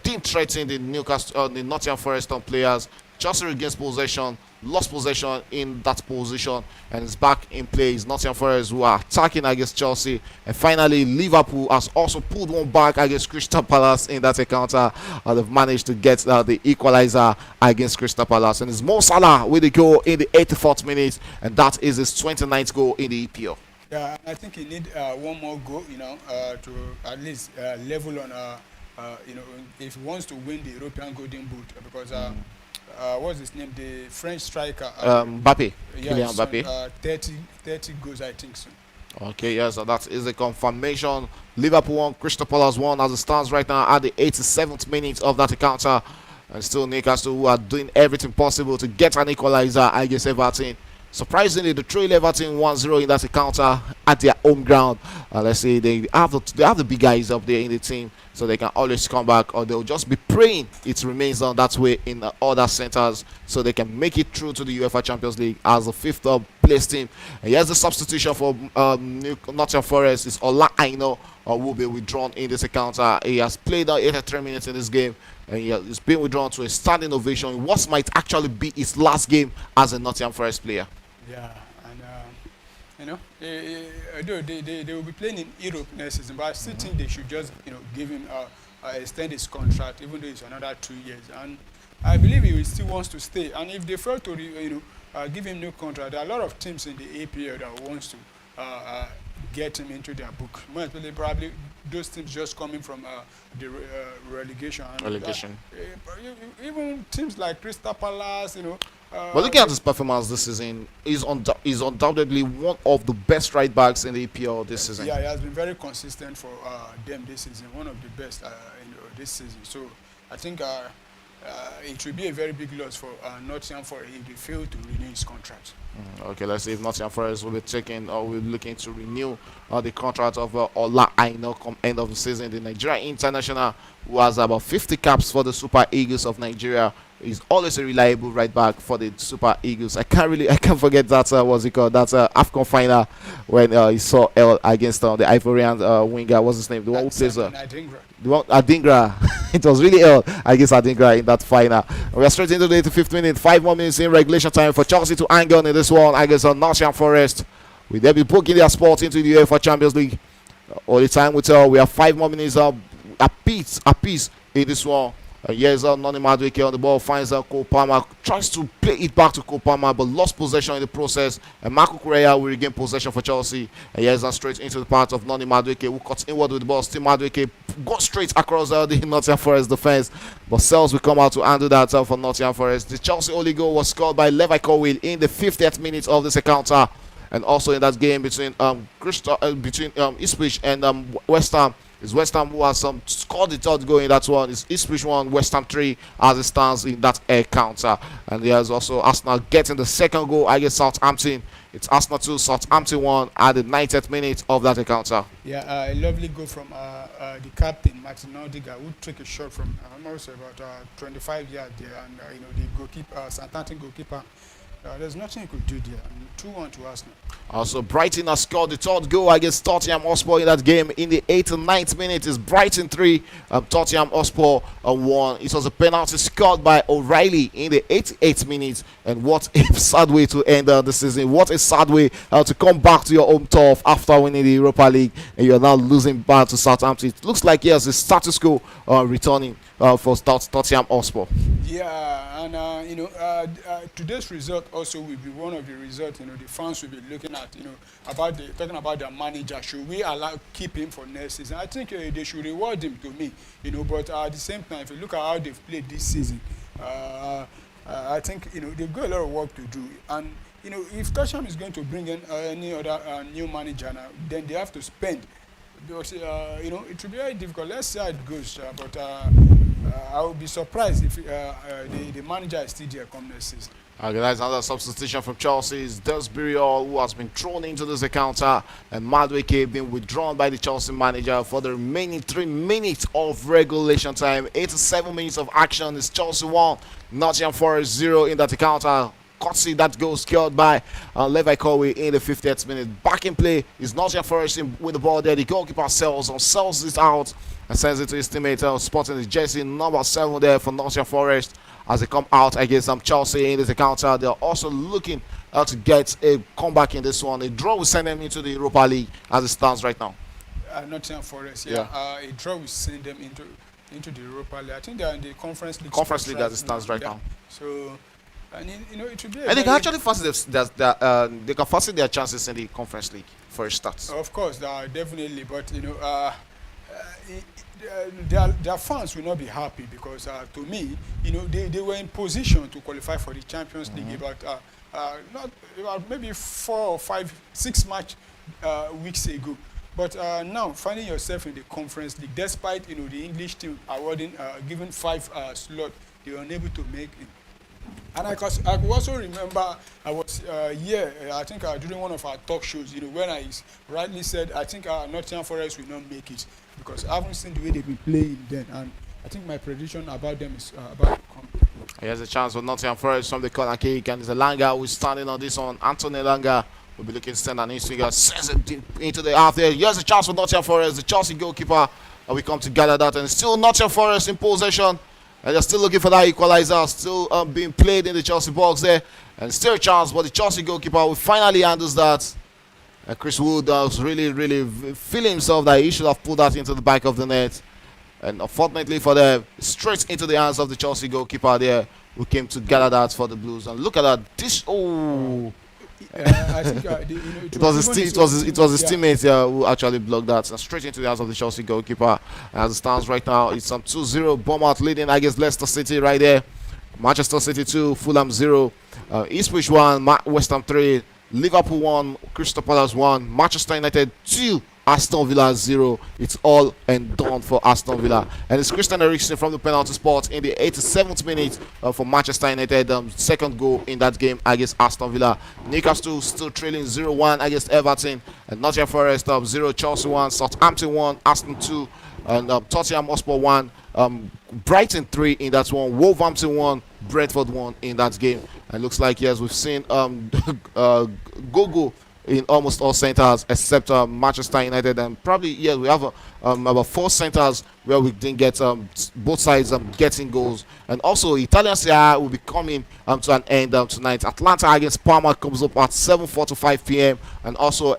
didn't threaten the Nottingham Forest players. Chelsea regains possession, lost possession in that position, and it's back in play. It's Nottingham Forest who are attacking against Chelsea, and finally Liverpool has also pulled one back against Crystal Palace in that encounter. They've managed to get the equalizer against Crystal Palace, and it's Mo Salah with the goal in the 84th minute, and that is his 29th goal in the EPL. Yeah, I think he need one more goal, to at least level on, if he wants to win the European Golden Boot, because what's his name, the French striker, Mbappe, yeah, Kylian Mbappe. 30 goals, I think so. Okay, yes, so that is a confirmation. Liverpool 1, Crystal Palace 1 as it stands right now at the 87th minute of that encounter, and still Newcastle who are doing everything possible to get an equalizer against Everton. Surprisingly, the trail Everton 1-0 in that encounter at their home ground. Let's say they have the big guys up there in the team, so they can always come back, or they'll just be praying it remains on that way in other centers, so they can make it through to the UEFA Champions League as the 5th place team. And here's the substitution for Nottingham Forest. It's Ola Aina will be withdrawn in this encounter. He has played 83 minutes in this game, and he's been withdrawn to a standing ovation. What might actually be his last game as a Nottingham Forest player. Yeah, and they will be playing in Europe next season, but I still think they should just give him extend his contract, even though it's another 2 years. And I believe he still wants to stay. And if they fail to give him no contract, there are a lot of teams in the APL that wants to get him into their book. Most especially probably those teams just coming from the relegation. Even teams like Crystal Palace, but looking at his performance this season, he's undoubtedly one of the best right backs in the EPL this season. Yeah, he has been very consistent for them this season, one of the best this season. So I think it will be a very big loss for Nottingham Forest if they fail to renew his contract. Okay, let's see if Nottingham Forest will be taking or will be looking to renew the contract of Ola Aina come end of the season. The Nigerian international, who has about 50 caps for the Super Eagles of Nigeria, is always a reliable right back for the Super Eagles. I can't forget that what's it called, that AFCON final when he saw L against the Ivorian winger. What's his name? The one who plays Adingra. It was really L against Adingra in that final. We are straight into the 85th minute. 5 more minutes in regulation time for Chelsea to hang on in this one against Nottingham Forest. Will they be booking their spot into the UEFA Champions League? All the time we tell, we have 5 more minutes a piece in this one. Here's Noni Madueke on the ball, finds Cole Palmer, tries to play it back to Cole Palmer, but lost possession in the process. And Marco Correa will regain possession for Chelsea. And here's straight into the part of Noni Madueke, who cuts inward with the ball. Still Madueke go straight across the Nottingham Forest defense. But Sales will come out to handle that for Nottingham Forest. The Chelsea only goal was scored by Levi Colwill in the 50th minute of this encounter. And also in that game between Ipswich and West Ham, it's West Ham who has scored the third goal in that one. It's Ipswich 1, West Ham 3 as it stands in that encounter. And there's also Arsenal getting the second goal against Southampton. It's Arsenal 2, Southampton 1 at the 90th minute of that encounter. Yeah, a lovely goal from the captain, Martin Odegaard, who took a shot from almost about 25 yards there. And, the goalkeeper, Southampton goalkeeper, there's nothing he could do there. 2-1 to Arsenal. Also, Brighton has scored the third goal against Tottenham Hotspur in that game in the 89th minute. It's Brighton 3, Tottenham Hotspur 1. It was a penalty scored by O'Reilly in the 88th minute. And what a sad way to end the season. What a sad way to come back to your home turf after winning the Europa League. And you're now losing back to Southampton. It looks like, yes, the status quo returning for Tottenham Hotspur. Yeah, and today's result also will be one of the results. The fans will be looking at. Talking about their manager. Should we keep him for next season? I think they should reward him. To me, But at the same time, if you look at how they've played this season, I think they've got a lot of work to do. And if Tottenham is going to bring in any other new manager now, then they have to spend. Because it will be very difficult. Let's see how it goes. But I will be surprised if the manager is still there come next season. Okay, that's another substitution from Chelsea. It's Desbury Hall who has been thrown into this encounter, and Madueke being withdrawn by the Chelsea manager for the remaining 3 minutes of regulation time. 87 minutes of action. It's Chelsea 1, Nottingham Forest 0 in that encounter. Courtesy that goal scored by Levi Colwill in the 50th minute. Back in play is Nottingham Forest with the ball there. The goalkeeper sells it out and sends it to his teammate, spotting the jersey number 7 there for Nottingham Forest as they come out against Chelsea in this encounter. They're also looking to get a comeback in this one. A draw will send them into the Europa League as it stands right now. Nottingham Forest, a draw will send them into the Europa League. I think they are in the Conference League. Conference League as it stands right now. So. And it would be. And they can actually fancy their chances in the Conference League for a start. Of course, definitely. But their fans will not be happy because to me, they were in position to qualify for the Champions League about maybe 4 or 5, 6 weeks ago. But now finding yourself in the Conference League, despite the English team awarding given 5 slots, they were unable to make it. And I could also remember I was I think during one of our talk shows, when I rightly said I think Nottingham Forest will not make it because I haven't seen the way they've been playing then, and I think my prediction about them is about to come. Here's a chance for Nottingham Forest from the corner kick, and there's a Langa who's standing on this one. Anthony Langa will be looking to send an in-swinger, sends it into the half there. Here's a chance for Nottingham Forest. The Chelsea goalkeeper, and we come to gather that, and still Nottingham Forest in possession. And they're still looking for that equalizer, still being played in the Chelsea box there. And still a chance, but the Chelsea goalkeeper will finally handles that. And Chris Wood was really feeling himself that he should have put that into the back of the net. And unfortunately for them, straight into the hands of the Chelsea goalkeeper there, who came to gather that for the Blues. And look at that. I think it was his teammate who actually blocked that, and straight into the hands of the Chelsea goalkeeper. As it stands right now, it's 2-0. Bournemouth leading against Leicester City right there. Manchester City 2, Fulham 0, Ipswich 1, West Ham 3, Liverpool 1, Crystal Palace 1, Manchester United 2, Aston Villa 0. It's all and done for Aston Villa. And it's Christian Eriksen from the penalty spot in the 87th minute for Manchester United. Second goal in that game against Aston Villa. Newcastle still trailing 0-1 against Everton. And Nottingham Forest 0, Chelsea 1, Southampton 1, Aston 2, and Tottenham Hotspur 1, Brighton 3 in that one, Wolverhampton 1, Brentford 1 in that game. And looks like, yes, we've seen Gogo in almost all centers except Manchester United, and probably we have about 4 centers where we didn't get both sides getting goals. And also Italian Serie A will be coming to an end tonight. Atlanta against Parma comes up at 7:45 p.m. and also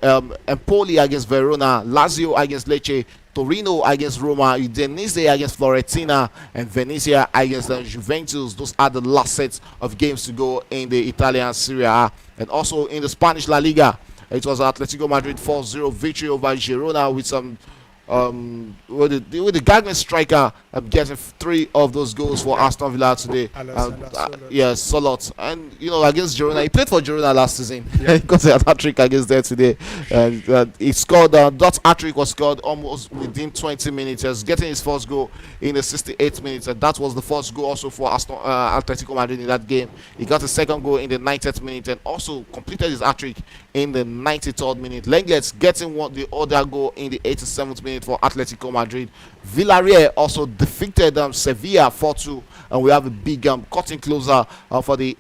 Empoli against Verona, Lazio against Lecce, Torino against Roma, Udinese against Fiorentina, and Venezia against Juventus. Those are the last sets of games to go in the Italian Serie A. And also in the Spanish La Liga, it was Atletico Madrid 4-0 victory over Girona with some With the Gagnon striker getting three of those goals for Aston Villa today. Alexander Solot. Yes, Solot, and against Girona, he played for Girona last season. Yeah. He got a hat trick against there today. And he scored. That hat trick was scored almost within 20 minutes. He was getting his first goal in the 68th minute, and that was the first goal also for Atletico Madrid in that game. He got a second goal in the 90th minute and also completed his hat trick in the 93rd minute. Lenglet getting the other goal in the 87th minute for Atletico Madrid. Villarreal also defeated Sevilla 4-2, and we have a big cutting closer for the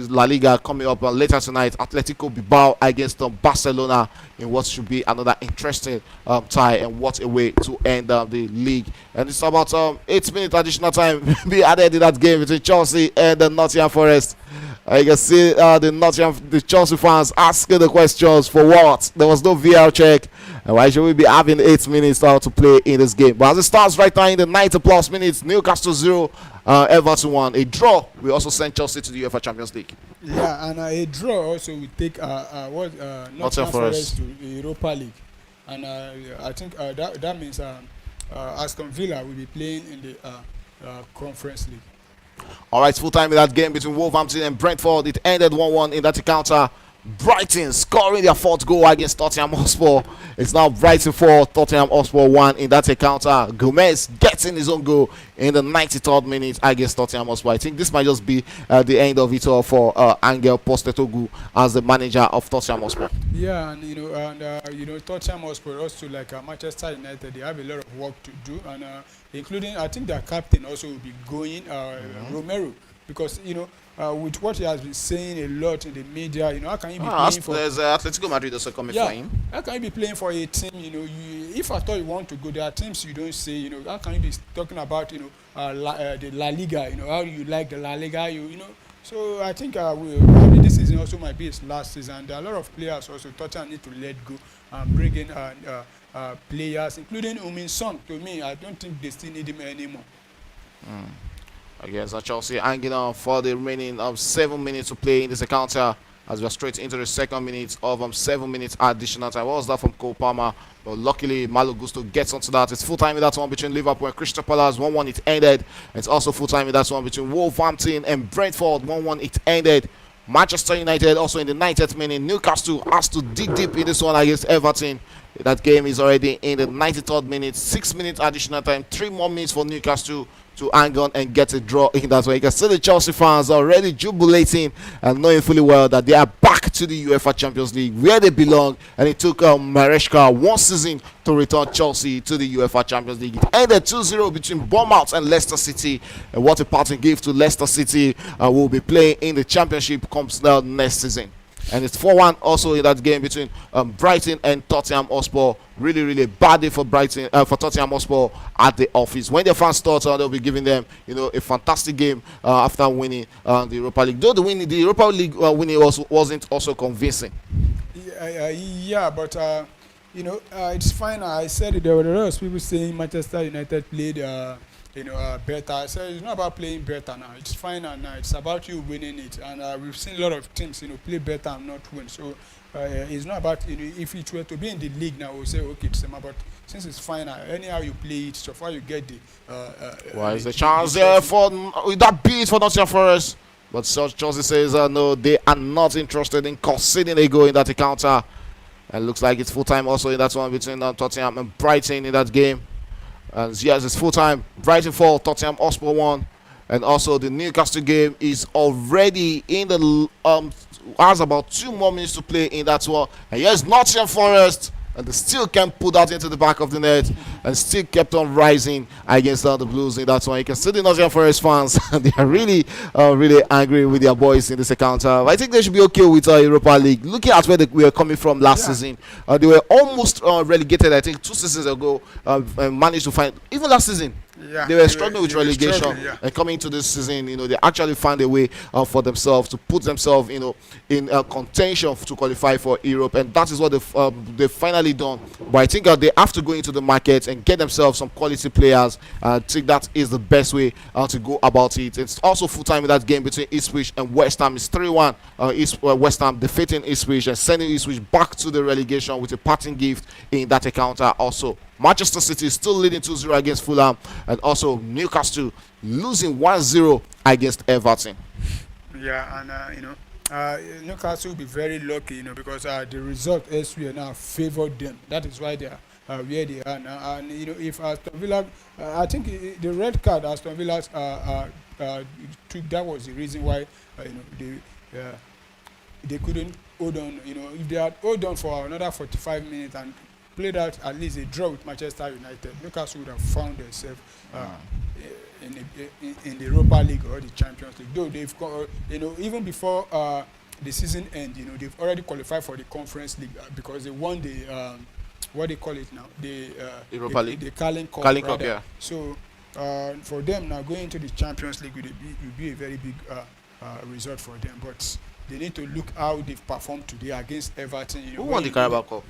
La Liga coming up later tonight. Atletico Bilbao against Barcelona in what should be another interesting tie, and what a way to end the league. And it's about 8 minute additional time be added in that game between Chelsea and the Nottingham Forest. You can see the Chelsea fans asking the questions for what? There was no VR check. And why should we be having 8 minutes now to play in this game? But as it starts right now in the 90 plus minutes, Newcastle 0, Everton 1. A draw will also send Chelsea to the UEFA Champions League. Yeah, and a draw also will take Nottingham Forest to the Europa League. And I think that means Aston Villa will be playing in the Conference League. All right, full time in that game between Wolverhampton and Brentford. It ended 1-1 in that encounter. Brighton scoring their fourth goal against Tottenham Hotspur. It's now Brighton 4, Tottenham Hotspur 1 in that encounter. Gomez getting his own goal in the 93rd minute against Tottenham Hotspur. I think this might just be the end of it all for Angel Postecoglou as the manager of Tottenham Hotspur. Yeah, and Tottenham Hotspur also, like Manchester United, they have a lot of work to do, and including, I think their captain also will be going, Romero, because with what he has been saying a lot in the media, how can you be playing for? There's Atletico Madrid also coming for him. How can you be playing for a team? If I thought you want to go, there are teams you don't say. How can you be talking about the La Liga? How you like the La Liga? So I think probably this season also might be his last season. There are a lot of players also Tottenham need to let go and bring in players, including Heung-min Son. To me, I don't think they still need him anymore. Against Chelsea hanging on for the remaining 7 minutes to play in this encounter, as we are straight into the second minute of 7 minutes additional time. What was that from Cole Palmer? But luckily Malo Gusto gets onto that. It's full time in that one between Liverpool and Crystal Palace. 1-1 it ended. It's also full time in that one between Wolverhampton and Brentford. 1-1 it ended. Manchester United also in the 90th minute. Newcastle has to dig deep in this one against Everton. That game is already in the 93rd minute. 6 minutes additional time. 3 more minutes for Newcastle to hang on and get a draw in that way. You can see the Chelsea fans already jubilating and knowing fully well that they are back to the UEFA Champions League where they belong, and it took Maresca 1 season to return Chelsea to the UEFA Champions League. It ended 2-0 between Bournemouth and Leicester City, and what a parting gift to Leicester City will be playing in the Championship comes now next season. And it's 4-1 also in that game between Brighton and Tottenham Hotspur. Really bad day for for Tottenham Hotspur at the office. When their fans thought they'll be giving them, a fantastic game after winning the Europa League. Though the Europa League winning wasn't also convincing. But it's fine. I said there were a lot of people saying Manchester United played better. I said it's not about playing better now. It's fine now. It's about you winning it. And we've seen a lot of teams, play better and not win. So it's not about, if it were to be in the league now, we'll say, okay, it's about, since it's fine now, anyhow you play it, so far you get the... Why is the chance there for that beat for Nottingham Forest? But Chelsea says, no, they are not interested in conceding a goal in that encounter. And looks like it's full time also in that one between Tottenham and Brighton in that game. And yes, it's full time. Brighton 4, Tottenham Hotspur 1. And also the Newcastle game is already in the has about 2 more minutes to play in that one. And yes, Nottingham Forest, and they still can put that into the back of the net and still kept on rising against the Blues in that one. You can see the Nottingham Forest fans, they are really angry with their boys in this encounter. I think they should be okay with Europa League. Looking at where we were coming from last season, they were almost relegated, I think, 2 seasons ago, and managed to find, even last season, they were struggling with relegation, and coming into this season, they actually found a way for themselves to put themselves, in contention to qualify for Europe, and that is what they've finally done. But I think they have to go into the market and get themselves some quality players. I think that is the best way to go about it. It's also full time in that game between Ipswich and West Ham. It's 3-1. West Ham defeating Ipswich and sending Ipswich back to the relegation with a parting gift in that encounter also. Manchester City still leading 2-0 against Fulham, and also Newcastle losing 1-0 against Everton. Yeah, and Newcastle will be very lucky, because the result elsewhere now favored them. That is why they are where they are now. And if Aston Villa, I think the red card Aston Villa took, that was the reason why they couldn't hold on. If they had hold on for another 45 minutes and played out at least a draw with Manchester United, Newcastle would have found themselves in the Europa League or the Champions League. Though they've even before the season end, they've already qualified for the Conference League because they won the what they call it now, the Europa League, the Carling Cup. Carling Cup, yeah. So for them now going into the Champions League will be a very big result for them. But they need to look how they've performed today against Everton. Who won the Carabao Cup?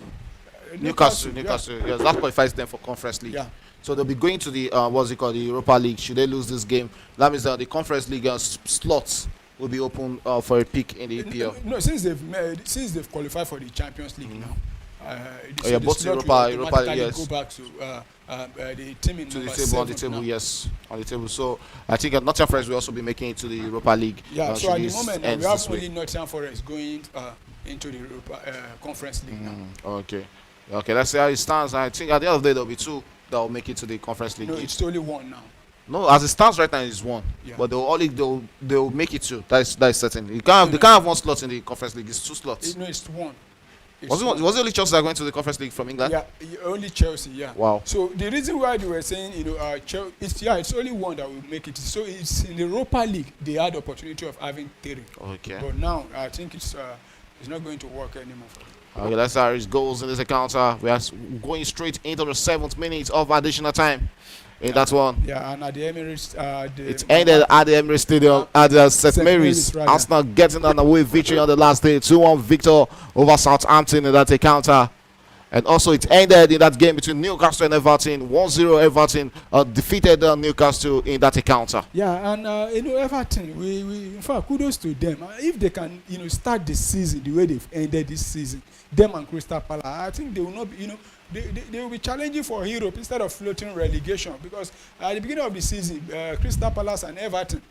Newcastle. Yes, that qualifies them for Conference League. Yeah. So they'll be going to the the Europa League. Should they lose this game, that means that the Conference League slots will be open for a pick in the EPL. No, since they've qualified for the Champions League now. Both Europa, yes. Go back to the team in to the number table, on the 7 table, now. yes, on the table. So I think Nottingham Forest will also be making it to the Europa League. Yeah. So at the moment, we have this only Nottingham Forest going into the Europa Conference League now. Okay, let's see how it stands. I think at the end of the day there'll be two that will make it to the Conference League. No, it's only one now. No, as it stands right now, it's one. Yeah. But they'll make it two. That is certain. They can't have one slot in the Conference League. It's two slots. No, it's one. Was it only Chelsea that are going to the Conference League from England? Yeah, only Chelsea. Yeah. Wow. So the reason why they were saying, it's only one that will make it. So it's in the Europa League they had the opportunity of having 3. Okay. But now I think it's not going to work anymore for them. Okay, that's how it goes in this encounter. We are going straight into the 7th minute of additional time in that one. Yeah, and at the Emirates, it ended at the Emirates Stadium at the St. Mary's. Right. Arsenal getting an away victory on the last day, 2-1 victor over Southampton in that encounter. And also it ended in that game between Newcastle and Everton. 1-0 Everton defeated Newcastle in that encounter. Yeah, and Everton, we in fact, kudos to them. If they can, start the season the way they've ended this season, them and Crystal Palace, I think they will not be, they will be challenging for Europe instead of floating relegation. Because at the beginning of the season, Crystal Palace and Everton,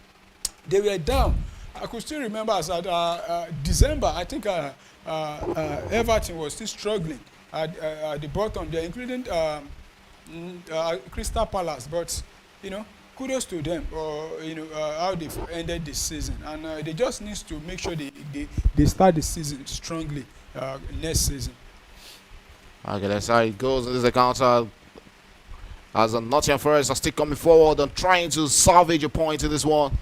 they were down. I could still remember as at December, I think Everton was still struggling at the bottom there, including Crystal Palace. But kudos to them, how they've ended the season, and they just need to make sure they start the season strongly next season. Okay, that's how it goes in this encounter. As Nottingham Forest are still coming forward and trying to salvage a point in this one.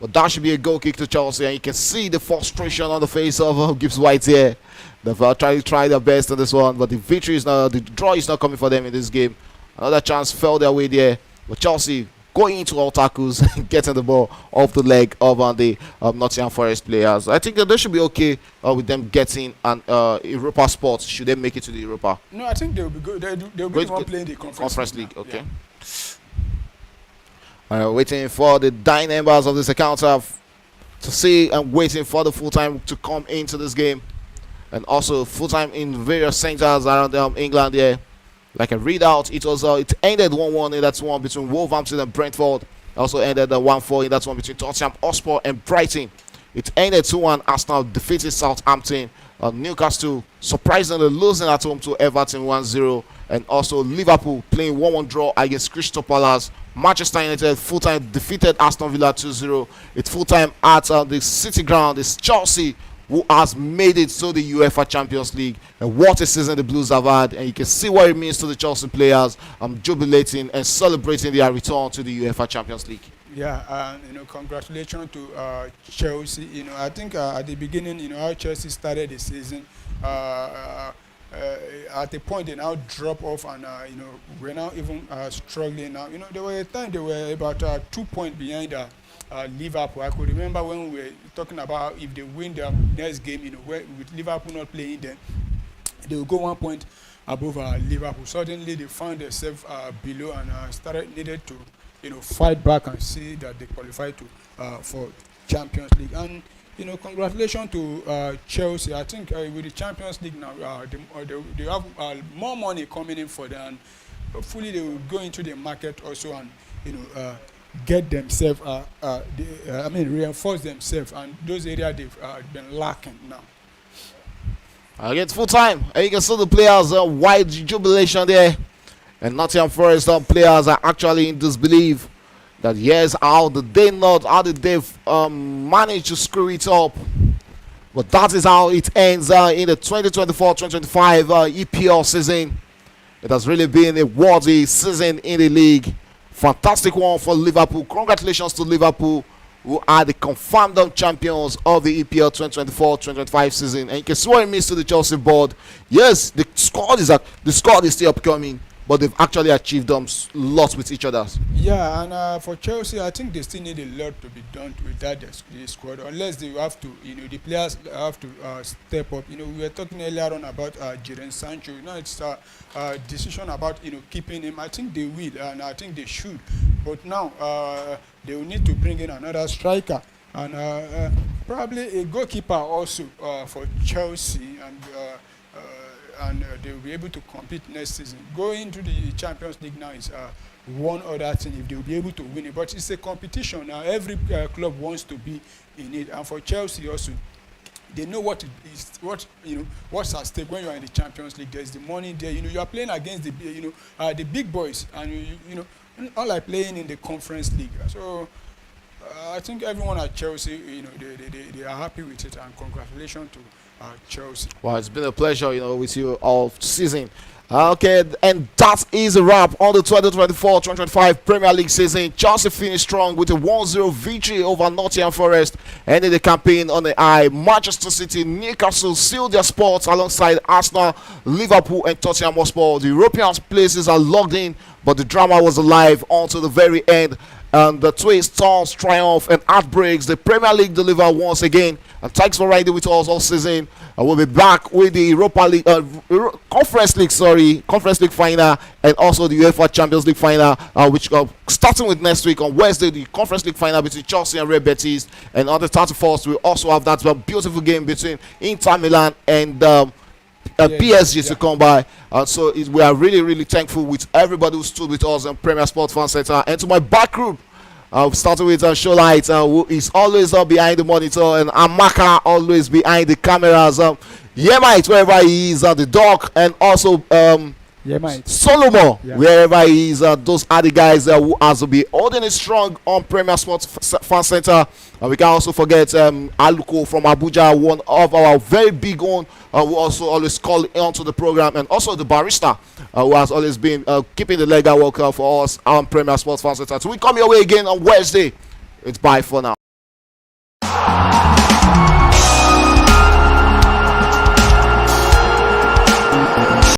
But that should be a goal kick to Chelsea, and you can see the frustration on the face of Gibbs White here. They've tried their best in this one, but the draw is not coming for them in this game. Another chance fell their way there, but Chelsea going into all tackles and getting the ball off the leg of the Nottingham Forest players. I think that they should be okay with them getting an Europa spot should they make it to the Europa. No, I think they'll be good. They'll be the one playing the Conference League. Okay. Yeah. Waiting for the dying embers of this encounter to see and waiting for the full time to come into this game, and also full time in various centers around England here. Like a readout, it ended 1-1 in that one between Wolverhampton and Brentford. Also ended 1-4 in that one between Tottenham Hotspur and Brighton. It ended 2-1. Arsenal defeated Southampton. Newcastle surprisingly losing at home to Everton 1-0. And also Liverpool playing 1-1 draw against Crystal Palace. Manchester United full-time defeated Aston Villa 2-0. It's full-time at the City Ground. It's Chelsea who has made it to the UEFA Champions League. And what a season the Blues have had. And you can see what it means to the Chelsea players jubilating and celebrating their return to the UEFA Champions League. Yeah, congratulations to Chelsea. I think at the beginning, how Chelsea started the season, at a point they now drop off, and we're now even struggling now. There were a time they were about 2 points behind Liverpool. I could remember when we were talking about if they win their next game, with Liverpool not playing them, they will go 1 point above Liverpool. Suddenly they found themselves below and needed to fight back and see that they qualify for Champions League. And congratulations to Chelsea. I think with the Champions League now, they have more money coming in for them. hopefully they will go into the market also and get themselves reinforce themselves and those areas they've been lacking now. It's full time. And you can see the players' wide jubilation there. And Nottingham Forest players are actually in disbelief that yes, how did they manage to screw it up? But that is how it ends in the 2024-2025 EPL season. It has really been a worthy season in the league. Fantastic one for Liverpool. Congratulations to Liverpool, who are the confirmed champions of the EPL 2024-2025 season. And you can see what it means to the Chelsea board. Yes, the squad is still upcoming, but they've actually achieved lots with each other. Yeah, and for Chelsea, I think they still need a lot to be done with that the squad. Unless they have to, the players have to step up. We were talking earlier on about Jadon Sancho. It's a decision about keeping him. I think they will, and I think they should. But now they will need to bring in another striker and probably a goalkeeper also for Chelsea and they will be able to compete next season. Going to the Champions League now is one other thing if they will be able to win it. But it's a competition now. Every club wants to be in it, and for Chelsea also, they know what's at stake when you are in the Champions League. There's the money there. You are playing against the big boys, and unlike playing in the Conference League. So I think everyone at Chelsea, they are happy with it, and congratulations to Chelsea. Well, it's been a pleasure, with you all season. Okay, and that is a wrap on the 2024-2025 Premier League season. Chelsea finished strong with a 1-0 victory over Nottingham Forest, ending the campaign on the high. Manchester City, Newcastle sealed their spots alongside Arsenal, Liverpool, and Tottenham Hotspur. The European places are logged in, but the drama was alive until the very end. And the twists, turns, triumph, and heartbreaks, the Premier League deliver once again. And thanks for riding with us all season. We'll be back with the Europa League, Conference League final, and also the UEFA Champions League final, which starting with next week on Wednesday, the Conference League final between Chelsea and Red Betis. And on the 31st, we also have that beautiful game between Inter Milan and PSG to come by. So we are really, really thankful with everybody who stood with us on Premier Sports Fan Center. And to my back group, starting with Showlight, who is always behind the monitor, and Amaka always behind the cameras. Yemite, wherever he is, the dog, and also Solomon, wherever he is. Those are the guys who has to be holding it strong on Premier Sports Fan Center. We can also forget Aluko from Abuja, one of our very big own, who also always call onto the program, and also the barista, who has always been keeping the legal work for us on Premier Sports Fan Center. So we come your way again on Wednesday. It's bye for now.